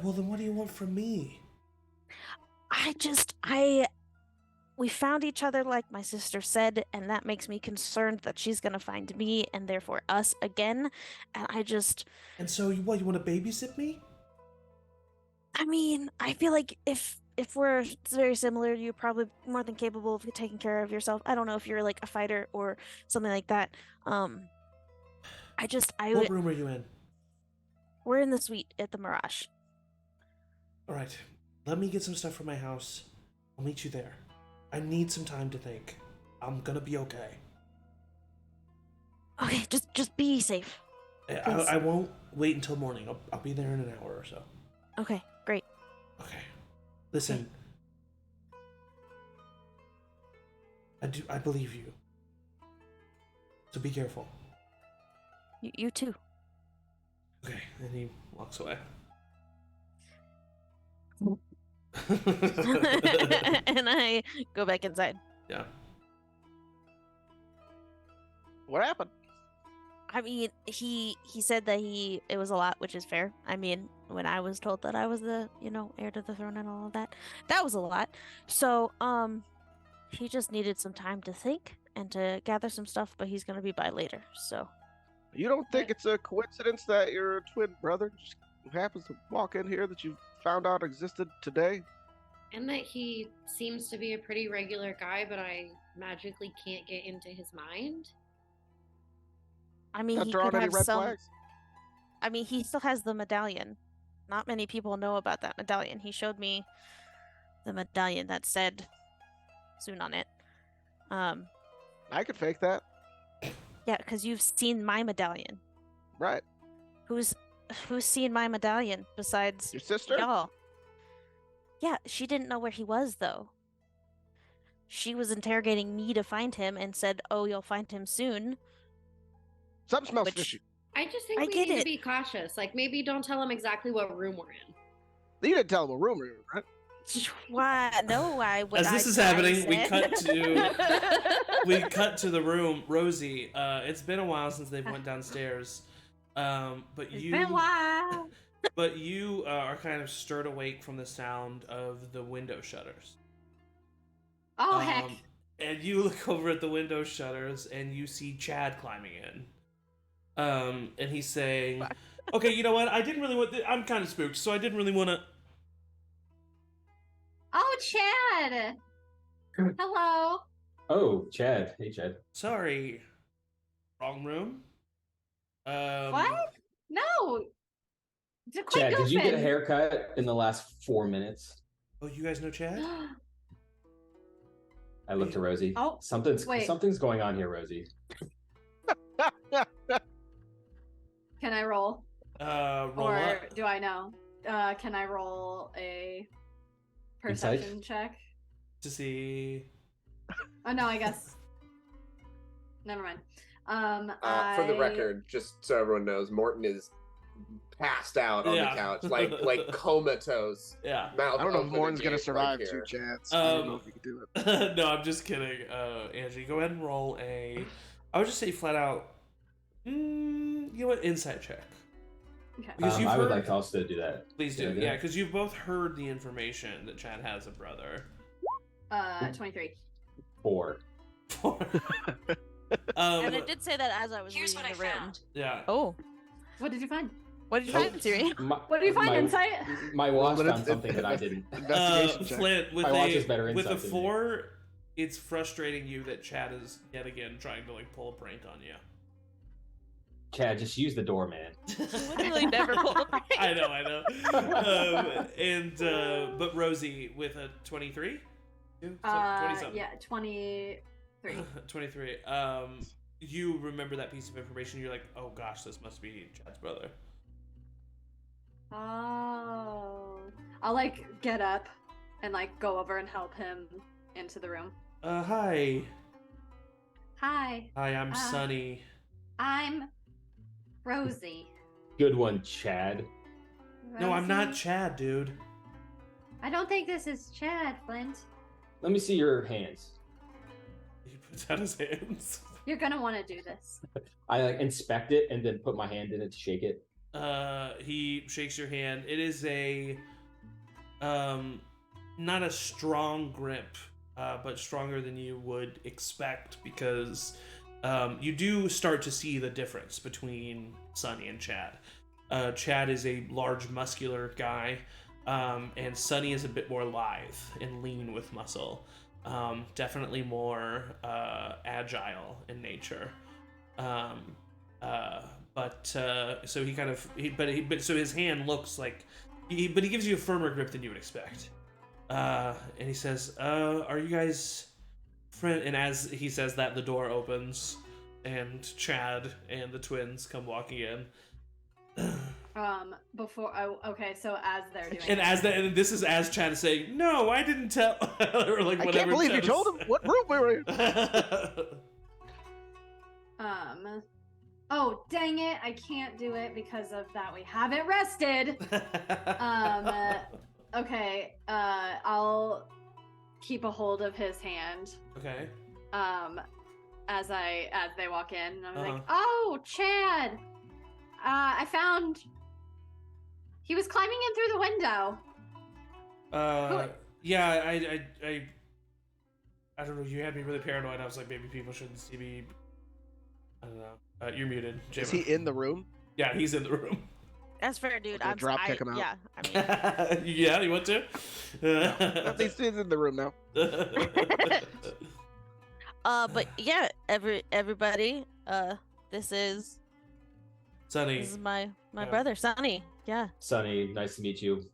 well then what do you want from me? We found each other like my sister said, and that makes me concerned that she's gonna find me and therefore us again. And And so, you want to babysit me? I mean, I feel like if we're very similar, you're probably more than capable of taking care of yourself. I don't know if you're like a fighter or something like that. What room are you in? We're in the suite at the Mirage. Alright, let me get some stuff from my house. I'll meet you there. I need some time to think. I'm gonna be okay. Okay, just be safe. I won't wait until morning. I'll be there in an hour or so. Okay, great. Okay. Listen. I believe you. So be careful. You too. Okay, and he walks away. And I go back inside. Yeah. What happened? I mean, he said that it was a lot, which is fair. I mean, when I was told that I was the, heir to the throne and all of that, that was a lot. So, he just needed some time to think and to gather some stuff, but he's gonna be by later. So, You don't think it's a coincidence that your twin brother just happens to walk in here that you found out existed today? And that he seems to be a pretty regular guy, but I magically can't get into his mind. I mean, Not he drawing could any have red some. flags? I mean, he still has the medallion. Not many people know about that medallion. He showed me the medallion that said soon on it. I could fake that. Yeah, because you've seen my medallion. Right. Who's seen my medallion besides Your sister? y'all? Yeah, she didn't know where he was though. She was interrogating me to find him and said, "Oh, you'll find him soon." Something smells Which- fishy. I just think I we get need to it. be cautious. Like, maybe don't tell him exactly what room we're in. You didn't tell him what room we were in, right? Why? No, I would. As this is happening, we cut to the room. Rosie, it's been a while since they've went downstairs. But It's been a while. But you are kind of stirred awake from the sound of the window shutters. Oh, heck. And you look over at the window shutters and you see Chad climbing in. And he's saying, "Okay, you know what? I didn't really want. I'm kind of spooked, so I didn't really want to." Oh, Chad. Hello. Oh, Chad. Hey, Chad. Sorry, wrong room. What? No. Quit Chad, did you get a goofing. haircut in the last 4 minutes? Oh, you guys know Chad? I looked to Rosie. Oh, something's wait. going on here, Rosie. Can I roll? Roll Or what? do I know? Can I roll a Insight? perception check? To see. Oh no, I guess. Never mind. For the record, just so everyone knows, Morton is passed out on Yeah. the couch, like comatose. Yeah. Mouth I don't know if open Morton's and gonna gape survive right two here. chats. I don't know if he can do it. No, I'm just kidding. Angie, go ahead and roll a. I would just say flat out. You know what? Insight check. Okay. Because you've I would heard- like to also do that. Please Can I do. do Yeah, that? because you've both heard the information that Chad has a brother. 23. 4. And it did say that as I was Here's reading what the I room. found. Yeah. Oh, What did you find? what did you find, Siri? What did you find, Insight? My watch Well, found it's- something that I didn't. Investigation check. Flint, with My watch is better with a insight than me. 4, it's frustrating you that Chad is yet again trying to like pull a prank on you. Chad, just use the door, man. Literally never pulled a prank. I know. But Rosie with a 23? 20 something. Yeah, 23. 23. You remember that piece of information, you're like, oh gosh, this must be Chad's brother. Oh. I'll like get up and like go over and help him into the room. Hi. Hi, Hi, I'm Sunny. I'm Rosie. Good one, Chad. No, I'm not Rosie? Chad, dude. I don't think this is Chad, Flint. Let me see your hands. He puts out his hands. You're gonna want to do this. I like inspect it and then put my hand in it to shake it. He shakes your hand. It is a, not a strong grip, but stronger than you would expect because, you do start to see the difference between Sunny and Chad. Chad is a large, muscular guy, and Sunny is a bit more lithe and lean with muscle. Definitely more agile in nature. So he kind of, so his hand looks like, but he gives you a firmer grip than you would expect. And he says, "Are you guys friend?" And as he says that, the door opens, and Chad and the twins come walking in. Okay, so as they're doing And it, and this is as Chad is saying, "No, I didn't tell." Or like I whatever. can't believe you Chad is- told him what room we were in. oh dang it, I can't do it because of that we haven't rested. Okay, I'll keep a hold of his hand. Okay. As they walk in, and I'm like, Uh-huh. "Oh, Chad, I found he was climbing in through the window." Yeah, I don't know. You had me really paranoid. I was like, maybe people shouldn't see me. I don't know. You're muted, Is Jamie. he in the room? Yeah, he's in the room. That's fair, dude. Okay, drop kick him out. Yeah, I mean, Yeah, you want to? He's in the room now. but yeah, everybody, this is Sunny. my Yeah. brother, Sonny. Yeah. Sonny, nice to meet you.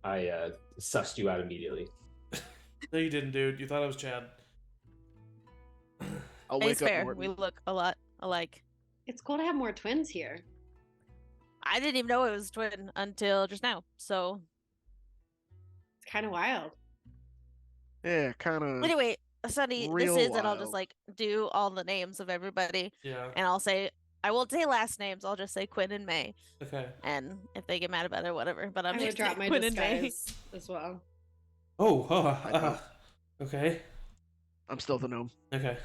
I sussed you out immediately. No, you didn't, dude. You thought I was Chad. I'll It's wake up fair. Morton. We look a lot alike. It's cool to have more twins here. I didn't even know it was twin until just now. So It's kind of wild. Yeah, kind of. anyway, Sonny, this Real is, and I'll just wild. like do all the names of everybody, Yeah. and I'll say I won't say last names. I'll just say Cuinn and May, Okay. and if they get mad about it, whatever. But I'm I would just drop my Cuinn and May. disguise as well. Oh, okay. I'm still the gnome. Okay.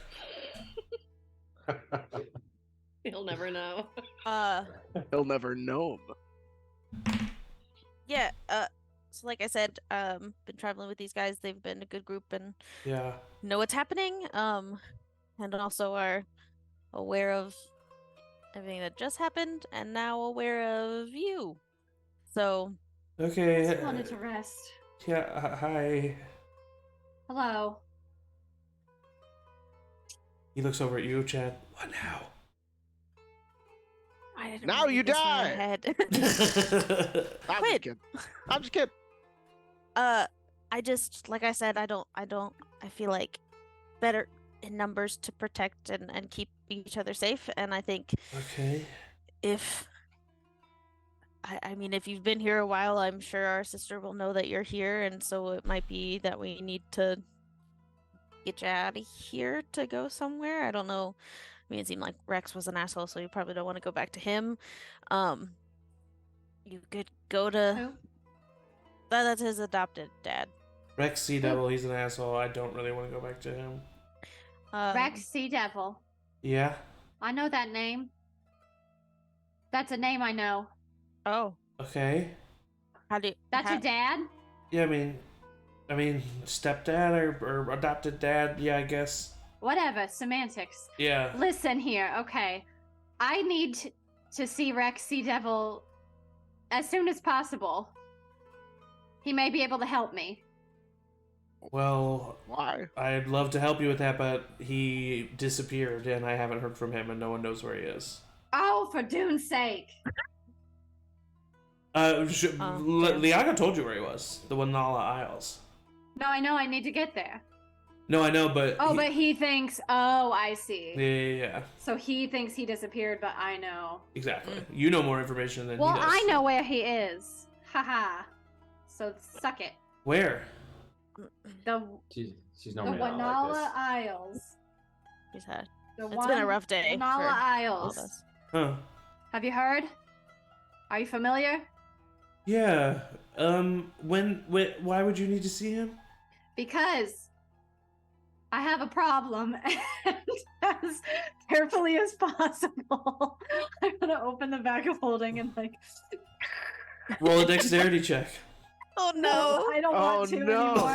You'll never know. He'll never know him. Yeah. So like I said, been traveling with these guys. They've been a good group and Yeah. know what's happening. And also are aware of everything that just happened, and now aware of you. So Okay. Just wanted to rest. Yeah. Hi. Hello. He looks over at you, Chad. What now? I didn't Now really you this in my die! head. I'm just Quit. kidding. I'm just kidding. I just like I said, I feel like better in numbers to protect and keep each other safe. And I think Okay. if I mean if you've been here a while, I'm sure our sister will know that you're here, and so it might be that we need to get you out of here to go somewhere. I don't know. I mean, it seemed like Rex was an asshole, so you probably don't want to go back to him. You could go to Who? that's his adopted dad. Rex Sea Devil, he's an asshole. I don't really want to go back to him. Rex Sea Devil. Yeah. I know that name. That's a name I know. Oh, Okay. how do you, That's how, your dad? Yeah, I mean, I mean, stepdad or adopted dad, yeah, I guess. Whatever, semantics. Yeah. Listen here, okay. I need to see Rex Sea Devil as soon as possible. He may be able to help me. Well, Why? I'd love to help you with that, but he disappeared, and I haven't heard from him, and no one knows where he is. Oh, for Dune's sake. Liaga told you where he was. The Wanala Isles. No, I know I need to get there. No, I know, but... But he thinks... Oh, I see. Yeah. So he thinks he disappeared, but I know. Exactly. You know more information than Well, he does. I know where he is. Haha. So suck it. Where? She's The normally not like Wanala this. Isles. He's had. The It's been a rough day. Wanala for all Isles. of us. Huh. Have you heard? Are you familiar? Yeah. Why would you need to see him? Because I have a problem, and as carefully as possible, I'm gonna open the bag of holding and like. Roll a dexterity check. Oh no! I don't want to anymore.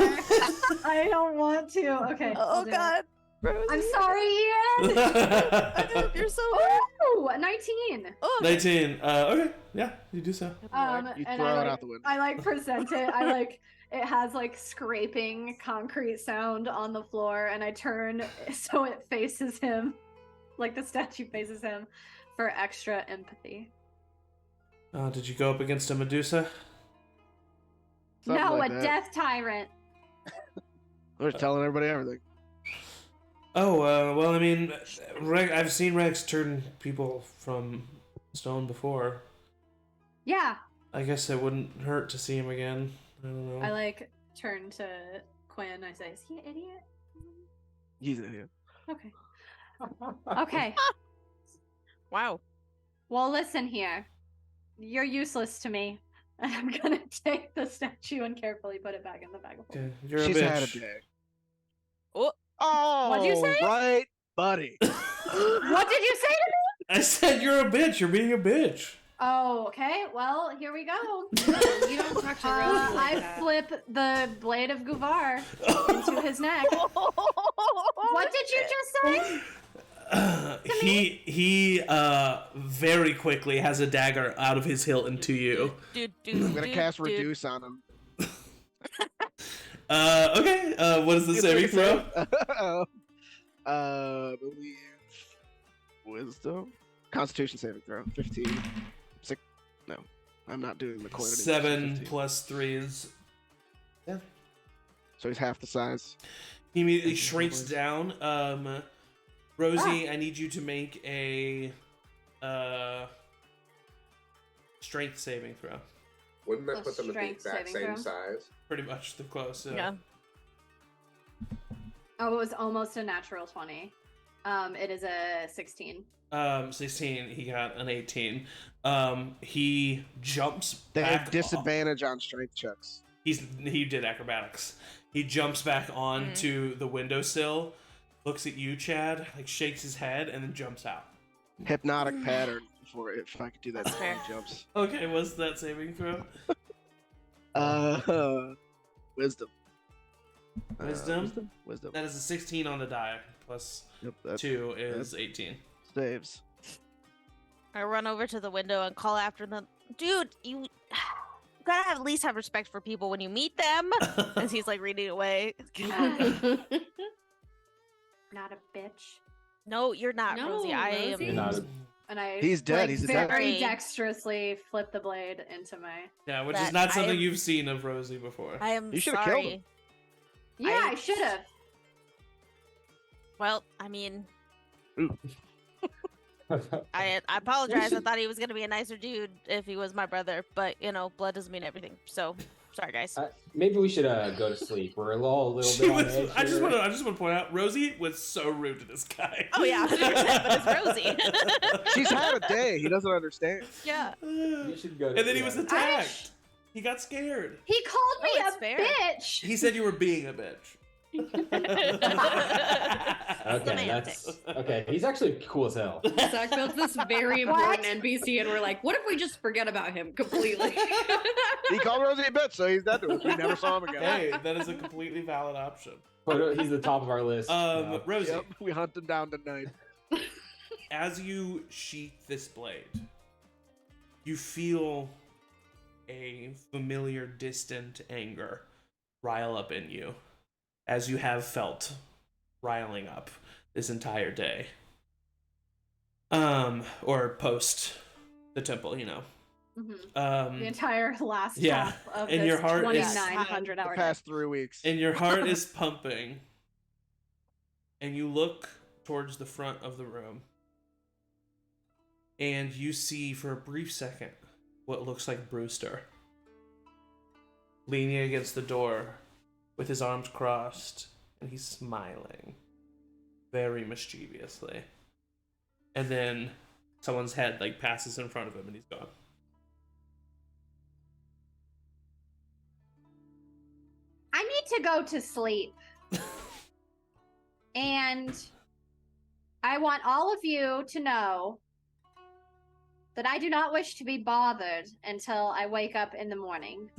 I don't want to. Okay. I'll Oh do god! it. Rosie. I'm sorry, Ian. You're so Oh, 19. Oh, 19. Okay. Yeah, you do so. You And throw I, it like, out the window. I like present it. I like it has like scraping concrete sound on the floor, and I turn so it faces him, like the statue faces him, for extra empathy. Did you go up against a Medusa? Something No, like a that. death tyrant. We're telling everybody everything. Oh, well, I mean, I've seen Rex turn people from stone before. Yeah, I guess it wouldn't hurt to see him again. I don't know. I like turn to Quinn. I say, "Is he an idiot?" He's in here. Okay. Okay. wow. Well, listen here. You're useless to me. And I'm gonna take the statue and carefully put it back in the bag of holding. Okay, you're a She's bitch. had a day. Oh. Oh, What'd you say? right, buddy. What did you say to me? I said you're a bitch. You're being a bitch. Oh, okay. Well, here we go. You don't talk to Rosie like I that. flip the blade of Guvar into his neck. What did you just say? He very quickly has a dagger out of his hilt into you. I'm gonna cast Reduce on him. Okay. What is the saving throw? Believe Wisdom, Constitution saving throw. 15. 6. No, I'm not doing the coin anymore. 7 15. plus 3 is. Yeah. So he's half the size. He immediately shrinks down. Rosie, I need you to make a strength saving throw. Wouldn't that A put them at the strength exact saving same throw? size? Pretty much the close. Yeah. Oh, it was almost a natural 20. It is a 16. 16. He got an 18. He jumps They back. have disadvantage on strength checks. He did acrobatics. He jumps back onto the windowsill, looks at you, Chad, like shakes his head, and then jumps out. Hypnotic pattern for if I could do that. That's fair. He jumps. Okay, what's that saving throw? Wisdom. Wisdom? Wisdom. That is a 16 on the die, plus Yep, that's 2 is 18. saves. I run over to the window and call after them. Dude, you gotta at least have respect for people when you meet them. As he's like reading away. Not a bitch. No, you're not, No, Rosie. I am. Rosie. You're not. And I He's dead, like, he's a very dead. dexterously flip the blade into my. Yeah, which That is not I something am- you've seen of Rosie before. I am You should've sorry. killed him. Yeah, I should have. Well, I mean, Ooh. I apologize. I thought he was gonna be a nicer dude if he was my brother, but you know, blood doesn't mean everything. So, sorry, guys. Maybe we should go to sleep. We're all a little She bit on was, edge I just here. want to point out, Rosie was so rude to this guy. Oh yeah, 100%, but it's Rosie. She's had a day. He doesn't understand. Yeah. We should go to And then he was yeah. attacked. He got scared. He called me Oh, it's a fair. bitch. He said you were being a bitch. Okay, that's okay. He's actually cool as hell. Zach built this very important NPC, and we're like, what if we just forget about him completely? He called Rosie a bitch, so he's dead to us. We never saw him again. Hey, that is a completely valid option. But he's the top of our list. Rosie, Yep, we hunt him down tonight. as you sheath this blade, you feel a familiar, distant anger rile up in you, as you have felt riling up this entire day. Or post the temple, you know. Mm-hmm. The entire last yeah, half of and this your heart is 2,900 The hour past 3 weeks. and your heart is pumping, and you look towards the front of the room, and you see for a brief second what looks like Brewster leaning against the door with his arms crossed, and he's smiling very mischievously. And then someone's head like passes in front of him and he's gone. I need to go to sleep. And I want all of you to know that I do not wish to be bothered until I wake up in the morning.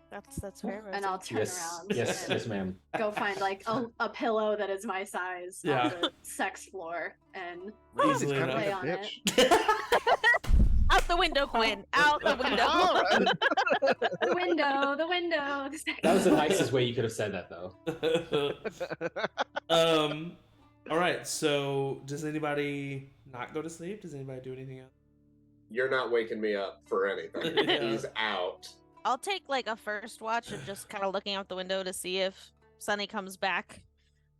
That's fair. And I'll turn around. Yes, ma'am. Go find like a pillow that is my size Yeah. on the sex floor and He's Easily kind of lay like a on bitch. it. Out the window, Cuinn. Out the window. All right. The window. That was the nicest way you could have said that, though. All right, so does anybody not go to sleep? Does anybody do anything else? You're not waking me up for anything. Yeah. He's out. I'll take like a first watch and just kind of looking out the window to see if Sunny comes back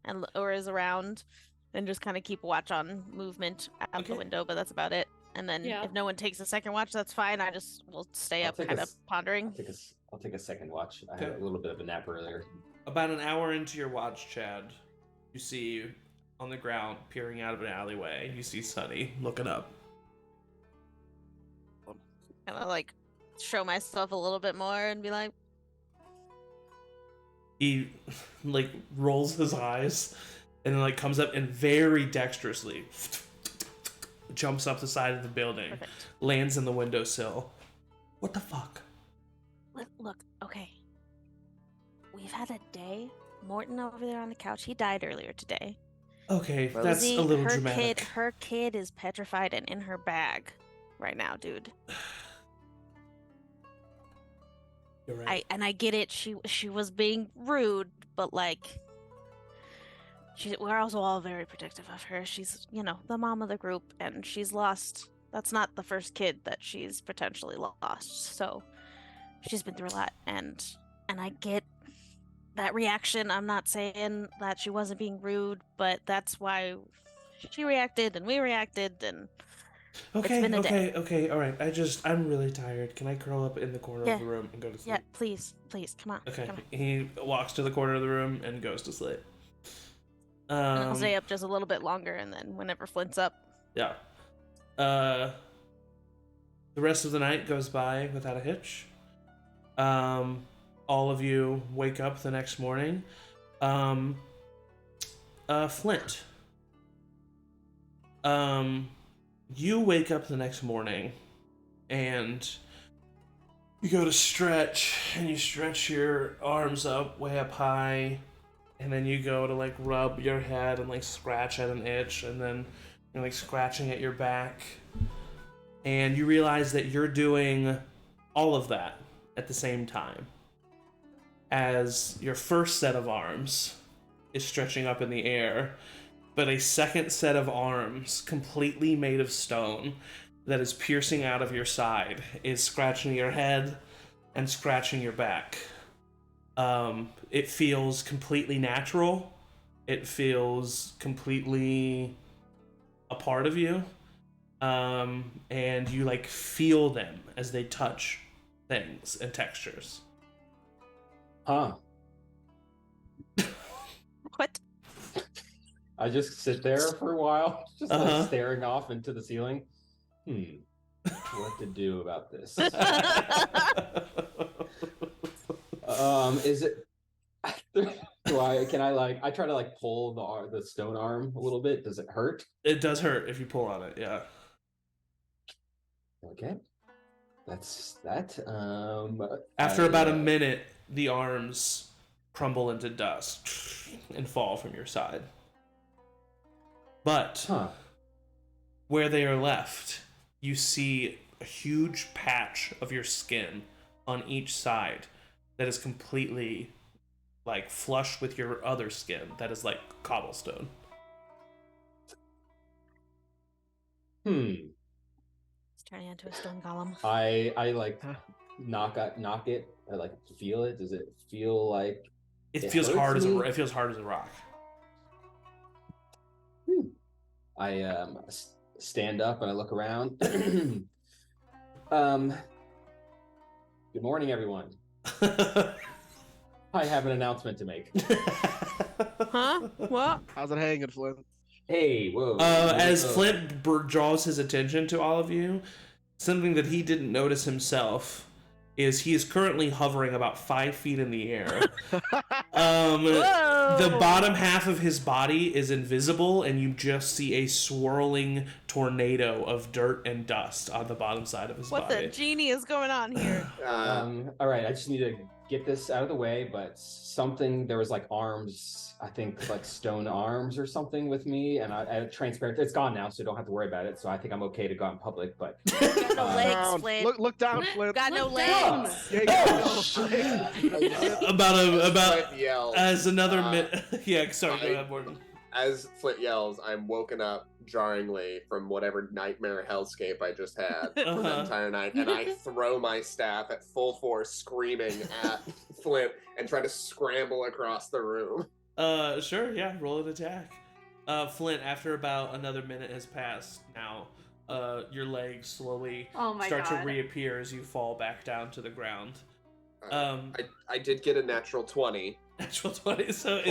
and or is around, and just kind of keep watch on movement out the Okay. window. But that's about it. And then Yeah. if no one takes a second watch, that's fine. I just will stay I'll up, take kind a of s- pondering. I'll take a second watch. I had Okay. a little bit of a nap earlier. About an hour into your watch, Chad, you see on the ground, peering out of an alleyway, you see Sunny looking up. Kind of like show myself a little bit more and be like, He like rolls his eyes and then like comes up and very dexterously jumps up the side of the building, perfect. lands in the windowsill. What the fuck? Look, okay. We've had a day. Morton over there on the couch, he died earlier today. Okay, that's Rosie, a little her dramatic. her kid is petrified and in her bag right now, dude. You're right. I get it. She was being rude, but like, we're also all very protective of her. She's, you know, the mom of the group, and she's lost. That's not the first kid that she's potentially lost. So she's been through a lot, and I get that reaction. I'm not saying that she wasn't being rude, but that's why she reacted and we reacted, and Okay, been a day. okay, all right. I'm really tired. Can I curl up in the corner Yeah. of the room and go to sleep? yeah, please, come on. Okay. Come on. He walks to the corner of the room and goes to sleep. And I'll stay up just a little bit longer, and then whenever Flint's up, Yeah. The rest of the night goes by without a hitch. All of you wake up the next morning. Flint. You wake up the next morning and you go to stretch and you stretch your arms up way up high, and then you go to like rub your head and like scratch at an itch, and then you're like scratching at your back, and you realize that you're doing all of that at the same time as your first set of arms is stretching up in the air, but a second set of arms, completely made of stone, that is piercing out of your side, is scratching your head and scratching your back. It feels completely natural. It feels completely a part of you. And you like feel them as they touch things and textures. Huh. what? I just sit there for a while, just Uh-huh. like staring off into the ceiling. What to do about this? Is it? Can I like? I try to like pull the stone arm a little bit. Does it hurt? It does hurt if you pull on it. Yeah. Okay. That's that. After about a minute, the arms crumble into dust and fall from your side. But where they are left, you see a huge patch of your skin on each side that is completely like flush with your other skin that is like cobblestone. It's turning into a stone golem. I like knock it. I like feel it. Does it feel like it feels hard as it feels hard as a rock? I stand up and I look around. Good morning, everyone. I have an announcement to make. Huh? What? How's it hanging, Flint? Hey, whoa. As Flint draws his attention to all of you, something that he didn't notice himself is he is currently hovering about 5 feet in the air. The bottom half of his body is invisible, and you just see a swirling tornado of dirt and dust on the bottom side of his body. What the genie is going on here? All right, I just need to get this out of the way, but there was like arms, I think like stone arms or something with me, and I transparent. It's gone now, so don't have to worry about it. So I think I'm okay to go out in public, but got no legs, Flint. Look down, Flint. Got no legs. About yells, as another minute. Yeah, sorry, go ahead, Morgan. As Flint yells, I'm woken up jarringly from whatever nightmare hellscape I just had for the entire night, and I throw my staff at full force, screaming at Flint, and try to scramble across the room. Sure, yeah, roll an attack. Flint, after about another minute has passed now, your legs slowly start to reappear as you fall back down to the ground. I did get a natural 20. Natural 20, so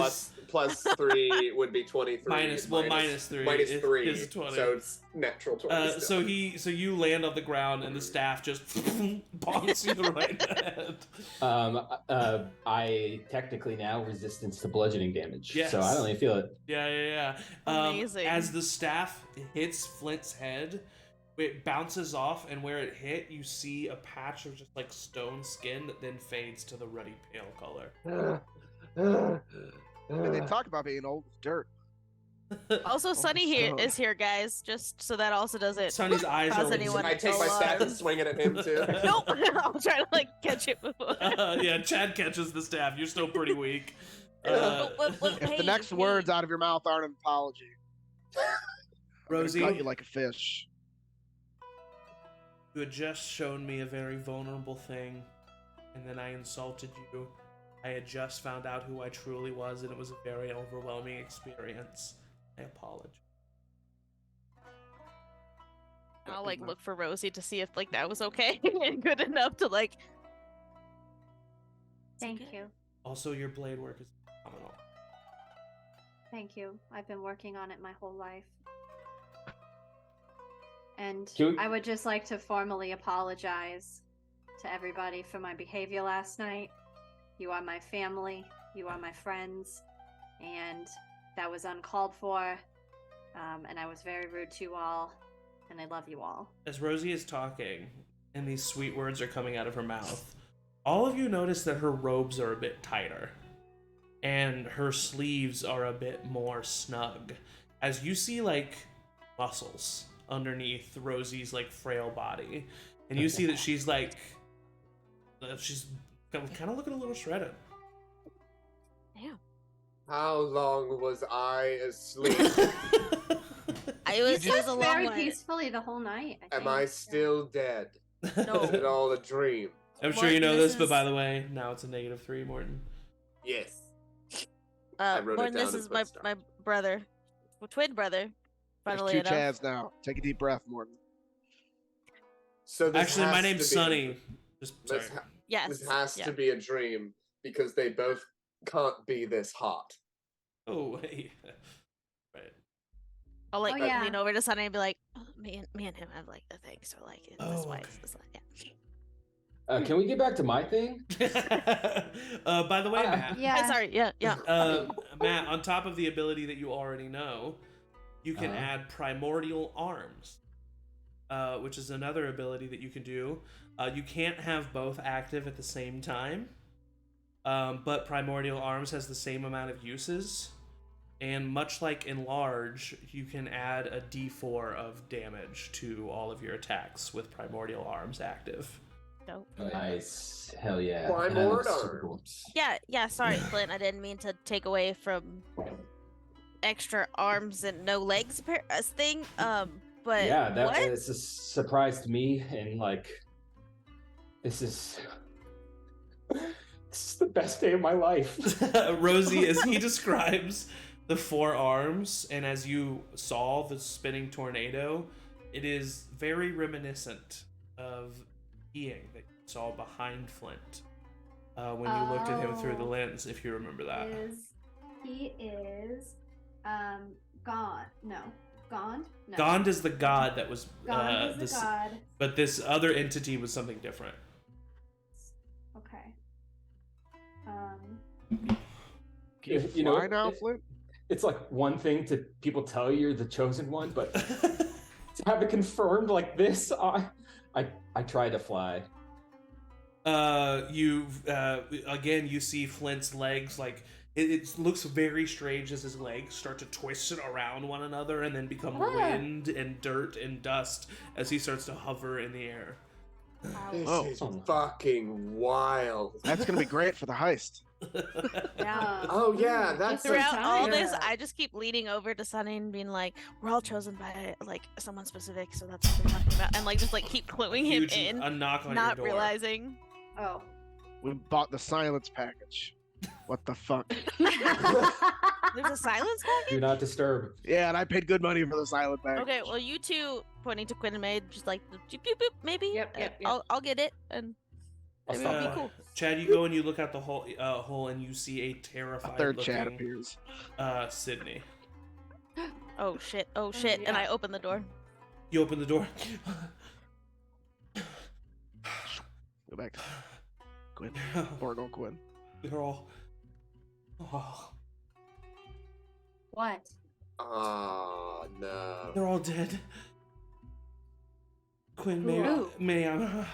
plus 3 would be 23. Minus 3. Minus 3 is 20. So it's natural 20. So you land on the ground and the staff just bonks you right in the head. I technically now resistance to bludgeoning damage, yes. So I don't even feel it. Yeah. Amazing. As the staff hits Flint's head, it bounces off, and where it hit, you see a patch of just like stone skin that then fades to the ruddy pale color. They talk about being old as dirt. Also, Sunny is here, guys. Just so that also doesn't Sunny's eyes cause are. anyone. I take my staff and swing it at him too. Nope, I'll try to like catch it before. Yeah, Chad catches the staff. You're still pretty weak. If the next words out of your mouth aren't an apology, Rosie, cut you like a fish. You had just shown me a very vulnerable thing, and then I insulted you. I had just found out who I truly was, and it was a very overwhelming experience. I apologize. I'll like look for Rosie to see if like that was okay and good enough to like. Thank you. Also, your blade work is phenomenal. Thank you. I've been working on it my whole life. And I would just like to formally apologize to everybody for my behavior last night. You are my family. You are my friends. And that was uncalled for. And I was very rude to you all. And I love you all. As Rosie is talking, and these sweet words are coming out of her mouth, all of you notice that her robes are a bit tighter. And her sleeves are a bit more snug. As you see, like, muscles underneath Rosie's, like, frail body. And you see that she's, like, she's kind of looking a little shredded. Damn. How long was I asleep? I was just a long very way. peacefully the whole night. Am I still dead? No. Is it all a dream? I'm sure you know this, but is- by the way, now it's a -3, Morton. Yes. I wrote it Morton, this down is as my footstep. my brother, twin brother. There's Funnily two enough. Chads now. Take a deep breath, Morton. So this Actually, my has name's to be- Sunny. Just sorry. Yes. This has yeah. to be a dream because they both can't be this hot. Oh, wait. Right. I'll like Oh, yeah. lean over to Sunny and be like, oh, me and him have like a thing, so like Oh, that's why okay. it's like, yeah. Can we get back to my thing? By the way, Matt. Yeah. Sorry, yeah. Matt, on top of the ability that you already know, you can add Primordial Arms, which is another ability that you can do. You can't have both active at the same time, but Primordial Arms has the same amount of uses. And much like Enlarge, you can add a d4 of damage to all of your attacks with Primordial Arms active. Dope. Nice. Hell yeah. Why And that more looks super arms? cool. Yeah, sorry, Flint. I didn't mean to take away from extra arms and no legs thing. But Yeah, that what? is a surprise to me, and like, this is the best day of my life. Rosie, as he describes the 4 arms, and as you saw the spinning tornado, it is very reminiscent of being that you saw behind Flint when you looked at him through the lens, if you remember that. He is gone. No. Gone? No. Gond is the god that was Gone is the god. but this other entity was something different. Okay. You know, fly now, Flint? It's like one thing to people tell you you're the chosen one, but to have it confirmed like this, I tried to fly. Again, you see Flint's legs, like it looks very strange as his legs start to twist around one another and then become wind and dirt and dust as he starts to hover in the air. This Oh. is fucking wild. That's gonna be great for the heist. Yeah. Oh yeah, that's Throughout all yeah. this, I just keep leading over to Sunny and being like, "We're all chosen by like someone specific, so that's what they're talking about," and like just like keep cluing him Huge in, a knock on not your door. realizing. Oh. We bought the silence package. What the fuck? There's a silence Do package. not disturb. Yeah, and I paid good money for the silent package. Okay, well, you two, pointing to Cuinn and Maid, just like boop, boop, boop, maybe. Yep. I'll get it, and I'll maybe it'll stop be by. cool. Chad, you go and you look out the hole and you see a A terrified third looking chat appears. Sydney. Oh shit! Oh shit! And yeah. I open the door. You open the door. Go back to Cuinn. Or no Cuinn. They're all. Oh, What? Oh no. they're all dead. Cuinn, Who? may I?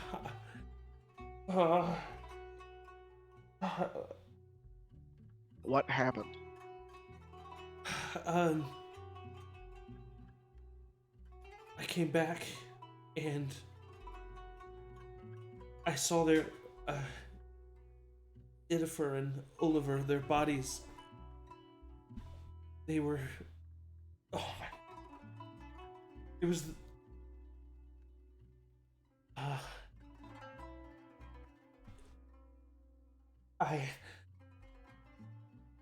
What happened? I came back and I saw their Idifer and Oliver, their bodies. They were. Oh my. It was.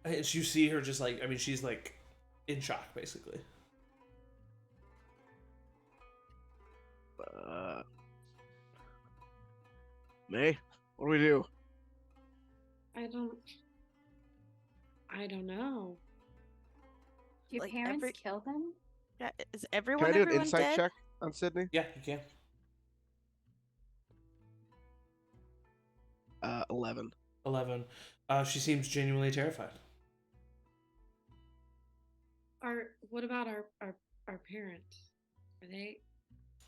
As you see her, just like, I mean, she's like in shock, basically. May, what do we do? I don't know. Your Like, parents every- killed them? Yeah, is Can everyone I do an everyone insight dead? check on Sydney? Yeah, you can. 11. 11. She seems genuinely terrified. What about our parents? Are they?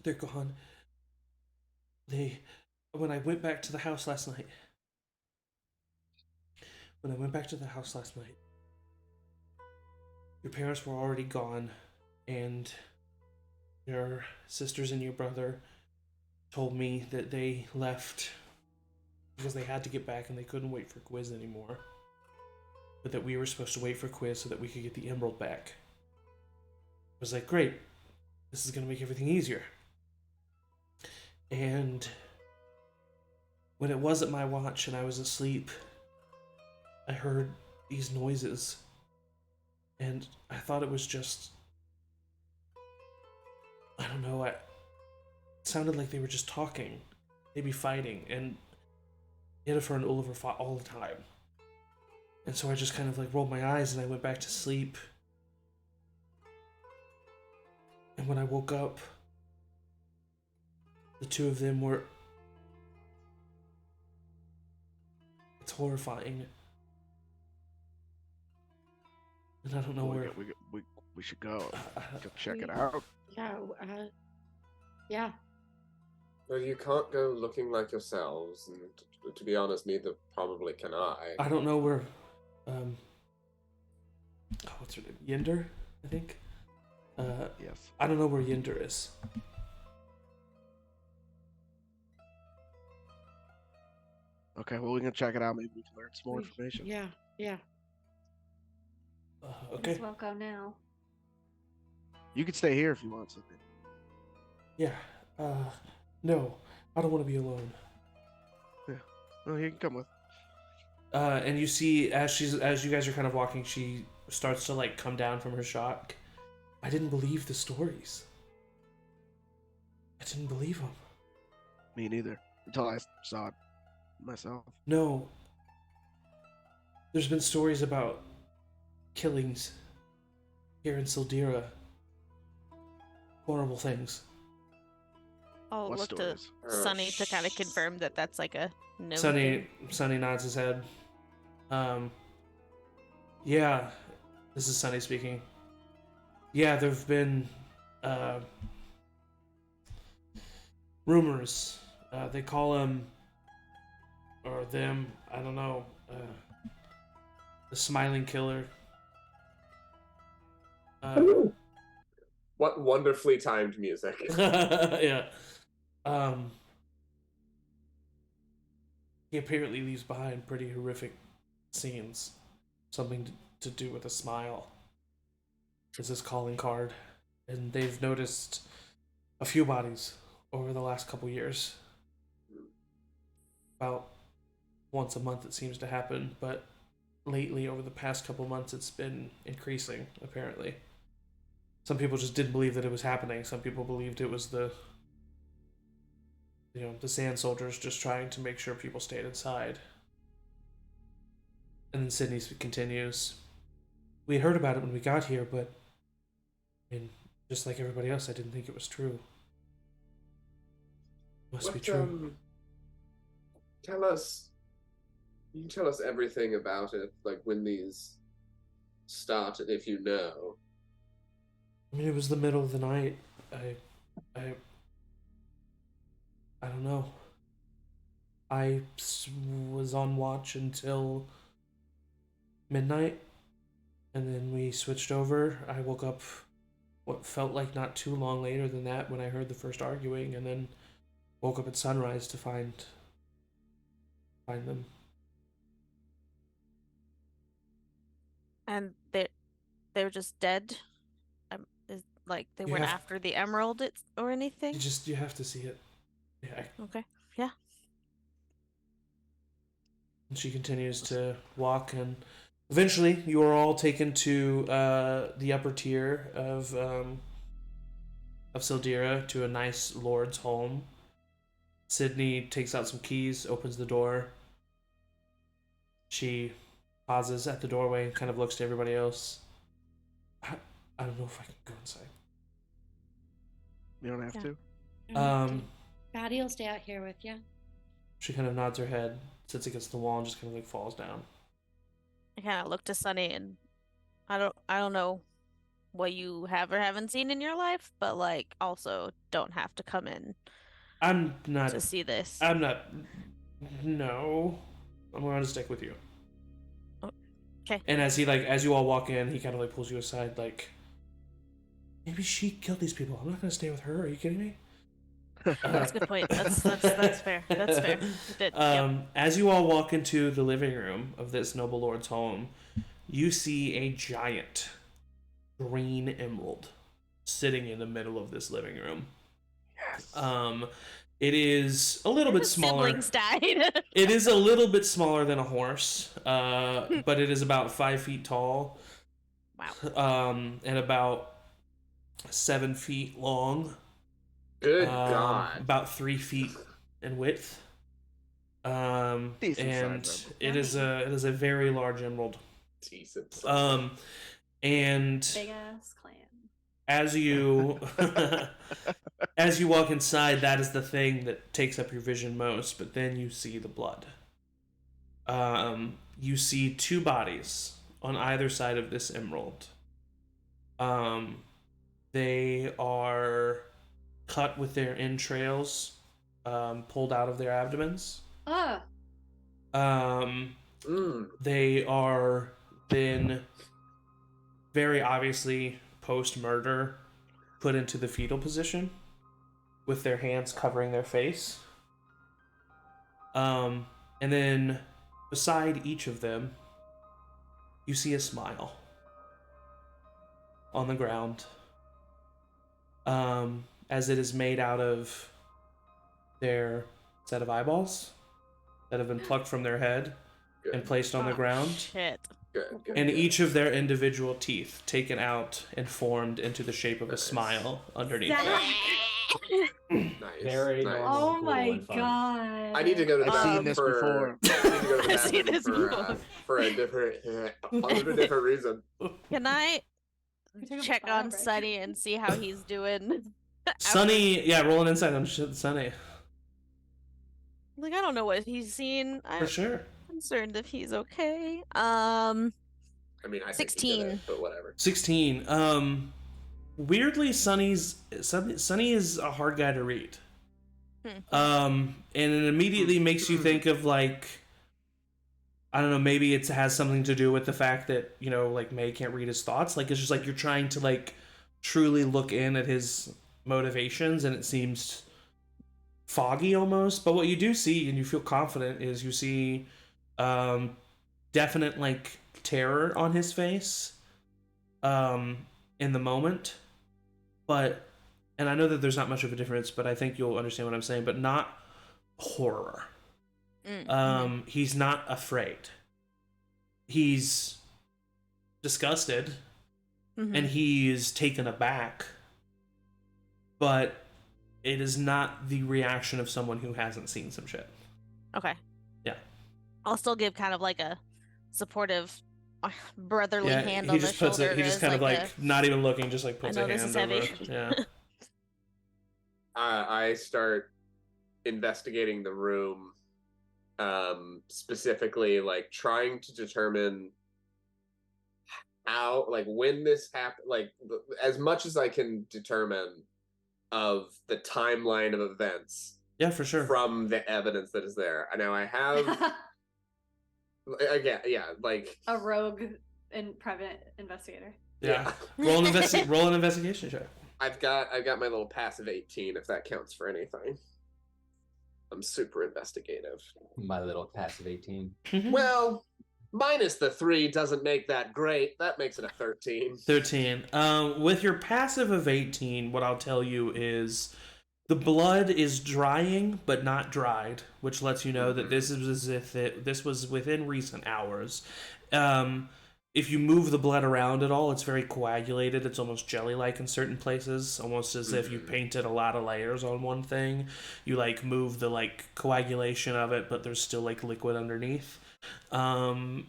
They're gone. When I went back to the house last night. Your parents were already gone, and your sisters and your brother told me that they left because they had to get back and they couldn't wait for Quiz anymore. But that we were supposed to wait for Quiz so that we could get the emerald back. I was like, great, this is going to make everything easier. And when it wasn't my watch and I was asleep, I heard these noises. And I thought it was just, I don't know, it sounded like they were just talking, maybe fighting, and Yennefer and Oliver fought all the time. And so I just kind of like rolled my eyes and I went back to sleep. And when I woke up, the two of them were It's horrifying. And I don't know where. We should go. Go check it out. Yeah. Yeah. Well, you can't go looking like yourselves, and to be honest, neither probably can I. I don't know where. What's her name? Yinder, I think. Yes. I don't know where Yinder is. Okay, well, we can check it out. Maybe we can learn some more information. Yeah. Yeah. Okay. Might as well go now. You can stay here if you want something. Yeah. No, I don't want to be alone. Well, you can come with. And you see, as you guys are kind of walking, she starts to like come down from her shock. I didn't believe the stories. I didn't believe them. Me neither. Until I saw it myself. No. There's been stories about killings here in Sildira. Horrible things. I'll What look stories? to Sunny to kind of confirm that that's like a no. Sunny nods his head. Yeah, this is Sunny speaking. Yeah, there've been rumors. They call him or them, I don't know, the Smiling Killer. What wonderfully timed music. Yeah. He apparently leaves behind pretty horrific scenes. Something to do with a smile. Is his calling card. And they've noticed a few bodies over the last couple years. About once a month it seems to happen, but lately, over the past couple months, it's been increasing, apparently. Some people just didn't believe that it was happening. Some people believed it was the sand soldiers just trying to make sure people stayed inside. And then Sydney continues. We heard about it when we got here, but just like everybody else, I didn't think it was true. Must be true. Tell us. You can tell us everything about it, like when these started, if you know. I mean, it was the middle of the night. I don't know. I was on watch until midnight, and then we switched over. I woke up what felt like not too long later than that when I heard the first arguing, and then woke up at sunrise to find them. And they were just dead. They weren't after the emerald or anything. You have to see it. Yeah. Okay. Yeah. And she continues to walk, and eventually you are all taken to the upper tier of Sildira, to a nice lord's home. Sydney takes out some keys, opens the door. She pauses at the doorway and kind of looks to everybody else. I don't know if I can go inside. You don't have to. Patty will stay out here with you. She kind of nods her head, sits against the wall, and just kind of like falls down. I kind of look to Sunny, and I don't know what you have or haven't seen in your life, but like also don't have to come in. I'm not to see this. I'm not. No, I'm going to stick with you. Okay. And as you all walk in, he kind of like pulls you aside, like, maybe she killed these people. I'm not going to stay with her. Are you kidding me? That's a good point. That's fair. That's fair. Yep. As you all walk into the living room of this noble lord's home, you see a giant green emerald sitting in the middle of this living room. Yes. It is a little bit smaller. Siblings died. It is a little bit smaller than a horse, but it is about 5 feet tall. Wow. And about 7 feet long. Good God. About 3 feet in width. And it is a very large emerald. Decent. And Big ass clan. as you walk inside, that is the thing that takes up your vision most, but then you see the blood. you see 2 bodies on either side of this emerald. They are cut with their entrails pulled out of their abdomens. They are then very obviously post-murder put into the fetal position with their hands covering their face. And then beside each of them, you see a smile on the ground, as it is made out of their set of eyeballs that have been plucked from their head and placed on the ground. Shit. Good. And each of their individual teeth taken out and formed into the shape of a smile underneath. Nice. Very nice. normal. Oh cool, my and fun. god. I need to go to the I've seen bathroom this for. before. I need to go to the I've seen bathroom this before. for a different reason. Can I took a check bio on break. Sunny and see how he's doing? Sunny, yeah, roll an insight on Sunny. Like, I don't know what he's seen. For I'm sure. concerned if he's okay. I mean, I think he did 16. it, but whatever. 16. Weirdly, Sunny is a hard guy to read. And it immediately makes you think of, like, I don't know, maybe it has something to do with the fact that, you know, like, May can't read his thoughts. Like, it's just like you're trying to, like, truly look in at his motivations, and it seems foggy almost. But what you do see, and you feel confident, is you see definite, like, terror on his face in the moment. But, and I know that there's not much of a difference, but I think you'll understand what I'm saying, but not horror. He's not afraid. He's disgusted, and he's taken aback, but it is not the reaction of someone who hasn't seen some shit. Okay. Yeah. I'll still give kind of like a supportive brotherly Yeah, hand he on just the puts shoulder. it. He just as kind of like a- not even looking, just like puts I a know this hand is over. heavy. Yeah. I start investigating the room, specifically like trying to determine how, like, when this happened, like as much as I can determine of the timeline of events Yeah, for sure. from the evidence that is there. Now I have again, yeah, like A rogue and private investigator. Yeah. Roll an investigation check. I've got my little passive 18 if that counts for anything. I'm super investigative. My little passive 18. Well, minus the 3 doesn't make that great. That makes it a 13. 13. With your passive of 18, what I'll tell you is the blood is drying but not dried, which lets you know that this is as if this was within recent hours. If you move the blood around at all, it's very coagulated. It's almost jelly-like in certain places, almost as if you painted a lot of layers on one thing. You, like, move the, like, coagulation of it, but there's still, like, liquid underneath. And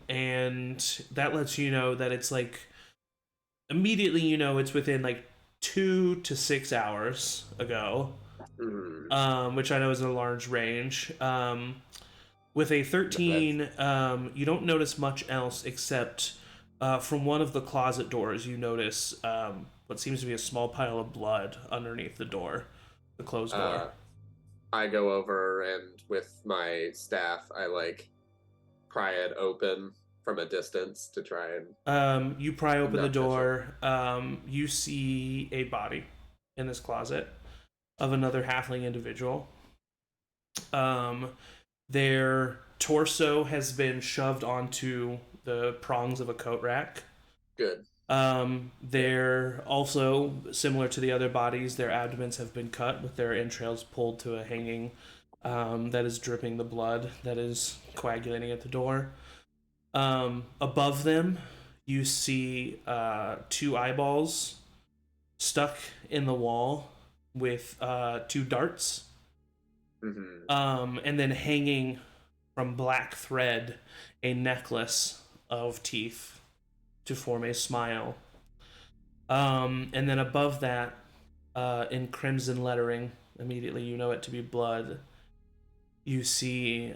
that lets you know that it's, like, immediately you know it's within, like, 2 to 6 hours ago, which I know is a large range. With a 13, you don't notice much else except from one of the closet doors, you notice what seems to be a small pile of blood underneath the door, the closed door. I go over and with my staff, I like pry it open from a distance to try and. You pry open the not door. You see a body in this closet of another halfling individual. Their torso has been shoved onto the prongs of a coat rack. Good. They're also, similar to the other bodies, their abdomens have been cut with their entrails pulled to a hanging that is dripping the blood that is coagulating at the door. Above them, you see 2 eyeballs stuck in the wall with 2 darts. And then hanging from black thread a necklace of teeth to form a smile. And then above that, in crimson lettering, immediately you know it to be blood, you see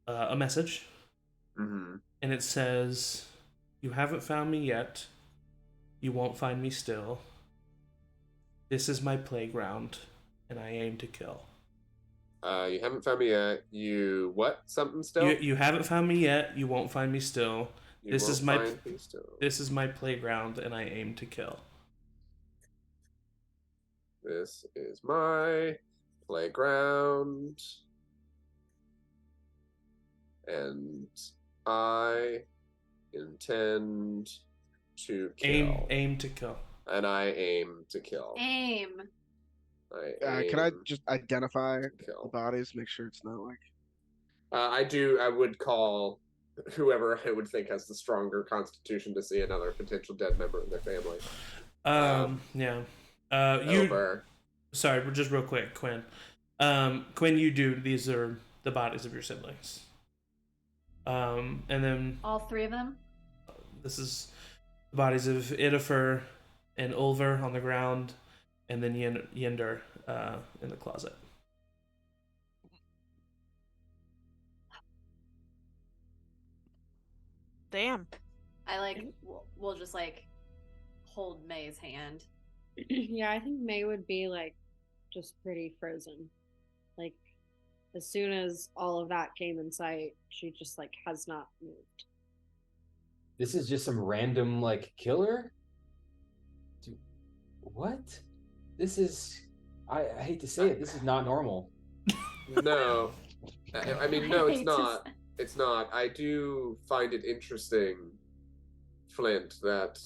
a message, Mm-hmm. and it says, "You haven't found me yet. You won't find me still. This is my playground, and I aim to kill." You haven't found me yet. You what? Something still? You haven't found me yet. You won't find me still. You This won't is my find me still. This is my playground, and I aim to kill. This is my playground, and I intend to kill. Aim to kill. And I aim to kill. Aim. Can I just identify the kill. bodies? Make sure it's not like. I would call whoever I would think has the stronger constitution to see another potential dead member of their family. Yeah. Over. Sorry, just real quick, Cuinn. Cuinn, you do. These are the bodies of your siblings. And then All three of them? this is the bodies of Idifer and Ulver on the ground, and then Yender in the closet. Damn. We'll just hold May's hand. Yeah, I think May would be just pretty frozen. As soon as all of that came in sight, she just has not moved. This is just some random killer? What? This is I hate to say it, this is not normal. No. I mean, no, it's not. It's not. I do find it interesting, Flint, that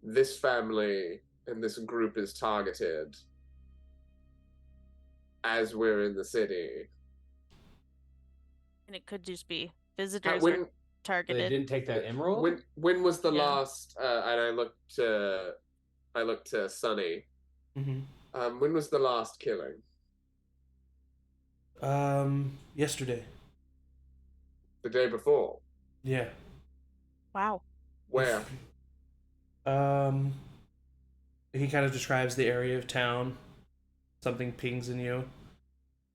this family and this group is targeted as we're in the city. And it could just be visitors When- are targeted. They didn't take that emerald? When was the Yeah. last? And I looked to Sunny. Mm-hmm. When was the last killing? Yesterday. The day before. Yeah. Wow. Where? He kind of describes the area of town. Something pings in you.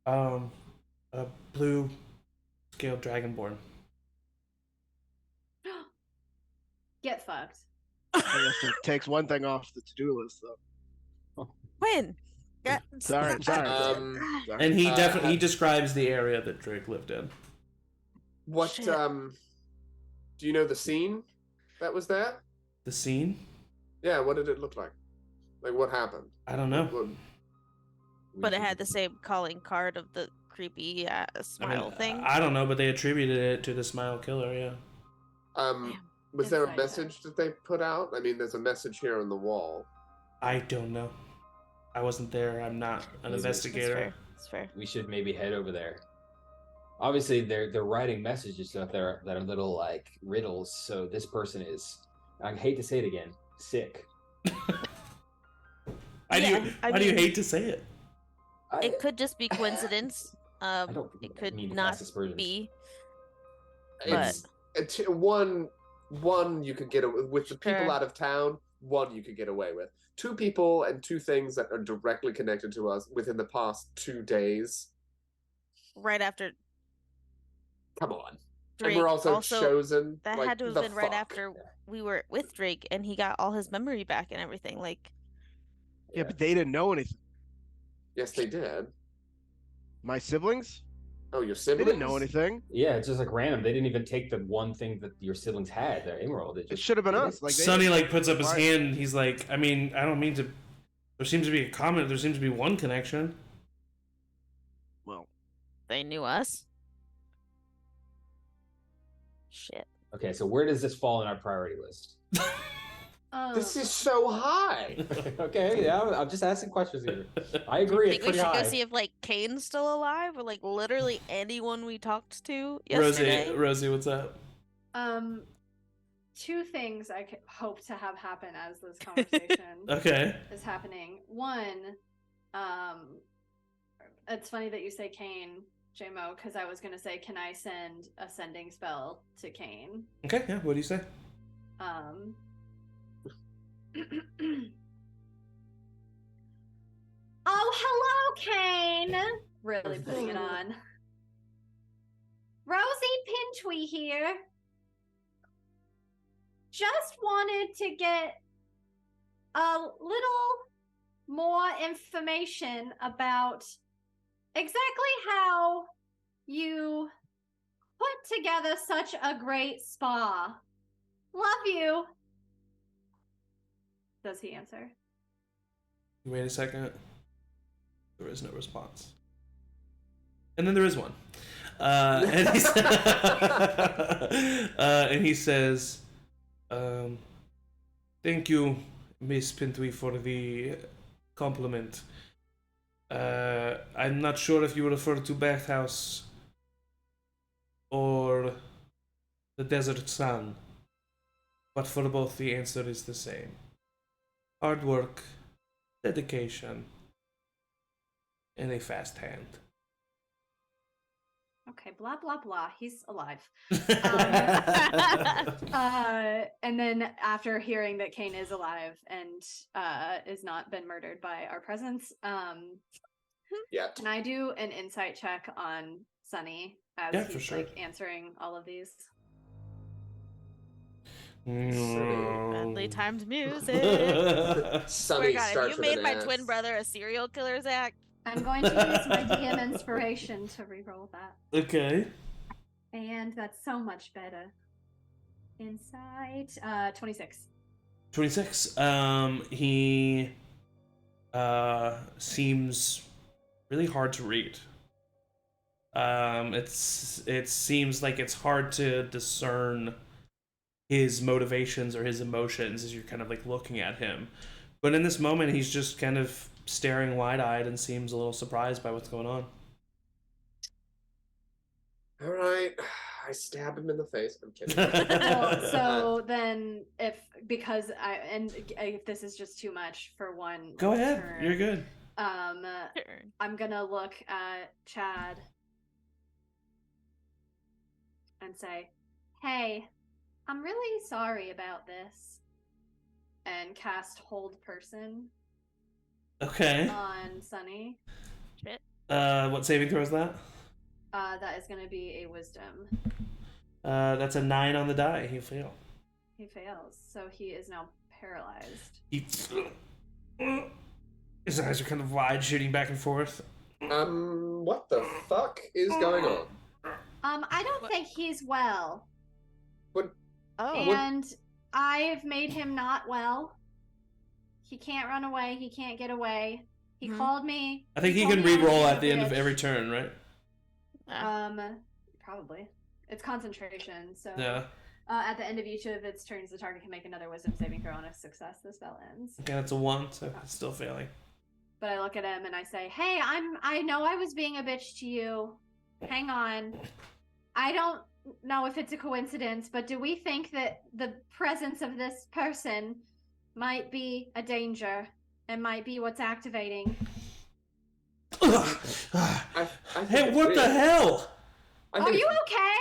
A blue scaled dragonborn. Get fucked. I guess it takes one thing off the to-do list, though. When? Yeah. Sorry. Sorry. And he describes the area that Drake lived in. What? Shit. Do you know the scene that was there? The scene? Yeah. What did it look like? What happened? I don't know. But it had the same calling card of the creepy smile thing. I don't know, but they attributed it to the smile killer, yeah. Was there a Inside message that they put out? I mean, there's a message here on the wall. I don't know. I wasn't there. I'm not an investigator. That's fair. We should maybe head over there. Obviously, they're writing messages that are little riddles. So this person is, I hate to say it again, sick. Why do you hate to say it? It could just be coincidence. It could mean to not cast aspersions. be. It's one you could get away with the people Sure. out of town. One you could get away with. Two people and two things that are directly connected to us within the past 2 days. Right after Come on. Drake. And we're also chosen. That had to have been right after we were with Drake and he got all his memory back and everything. Yeah, but they didn't know anything. Yes, they did. My siblings? Oh, your They siblings? didn't know anything. Yeah, it's just random. They didn't even take the one thing that your siblings had, their emerald. It should have been us. They Sonny didn't- puts up his Why? hand and he's like, I mean, I don't mean to. There seems to be a comment. There seems to be one connection. Well, They knew us. Shit. Okay, so where does this fall in our priority list? This is so high. Okay, yeah, I'm just asking questions here. I agree, I it's think we pretty should high. go see if Kane's still alive or literally anyone we talked to yesterday. Rosie, what's up? Two things I could hope to have happen as this conversation Okay. is happening. One, it's funny that you say Kane, JMO, because I was gonna say, can I send a sending spell to Kane? Okay, yeah, what do you say? Oh, hello, Kane! Really putting it on. Rosie Pintwee here. Just wanted to get a little more information about exactly how you put together such a great spa. Love you. Does he answer? Wait a second. There is no response. And then there is one. And he says, thank you, Miss Pintwee, for the compliment. I'm not sure if you refer to Bathhouse or the Desert Sun, but for both the answer is the same. Hard work, dedication, and a fast hand. Okay, blah, blah, blah. He's alive. And then after hearing that Kane is alive and is not been murdered by our presence, Yet. can I do an insight check on Sunny as Yeah, for he's sure. like answering all of these? Badly timed music. Sunny God, starts if you with made an my S. twin brother a serial killer, Zach. I'm going to use my DM inspiration to reroll that. Okay. And that's so much better. Insight, 26. 26. He seems really hard to read. It seems like it's hard to discern his motivations or his emotions as you're kind of like looking at him. But in this moment, he's just kind of staring wide-eyed and seems a little surprised by what's going on. All right. I stab him in the face. I'm kidding. Well, so then if this is just too much for one Go ahead. turn, You're good. I'm gonna look at Chad and say, hey, I'm really sorry about this, and cast Hold Person Okay. on Sunny. Shit. What saving throw is that? That is gonna be a Wisdom. That's a 9 on the die. He'll fail. He fails, so he is now paralyzed. His eyes are kind of wide, shooting back and forth. What the fuck is going on? I don't think he's well. Oh. And I've made him not well. He can't run away. He can't get away. He called me. I think he told can me I was re-roll a at the end of bitch. every turn, right? Probably. It's concentration, so Yeah. at the end of each of its turns, the target can make another Wisdom saving throw. On a success, the spell ends. Okay, that's a 1, so it's still failing. But I look at him and I say, "Hey, I know I was being a bitch to you. Hang on. I don't know if it's a coincidence, but do we think that the presence of this person might be a danger and might be what's activating?" I think Hey, it's what real. the hell? I Are think you it's- okay?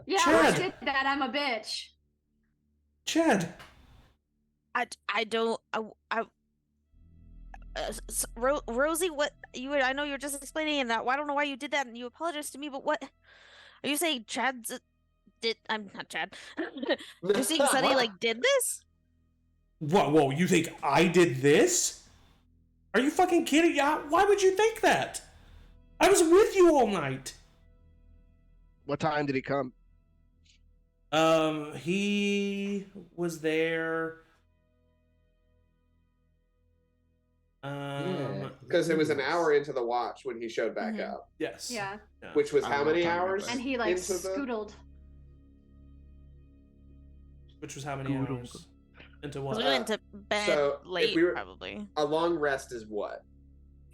Yeah, Chad. I did that. I'm a bitch. Chad. I don't. Rosie, what you? I know you're just explaining, and I don't know why you did that, and you apologized to me. But what are you saying? Chad's did? I'm not Chad. You're saying Sunny like did this? Whoa, you think I did this? Are you fucking kidding? Yeah, why would you think that? I was with you all night. What time did he come? He was there. Because it was an hour into the watch when he showed back up. Yes. Yeah, Which was I how don't know many if I remember. hours? and he like into the- scootled. Which was how many Good. hours? Into 'Cause what? we went to bed so if late, we were- probably A long rest is what?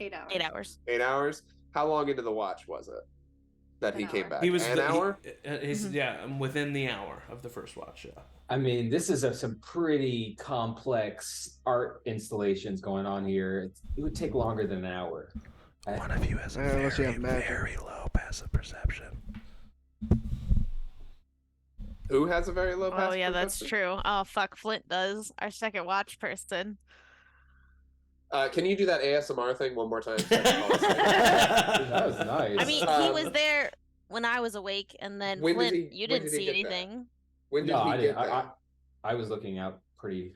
8 hours. 8 hours. 8 hours? How long into the watch was it that he An came hour. back? He was an hour? He's within the hour of the first watch. Yeah. I mean, this is some pretty complex art installations going on here. It would take longer than an hour. One of you has a Unless you have very, magic. very low passive perception. Who has a very low Oh passive yeah, that's perception? true. Oh fuck, Flint does. Our second watch person. Can you do that ASMR thing one more time? So I can fall asleep? That was nice. I mean, he was there when I was awake, and then When did Flint, he- you when didn't did he see get that? anything. When did No, he I get didn't. that? I was looking out pretty.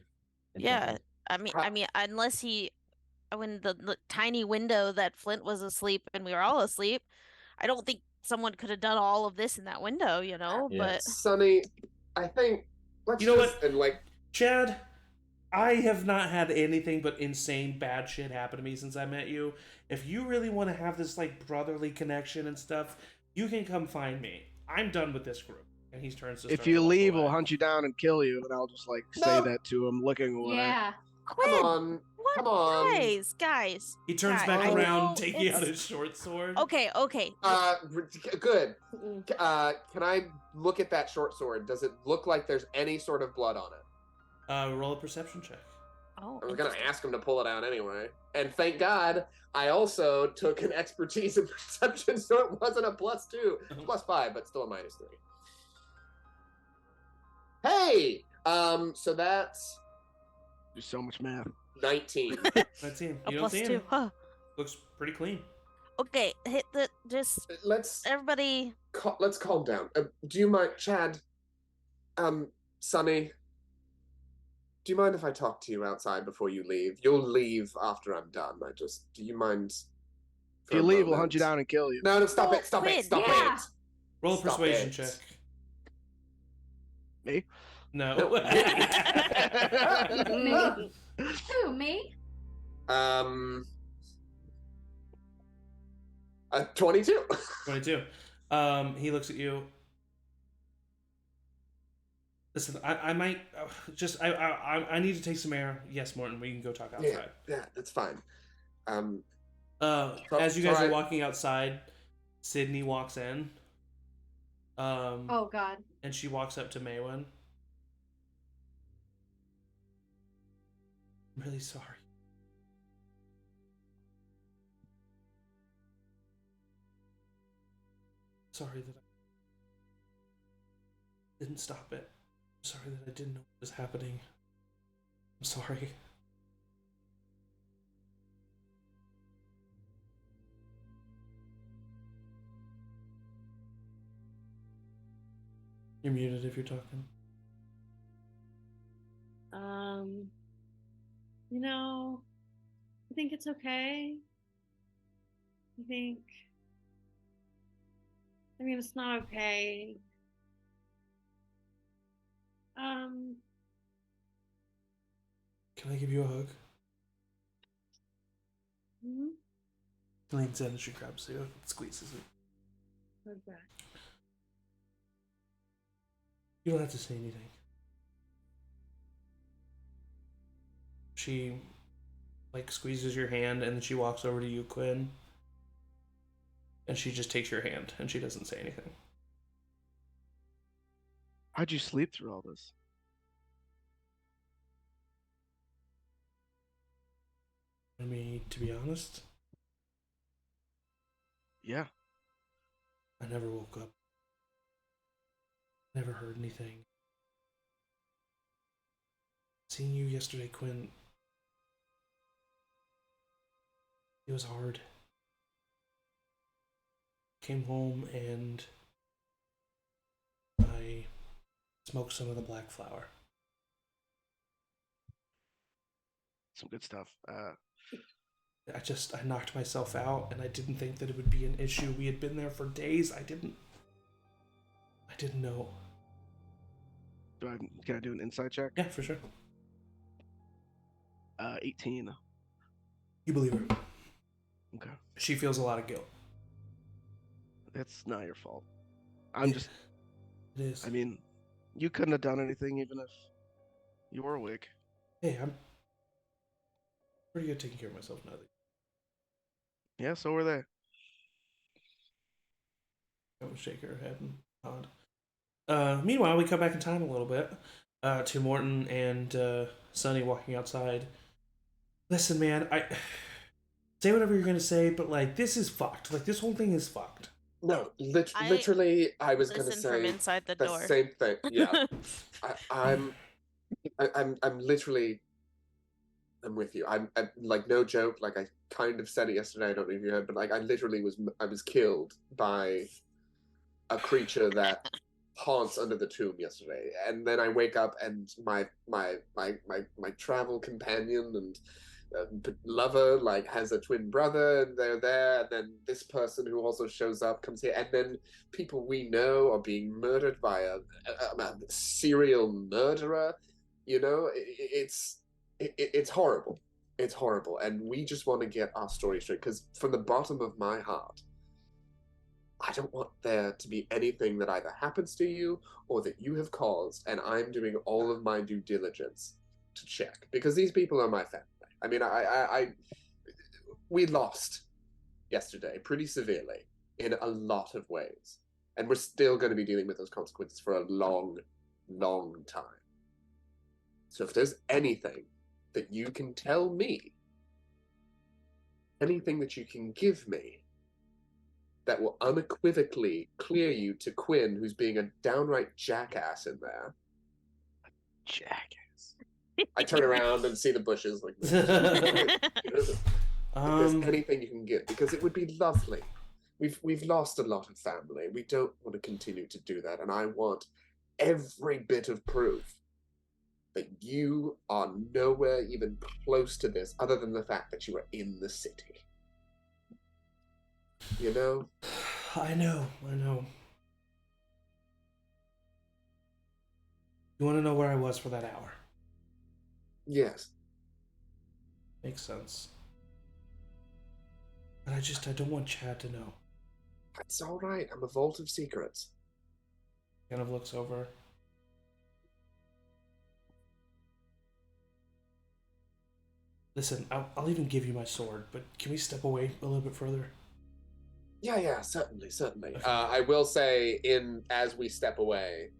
Yeah, intently. I mean, unless when the tiny window that Flint was asleep and we were all asleep, I don't think someone could have done all of this in that window, you know. Yeah. But Sonny, I think let's You know just what? and like Chad, I have not had anything but insane bad shit happen to me since I met you. If you really want to have this like brotherly connection and stuff, you can come find me. I'm done with this group. And he turns to If start you to walk leave, away. we'll hunt you down and kill you, and I'll just like say No. that to him, looking away. Yeah. Quinn, come on. what, Come on. guys? He turns Guys, back I around, know taking out it's- his short sword. Okay. Good. Can I look at that short sword? Does it look like there's any sort of blood on it? Roll a perception check. Oh, I was gonna interesting. ask him to pull it out anyway. And thank God, I also took an expertise in perception, so it wasn't a +2. It's +5, but still a -3. Hey! So that's There's so much math. 19. 19. A You don't see +2. him. Huh. Looks pretty clean. Okay, hit the just Let's everybody. let's calm down. Do you mind, Chad? Sonny, do you mind if I talk to you outside before you leave? You'll leave after I'm done. Do you mind? If you leave, we'll hunt you down and kill you. No, stop Oh, it, stop Quinn, it, stop yeah. it. Roll a Stop persuasion it. check. Me? No. Me. Who, me? 22. 22. He looks at you. Listen, I might just I need to take some air. Yes, Morton, we can go talk outside. Yeah, that's fine. As you guys sorry. are walking outside, Sydney walks in. Oh God. And she walks up to Maewyn. I'm really sorry. Sorry that I didn't stop it. I'm sorry that I didn't know what was happening. I'm sorry. You're muted if you're talking. You know, I think it's okay. I mean, it's not okay. Can I give you a hug? hmm Leans in and she grabs you and squeezes it. Hug back. You don't have to say anything. She, like, squeezes your hand and then she walks over to you, Cuinn. And she just takes your hand and she doesn't say anything. How'd you sleep through all this? I mean, to be honest, Yeah. I never woke up. Never heard anything. Seeing you yesterday, Cuinn, it was hard. Came home and I smoked some of the black flower. Some good stuff. I knocked myself out and I didn't think that it would be an issue. We had been there for days. I didn't know. Can I do an insight check? Yeah, for sure. 18. You believe her. Okay. She feels a lot of guilt. It's not your fault. I'm just. It is. I mean, you couldn't have done anything even if you were awake. Hey, I'm pretty good taking care of myself now. Yeah, so were they. I would shake her head and nod. Meanwhile, we come back in time a little bit to Morton and Sonny walking outside. Listen, man, I say whatever you're gonna say, but like this is fucked. Like this whole thing is fucked. No, literally, I was gonna Listen from say inside the the door. same thing. Yeah, I'm literally I'm with you. I'm like, no joke. Like, I kind of said it yesterday. I don't know if you heard, but like, I literally was killed by a creature that haunts under the tomb yesterday. And then I wake up and my travel companion and lover like has a twin brother, and they're there. And then this person who also shows up comes here, and then people we know are being murdered by a serial murderer. You know, it's horrible. It's horrible, and we just want to get our story straight, because from the bottom of my heart, I don't want there to be anything that either happens to you or that you have caused, and I'm doing all of my due diligence to check, because these people are my family. I mean, we lost yesterday pretty severely in a lot of ways, and we're still going to be dealing with those consequences for a long, long time. So if there's anything that you can tell me, anything that you can give me that will unequivocally clear you to Cuinn, who's being a downright jackass in there. Jackass. I turn around and see the bushes like this. If there's anything you can give, because it would be lovely. We've lost a lot of family. We don't want to continue to do that, and I want every bit of proof that you are nowhere even close to this, other than the fact that you are in the city. You know? I know. You want to know where I was for that hour? Yes. Makes sense. But I don't want Chad to know. That's all right. I'm a vault of secrets. Kind of looks over. Listen, I'll even give you my sword, but can we step away a little bit further? Yeah, certainly. Okay. I will say, as we step away,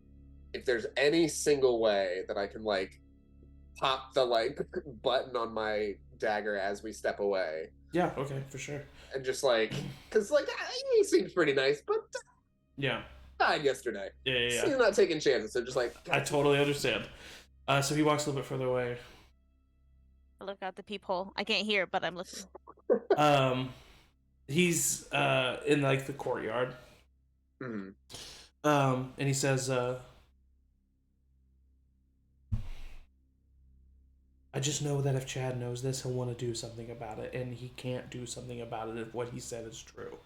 if there's any single way that I can like pop the like button on my dagger as we step away. Yeah, okay, for sure. And just like, because like he seems pretty nice, but yeah, died yesterday. Yeah. So he's not taking chances. So just like, I totally understand. So he walks a little bit further away. I look out the peephole. I can't hear, but I'm looking. He's in like the courtyard. Mm-hmm. And he says, I just know that if Chad knows this, he'll want to do something about it, and he can't do something about it if what he said is true.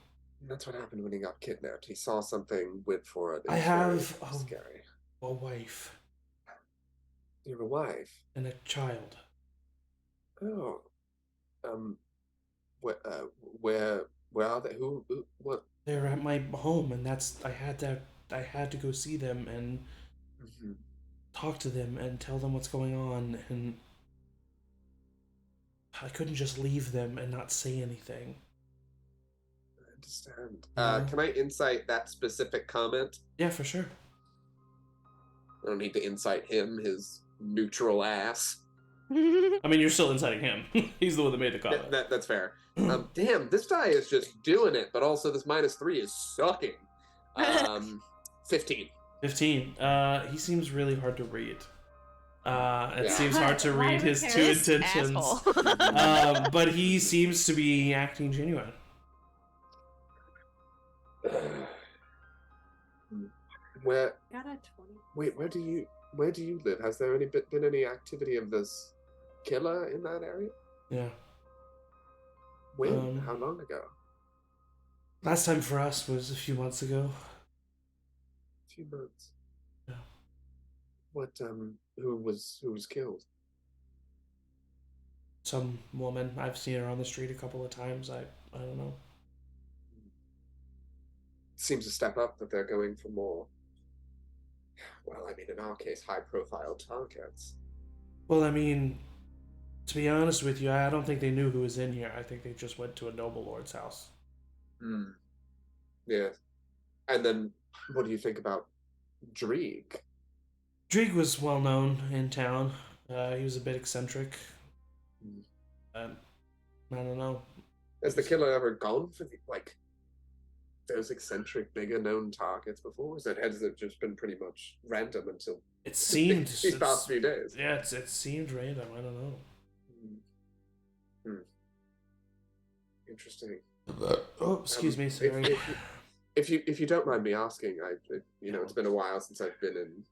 That's what happened when he got kidnapped. He saw something, went for it. I have scary. A wife. You have a wife? And a child. Oh. Where are they? Who what? They're at my home, and I had to go see them and talk to them and tell them what's going on, and I couldn't just leave them and not say anything. I understand. Can I insight that specific comment? Yeah, for sure. I don't need to insight him, his neutral ass. I mean, you're still inciting him. He's the one that made the comment. That's fair. Damn, this die is just doing it, but also this -3 is sucking. 15. 15. He seems really hard to read. It seems hard to read his two intentions. But he seems to be acting genuine. Where? Got a 20. Wait, where do you live? Has there been any activity of this killer in that area? Yeah. When? How long ago? Last time for us was a few months ago. A few months. Yeah. What? Who was killed? Some woman. I've seen her on the street a couple of times. I don't know. Seems a step up that they're going for more. Well, I mean, in our case, high-profile targets. Well, I mean, to be honest with you, I don't think they knew who was in here. I think they just went to a noble lord's house. Yeah. And then, what do you think about Dreeg? Dreeg was well known in town. He was a bit eccentric. I don't know. Has the killer ever gone for those eccentric, bigger known targets before? Has it just been pretty much random until it seemed these past few days? Yeah, it seemed random. I don't know. Interesting. Oh, excuse me, sorry. If you don't mind me asking, it's been a while since I've been in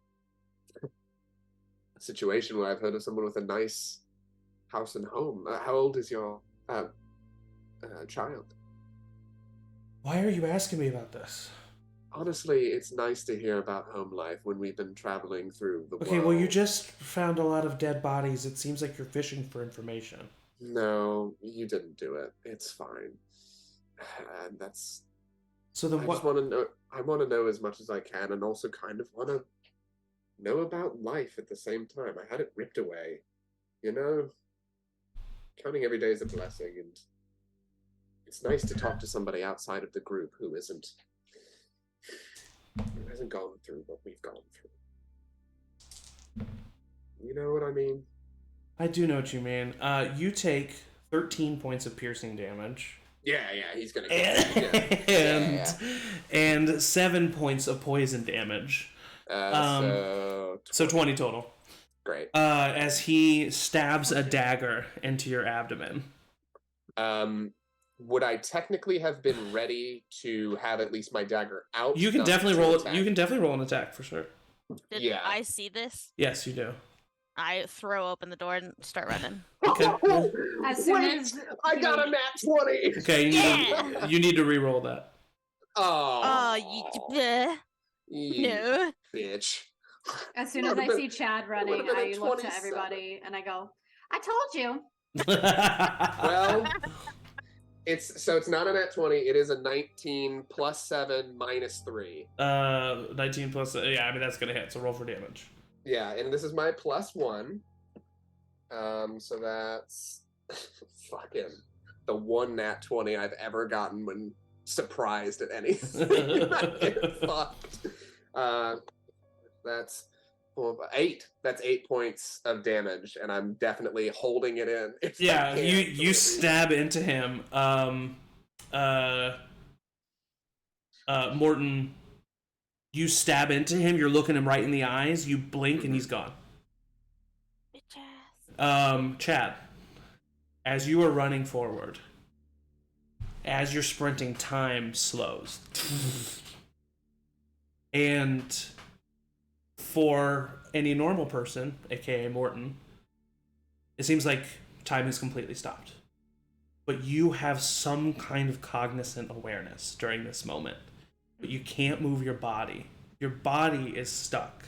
a situation where I've heard of someone with a nice house and home. How old is your child? Why are you asking me about this? Honestly, it's nice to hear about home life when we've been traveling through the world. Okay, well, you just found a lot of dead bodies. It seems like you're fishing for information. No, you didn't do it. It's fine. And that's... So then what? I just want to know. I want to know as much as I can, and also kind of want to know about life at the same time. I had it ripped away. Counting every day is a blessing, and it's nice to talk to somebody outside of the group who hasn't gone through what we've gone through. You know what I mean? I do know what you mean. You take 13 points of piercing damage. Yeah, he's gonna go. And 7 points of poison damage. So 20 total. Great. As he stabs a dagger into your abdomen. Would I technically have been ready to have at least my dagger out? You can definitely roll it. You can definitely roll an attack for sure. Did I see this? Yes, you do. I throw open the door and start running. Okay. As soon as I got a nat 20. Okay, you need to re-roll that. No. Bitch. As soon as I see Chad running, I look to everybody and I go, "I told you." Well, it's not a nat 20. It is a 19 plus 7 minus 3. 19 plus. Yeah, I mean that's gonna hit. So roll for damage. Yeah, and this is my plus 1. So that's fucking the one nat 20 I've ever gotten when surprised at anything. I get fucked. That's 8. That's 8 points of damage, and I'm definitely holding it in. Yeah, you stab into him. Morton, you stab into him. You're looking him right in the eyes. You blink, and he's gone. Chad, as you are running forward, as you're sprinting, time slows. And for any normal person, aka Morton, it seems like time has completely stopped. But you have some kind of cognizant awareness during this moment. But you can't move your body. Your body is stuck,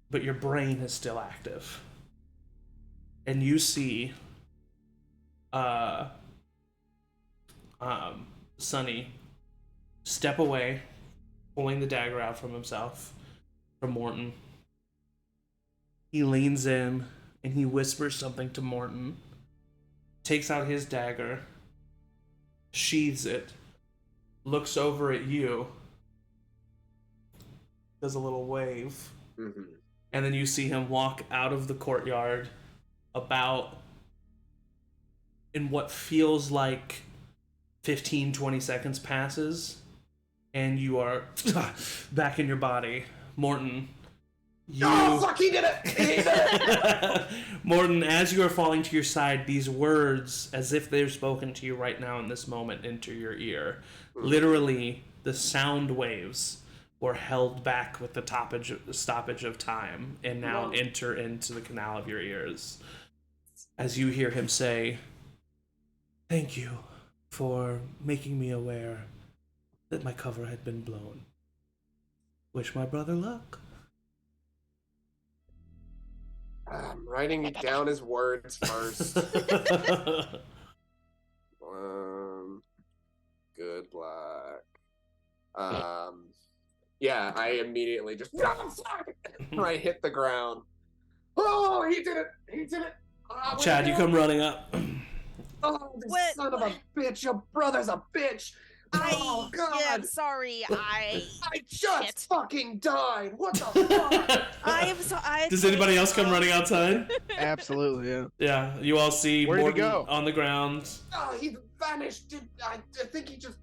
but your brain is still active. And you see Sonny step away, pulling the dagger out from himself, from Morton. He leans in and he whispers something to Morton, takes out his dagger, sheathes it, looks over at you, does a little wave, and then you see him walk out of the courtyard about in what feels like 15-20 seconds passes, and you are back in your body. Morton, Oh, fuck, he did it! He did it! Morton, as you are falling to your side, these words, as if they're spoken to you right now in this moment, enter your ear. Literally, the sound waves were held back with the stoppage of time, and now enter into the canal of your ears. As you hear him say, "Thank you for making me aware that my cover had been blown. Wish my brother luck." I'm writing down his words first. Good luck. Yeah, I immediately just I hit the ground. Oh, he did it! He did it! Chad, you come running up. Oh, this son of a bitch! Your brother's a bitch! Oh, God! Yeah, I'm sorry. I just fucking died! What the fuck? Does anybody else come running outside? Absolutely, yeah. Yeah, you all see Where'd he Morton go? on the ground. Oh, he vanished. I think he just,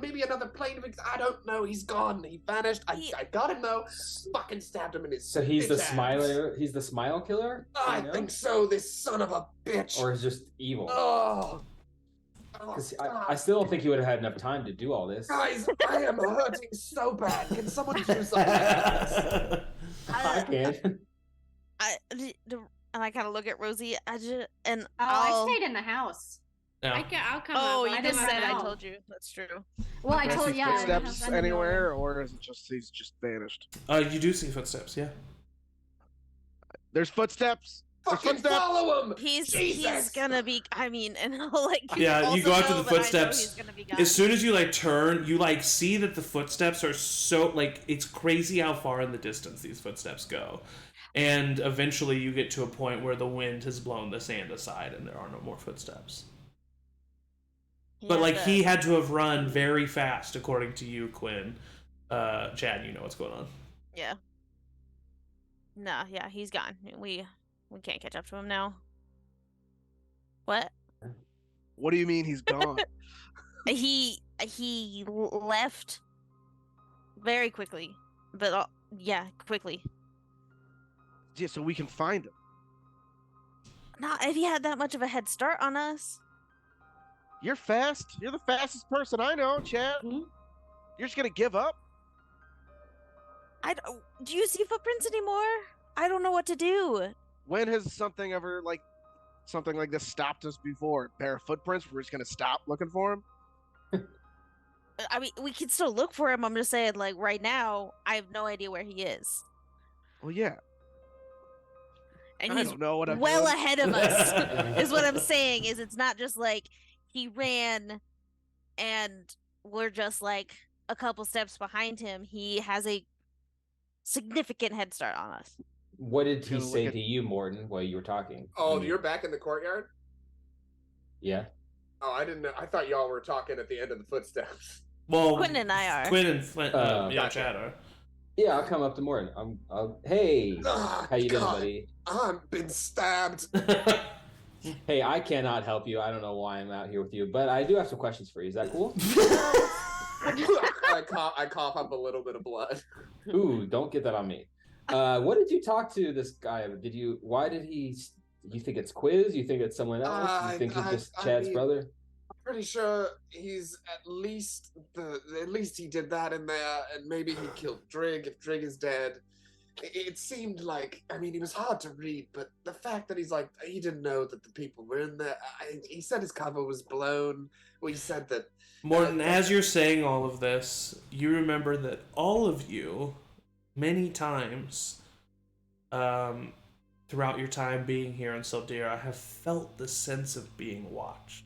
Maybe another plane of I don't know. He's gone. He vanished. I got him though. Fucking stabbed him in his. So he's the bitch ass. smiler. He's the smile killer. I think so. This son of a bitch. Or is just evil. Oh. Because I still don't think he would have had enough time to do all this. Guys, I am hurting so bad. Can someone do something like this? I can. And I kind of look at Rosie. I I'll... stayed in the house. No. I'll come Oh, up. you I just didn't said I know. told you. That's true. Well, I Do you told see yeah. footsteps I didn't know. anywhere, or is it just he's just vanished? You do see footsteps, yeah. There's footsteps. There's Fucking footsteps. follow him. He's Jesus! gonna be. I mean, and I'll like. Yeah, you also go out to know the that I know footsteps. he's gonna be gone. As soon as you like turn, you like see that the footsteps are so like it's crazy how far in the distance these footsteps go. And eventually you get to a point where the wind has blown the sand aside and there are no more footsteps. But like he had to have run very fast according to you, Cuinn. Chad, you know what's going on. Yeah. No, yeah, he's gone. We can't catch up to him now. What? What do you mean he's gone? He left very quickly, but yeah, quickly. Yeah, so we can find him. Not if he had that much of a head start on us. You're fast. You're the fastest person I know, Chad. Mhm. You're just gonna give up? Do you see footprints anymore? I don't know what to do. When has something ever like something like this stopped us before? Bare footprints? We're just gonna stop looking for him? I mean, we can still look for him. I'm just saying, like, right now, I have no idea where he is. Well, yeah. And I he's don't know what I'm well doing. ahead of us, is what I'm saying. Is it's not just like he ran and we're just like a couple steps behind him. He has a significant head start on us. What did he Gonna look say at- to you, Morton, while you were talking? Oh, I mean, you're back in the courtyard? Yeah. Oh, I didn't know. I thought y'all were talking at the end of the footsteps. Well, Cuinn and I are. Cuinn and Flint, Oh, yeah, gotcha. Chad are. Yeah, I'll come up to Morton. Hey, Ah, how you doing, God. buddy? I've been stabbed. Hey, I cannot help you. I don't know why I'm out here with you, but I do have some questions for you. Is that cool? I cough up a little bit of blood. Ooh, don't get that on me. What did you talk to this guy? Why did he? You think it's Quiz? You think it's someone else? You think he's just Chad's brother? I'm pretty sure he's at least he did that in there, and maybe he killed Drigg if Drigg is dead. It seemed like, I mean, he was hard to read, but the fact that he's like, he didn't know that the people were in there. He said his cover was blown. Well, he said that. Morton, as you're saying all of this, you remember that all of you, many times, throughout your time being here in Sildira, have felt the sense of being watched.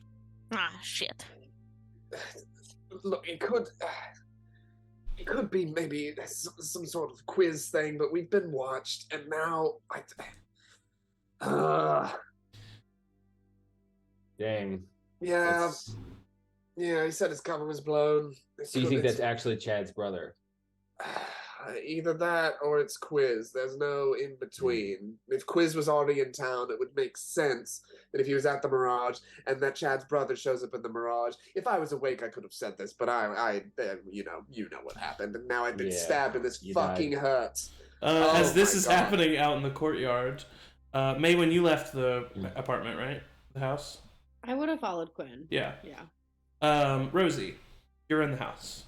Ah, shit. Look, it could be maybe some sort of quiz thing, but we've been watched, and now Dang. yeah, he said his cover was blown. So you think that's actually Chad's brother? Either that or it's Quiz. There's no in between. If Quiz was already in town, it would make sense that if he was at the Mirage and that Chad's brother shows up in the Mirage. If I was awake, I could have said this, but I you know what happened, and now I've been stabbed, and this you fucking died. hurts. As this my is God. happening out in the courtyard, Maewyn, you left the apartment, right? The house? I would have followed Cuinn. Yeah. Yeah. Rosie, you're in the house.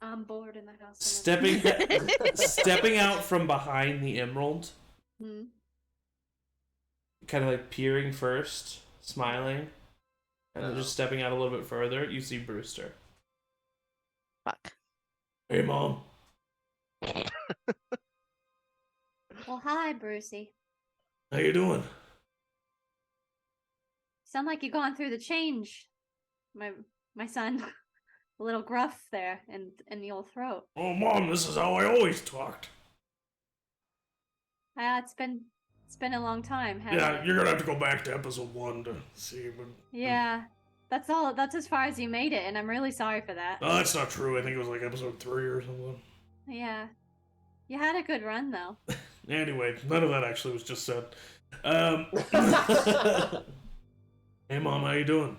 I'm bored in the house. Stepping out from behind the emerald, Hmm. kind of like peering first, smiling, and then just stepping out a little bit further, you see Brewster. Fuck. Hey, Mom. Well, hi, Brucey. How you doing? Sound like you're going through the change. My son. A little gruff there in the old throat. Oh, Mom, this is how I always talked. It's been a long time. Yeah, hasn't it? you're gonna have to go back to episode 1 to see. But Yeah. That's all. That's as far as you made it, and I'm really sorry for that. no, that's not true. I think it was like episode 3 or something. Yeah. You had a good run, though. Anyway, none of that actually was just said. Hey, Mom, how you doing?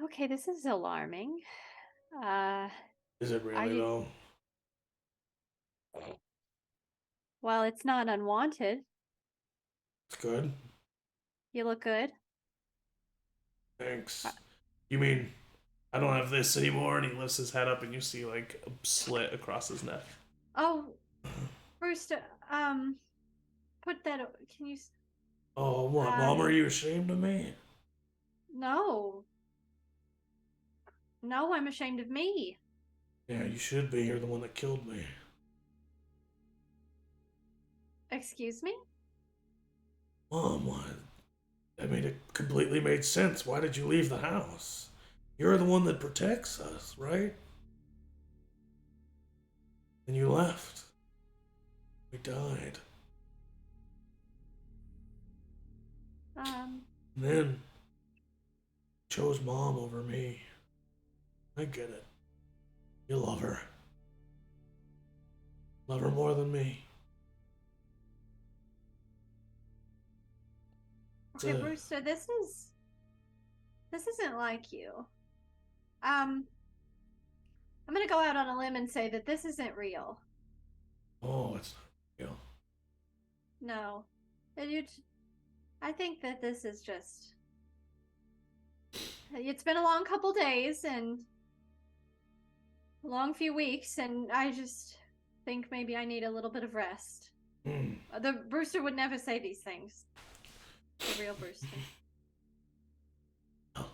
Okay, this is alarming. Is it Are really you- though? Well, it's not unwanted. It's good. You look good. Thanks. You mean I don't have this anymore? And he lifts his head up, and you see like a slit across his neck. Oh, Brewster, put that. Can you? Oh, what, Mom? Are you ashamed of me? No. No, I'm ashamed of me. Yeah, you should be. You're the one that killed me. Excuse me? Mom, what? I mean, it completely made sense. Why did you leave the house? You're the one that protects us, right? And you left. We died. And then chose Mom over me. I get it. You love her. Love her more than me. Okay, Brewster, this isn't like you. I'm gonna go out on a limb and say that this isn't real. Oh, it's not real. No. I think that this is just... It's been a long couple days and a long few weeks, and I just think maybe I need a little bit of rest. The Brewster would never say these things. The real Brewster. Oh.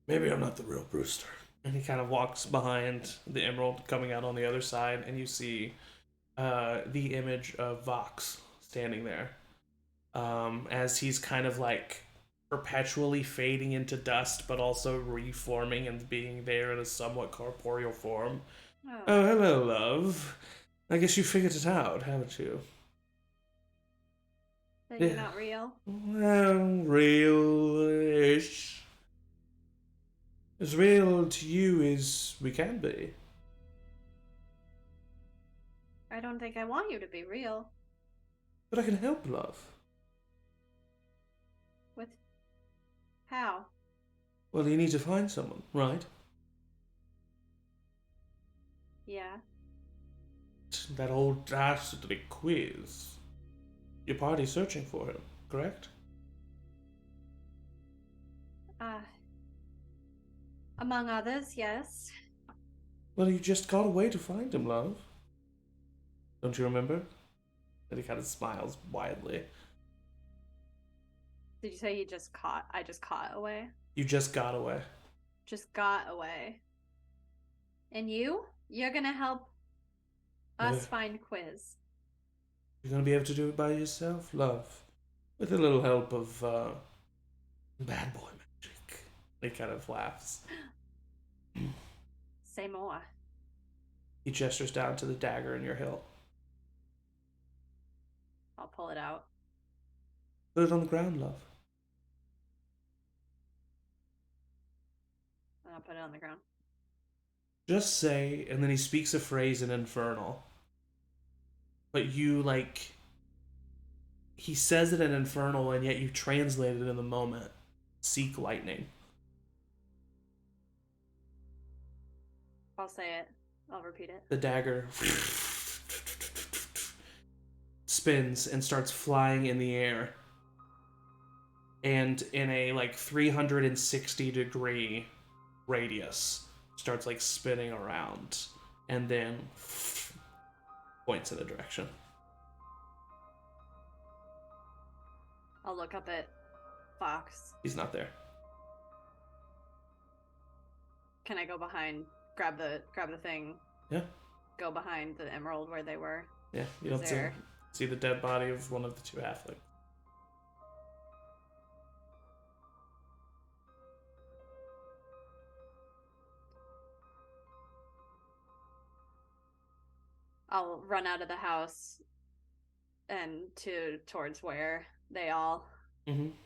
Maybe I'm not the real Brewster. And he kind of walks behind the emerald, coming out on the other side, and you see the image of Vox standing there. As he's kind of like perpetually fading into dust, but also reforming and being there in a somewhat corporeal form. Oh, hello, love. I guess you figured it out, haven't you? That you're not real? Well, real-ish. As real to you as we can be. I don't think I want you to be real. But I can help, love. With... How? Well, you need to find someone, right? Yeah. That old dastardly quiz. Your party's searching for him, correct? Among others, yes. Well, you just got away to find him, love. Don't you remember? And he kind of smiles widely. Did you say I just caught away? You just got away. Just got away. And you? You're gonna help us find Quiz. You're gonna be able to do it by yourself, love. With a little help of, bad boy magic. He kind of laughs. Say more. He gestures down to the dagger in your hilt. I'll pull it out. Put it on the ground, love. And I'll put it on the ground. Just say, and then he speaks a phrase in Infernal. But you, like... He says it in Infernal, and yet you translate it in the moment. Seek lightning. I'll say it. I'll repeat it. The dagger spins and starts flying in the air. And in a, like, 360-degree radius, starts, like, spinning around. And then points in a direction. I'll look up at Fox. He's not there. Can I go behind, grab the thing? Yeah. Go behind the emerald where they were. Yeah, you don't see the dead body of one of the two halflings. I'll run out of the house and towards where they all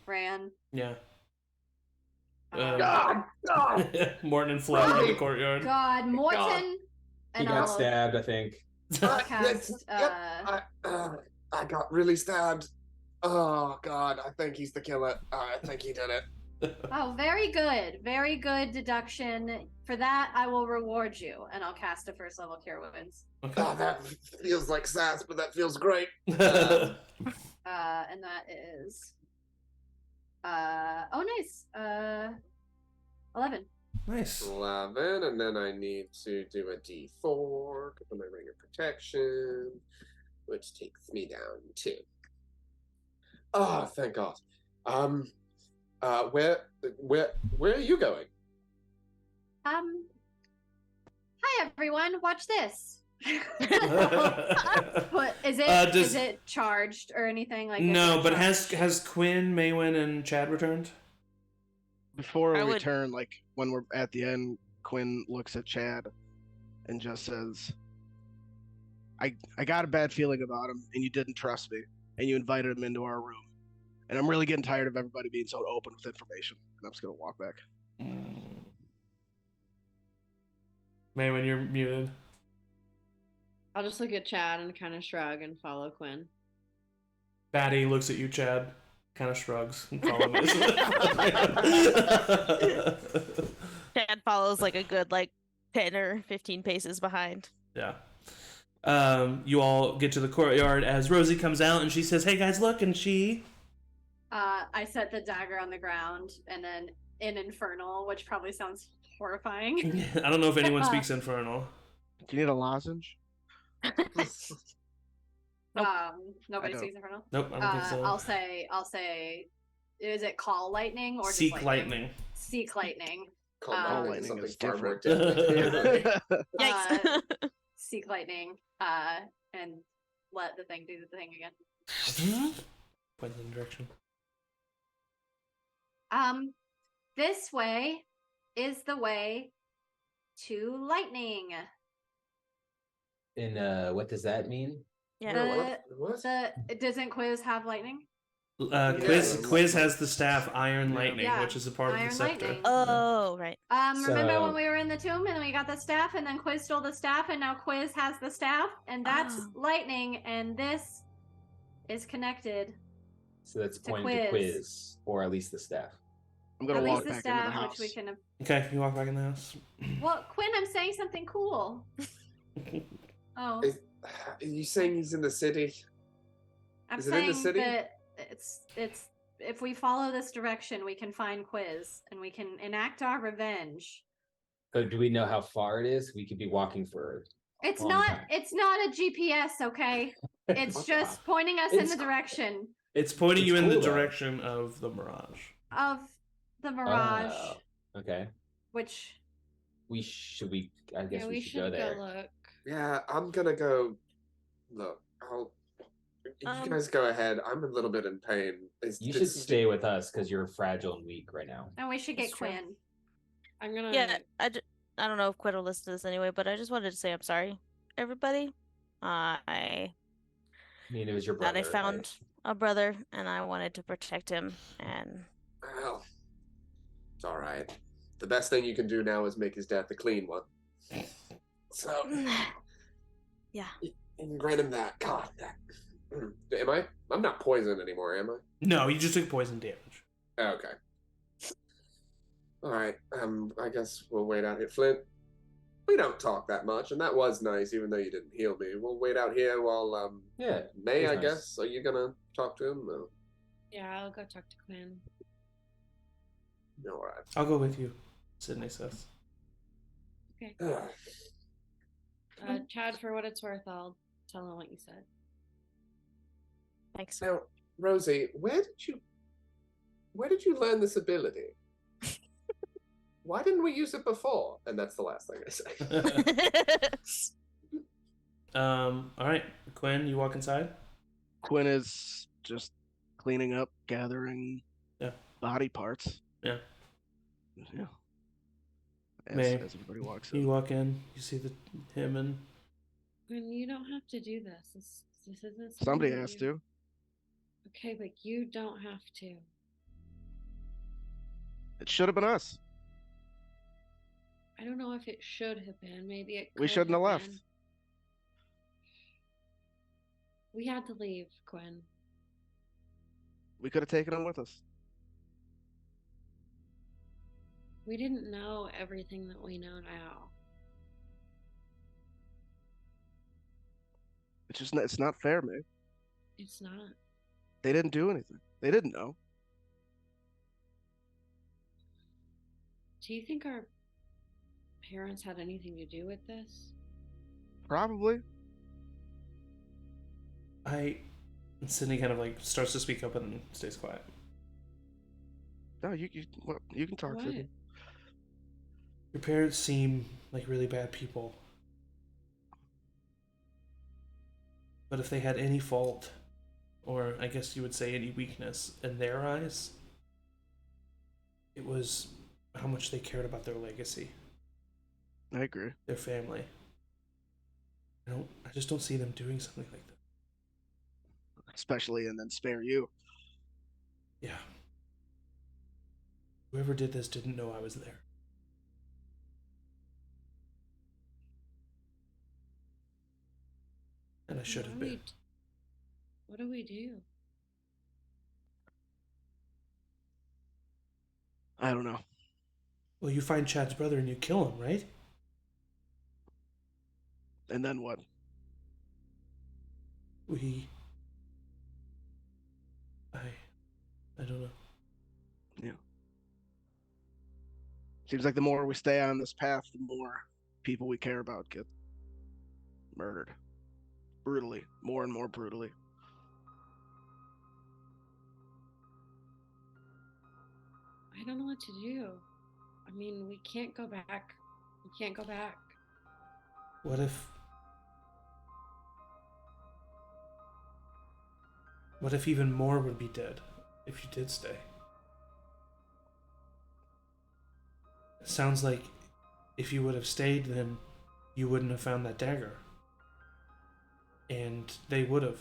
ran. Yeah. God! Morton and Flo are in the courtyard. God, Morton! God. He got stabbed, I think. I'll cast, I got really stabbed. Oh God, I think he's the killer. I think he did it. Oh, very good. Very good deduction. For that, I will reward you, and I'll cast a first level Cure Wounds. Okay. Oh, that feels like sass, but that feels great. And that is nice. 11. Nice. 11, and then I need to do a D4 for my ring of protection, which takes me down 2. Oh, thank God. Where are you going? Hi everyone, watch this. But is it charged or anything like? No, but has Cuinn, Maewyn, and Chad returned? Before I we would- return, like when we're at the end, Cuinn looks at Chad and just says, I got a bad feeling about him, and you didn't trust me, and you invited him into our room. And I'm really getting tired of everybody being so open with information. And I'm just going to walk back. Maewyn, you're muted. I'll just look at Chad and kind of shrug and follow Cuinn. Batty looks at you, Chad, kind of shrugs and follows. Chad follows like a good 10 or 15 paces behind. Yeah. You all get to the courtyard as Rosie comes out and she says, "Hey guys, look!" And she. I set the dagger on the ground and then in Infernal, which probably sounds horrifying. I don't know if anyone speaks Infernal. Do you need a lozenge? Nope. Nobody I don't. speaks Infernal. Nope, I don't think so. I'll say, is it call lightning or Seek just lightning. Seek lightning. Call Lightning lightning something is far more different. deadly. Yikes. Seek lightning. And let the thing do the thing again. Point in the direction. This way is the way to lightning. And what does that mean? Yeah. What? Doesn't Quiz have lightning? Quiz has the staff Iron Lightning, Yeah, which is a part of Iron the scepter. Lightning. Oh, right. Remember So- when we were in the tomb and we got the staff and then Quiz stole the staff and now Quiz has the staff and that's Oh. lightning and this is connected. So that's To pointing to quiz. quiz, or at least the staff. I'm going At to least walk the back into the staff, house. which we can. Okay, you walk back in the house. Well, Quinn, I'm saying something cool. Oh, Is- Are you saying he's in the city? I'm is it in the saying city? that it's if we follow this direction, we can find Quiz and we can enact our revenge. So do we know how far it is? We could be walking for. It's Long not. time. It's not a GPS, okay? It's What just pointing us in It's- the direction It's pointing It's you in the cool, though. direction of the mirage. of the mirage, Oh, okay. which I guess Yeah, we we should go should there. go look. Yeah, I'm gonna go. Look, you guys go ahead. I'm a little bit in pain. You should stay with us because you're fragile and weak right now. and we should That's get true. Quinn. I'm gonna. Yeah, I don't know if Quinn will listen to this anyway, but I just wanted to say I'm sorry, everybody. I mean, it was your thought brother. I found a brother, and I wanted to protect him. And Well, it's all right. The best thing you can do now is make his death a clean one. So, yeah, you can grant him that. God, that. Am I? I'm not poisoned anymore, am I? No, you just took poison damage. Okay. All right. I guess we'll wait out here. Flint, we don't talk that much, and that was nice, even though you didn't heal me. We'll wait out here while Yeah. May, it was I nice. guess. Are you gonna talk to him? No. Yeah, I'll go talk to Quinn. All right. I'll go with you, Sydney says. Chad, for what it's worth, I'll tell him what you said. thanks. Now, Rosie, where did you learn this ability? Why didn't we use it before? And that's the last thing I say. All right, Quinn, you walk inside. Cuinn is just cleaning up, gathering body parts. Yeah. Yeah. May, As everybody walks You in. walk in, you see him and Quinn, you don't have to do this. This isn't. Somebody something has you- to. Okay, but you don't have to. It should have been us. I don't know if it should have been. Maybe it. We could shouldn't have left. been. We had to leave, Quinn. We could have taken him with us. We didn't know everything that we know now. It's not fair, man. It's not. They didn't do anything. They didn't know. Do you think our parents had anything to do with this? Probably. And Sydney kind of like starts to speak up and then stays quiet. No, you can talk What? to me. Your parents seem like really bad people. But if they had any fault, or I guess you would say any weakness in their eyes, it was how much they cared about their legacy, I agree. their family. I just don't see them doing something like that. Especially and then spare you. Yeah. Whoever did this didn't know I was there. And I should have been. What do we do? I don't know. Well, you find Chad's brother and you kill him, right? And then what? I don't know. Yeah. Seems like the more we stay on this path, the more people we care about get murdered. Brutally. More and more brutally. I don't know what to do. I mean, we can't go back. We can't go back. What if even more would be dead if you did stay? It sounds like if you would have stayed, then you wouldn't have found that dagger. And they would have.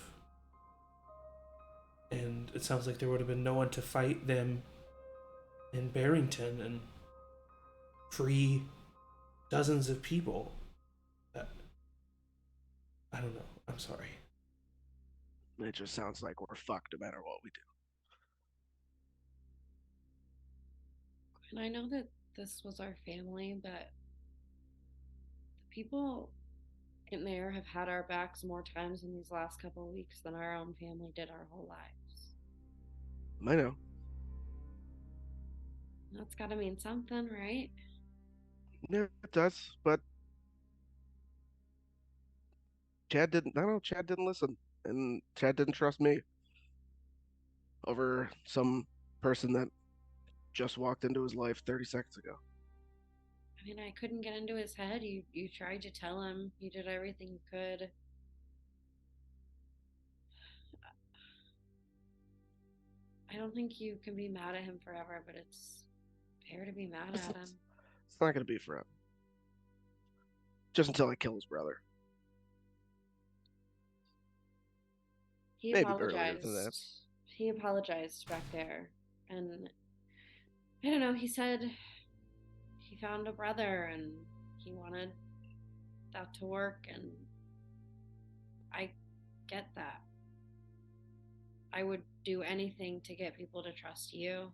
And it sounds like there would have been no one to fight them in Barrington and free dozens of people. I don't know. I'm sorry. It just sounds like we're fucked no matter what we do. And I know that this was our family, but the people in there have had our backs more times in these last couple of weeks than our own family did our whole lives. I know. That's gotta mean something, right? Yeah, it does, but Chad didn't listen. And Chad didn't trust me over some person that just walked into his life 30 seconds ago. I mean, I couldn't get into his head. You tried to tell him. You did everything you could. I don't think you can be mad at him forever, but it's fair to be mad at him. It's not going to be forever. Just until I kill his brother. He Maybe earlier apologized. than that. He apologized back there. And I don't know, he said he found a brother and he wanted that to work, and I get that. I would do anything to get people to trust you.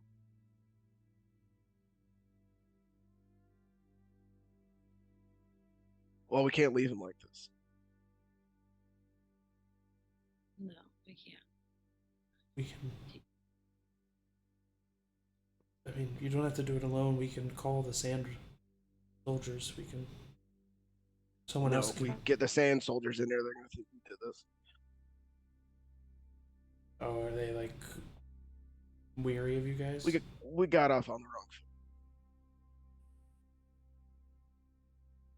Well, we can't leave him like this. No, we can't. We can. I mean, you don't have to do it alone. We can call the sand soldiers. We can. Someone else If can. we get the sand soldiers in there, they're going to think we did this. Oh, are they like weary of you guys? We got off on the wrong foot.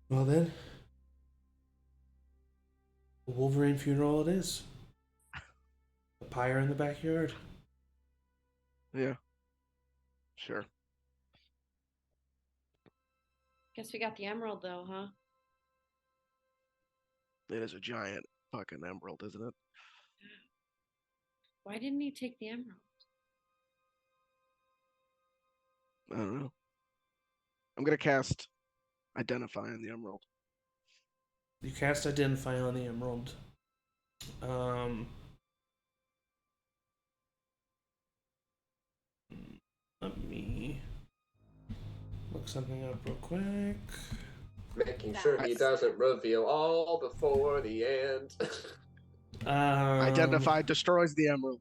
Well then, a Wolverine funeral it is. A pyre in the backyard. Yeah. Sure. Guess we got the emerald though, huh? It is a giant fucking emerald, isn't it? Why didn't he take the emerald? I don't know. I'm going to cast Identify on the emerald. You cast Identify on the emerald. Let me look something up real quick. Making sure he doesn't reveal all before the end. Identify destroys the emerald.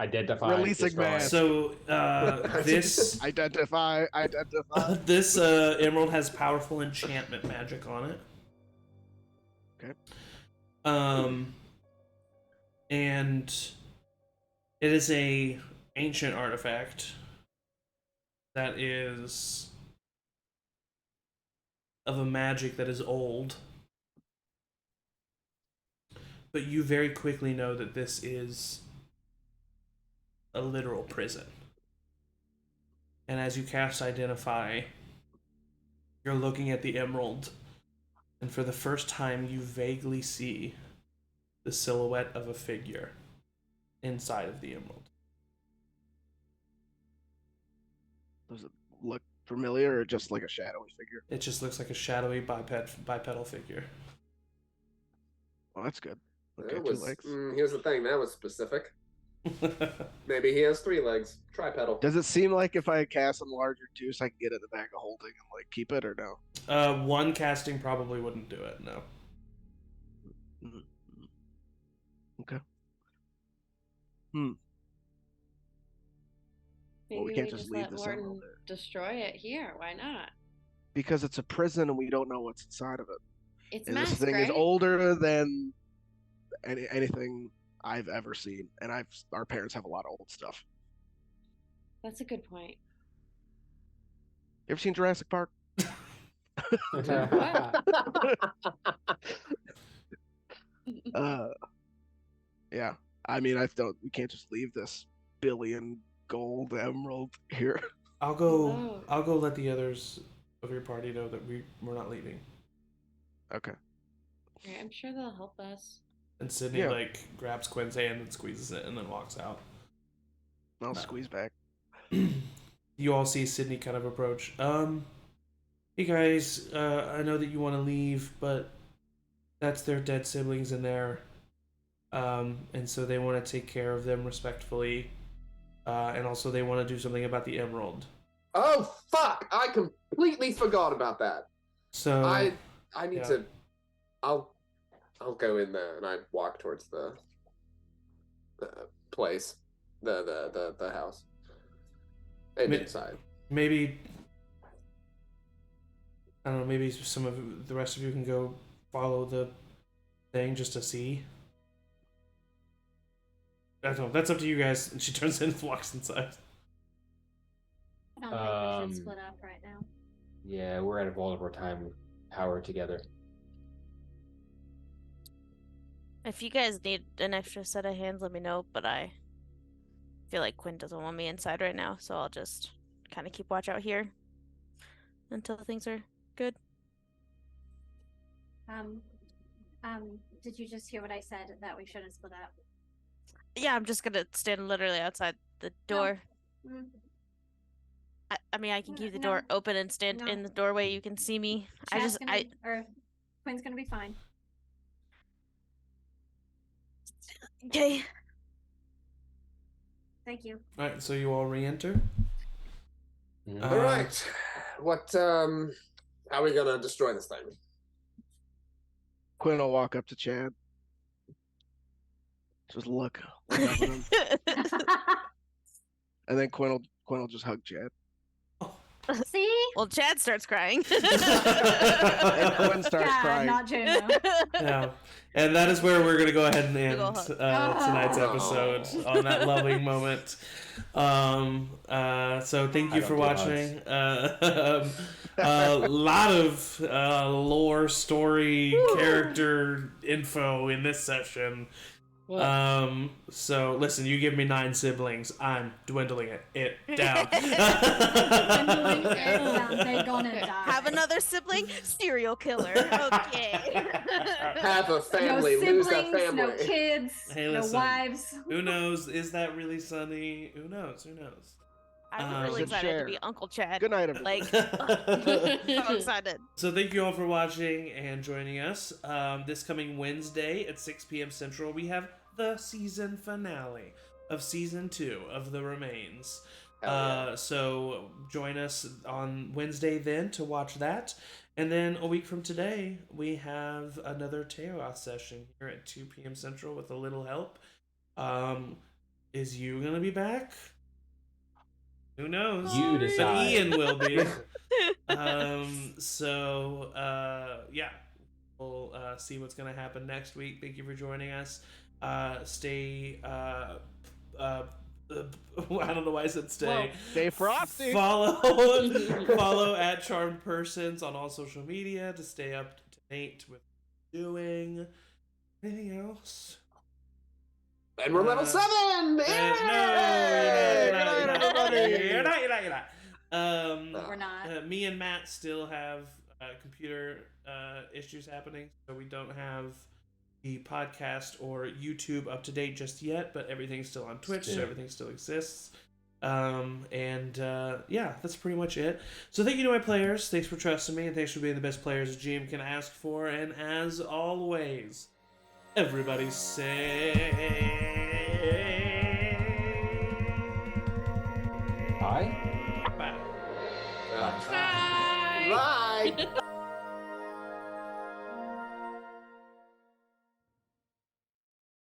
Identify. Releasing destroy. mass. So this Identify. this emerald has powerful enchantment magic on it. Okay. And it is a ancient artifact that is of a magic that is old. But you very quickly know that this is a literal prison. And as you cast Identify, you're looking at the emerald, and for the first time you vaguely see the silhouette of a figure inside of the emerald. Does it look familiar or just like a shadowy figure? It just looks like a shadowy bipedal figure. Well, that's good. Okay, That 2 was, legs. here's the thing, that was specific. Maybe he has 3 legs. Tripedal. Does it seem like if I cast him larger too, so I can get it in the bag of holding and like keep it, or no? One casting probably wouldn't do it, no. Okay. Maybe Well, we can't just leave let this Morton emerald there. destroy it here. Why not? Because it's a prison and we don't know what's inside of it. It's And mask, this thing right? is older than anything I've ever seen, and our parents have a lot of old stuff. That's a good point. You ever seen Jurassic Park? Yeah. I mean, we can't just leave this billion gold emerald here. I'll go let the others of your party know that we're not leaving. Okay. Right, I'm sure they'll help us. And Sydney Yeah. grabs Quinn's hand and squeezes it and then walks out. I'll No. squeeze back. You all see Sydney kind of approach. Hey guys, I know that you want to leave, but that's their dead siblings in there. And so they want to take care of them respectfully. And also they want to do something about the emerald. Oh fuck! I completely forgot about that. So I need yeah. to. I'll go in there and I walk towards the place, the house, and inside. Maybe I don't know. Maybe some of the rest of you can go follow the thing just to see. I don't know. That's up to you guys. And she turns in and walks inside. I don't think we should split up right now. Yeah, we're at a vulnerable time with power together. If you guys need an extra set of hands, let me know, but I feel like Cuinn doesn't want me inside right now, so I'll just kind of keep watch out here until things are good. Did you just hear what I said, that we shouldn't split up? Yeah, I'm just gonna stand literally outside the door. Mm, I mean, I can keep the No. door open and stand No. in the doorway. You can see me. Quinn's gonna be fine. Okay. Thank you. All right. So you all re-enter. Mhm. All right. What? How are we gonna destroy this thing? Cuinn will walk up to Chad. Just look up at him. And then Cuinn will just hug Chad. See? Well, Chad starts crying. And Cuinn starts God, crying. not Juno. Yeah. And that is where we're going to go ahead and end Big ol' hug. tonight's Oh. episode on that loving moment. So thank I you don't for do watching. A lot of lore, story, character info in this session. So listen, you give me 9 siblings, I'm dwindling it down. Dwindling it down, they gonna die. Have another sibling? Serial killer. Okay. Have a family, no lose siblings, a family. no kids, Hey, no listen. wives. Who knows? Is that really Sunny? Who knows? Who knows? I'm really Should excited share. to be Uncle Chad. Good night, everybody. Like, so excited. So thank you all for watching and joining us. This coming Wednesday at 6 p.m. Central, we have the season finale of Season 2 of The Remains. Hell So join us on Wednesday then to watch that. And then a week from today, we have another Tayaroth session here at 2 p.m. Central with a little help. Is you going to be back? Who knows? You But decide. Ian will be. Yeah. We'll see what's going to happen next week. Thank you for joining us. Stay... I don't know why I said stay. Whoa. Stay frosty. Follow at Charmed Persons on all social media to stay up to date with what we're doing. Anything else? And we're level 7! You're not. We're not. Me and Matt still have computer issues happening, so we don't have the podcast or YouTube up to date just yet, but everything's still on Twitch, so everything still exists. Yeah, that's pretty much it. So thank you to my players. Thanks for trusting me, and thanks for being the best players a GM can ask for. And as always, everybody say... Bye. Bye. Bye!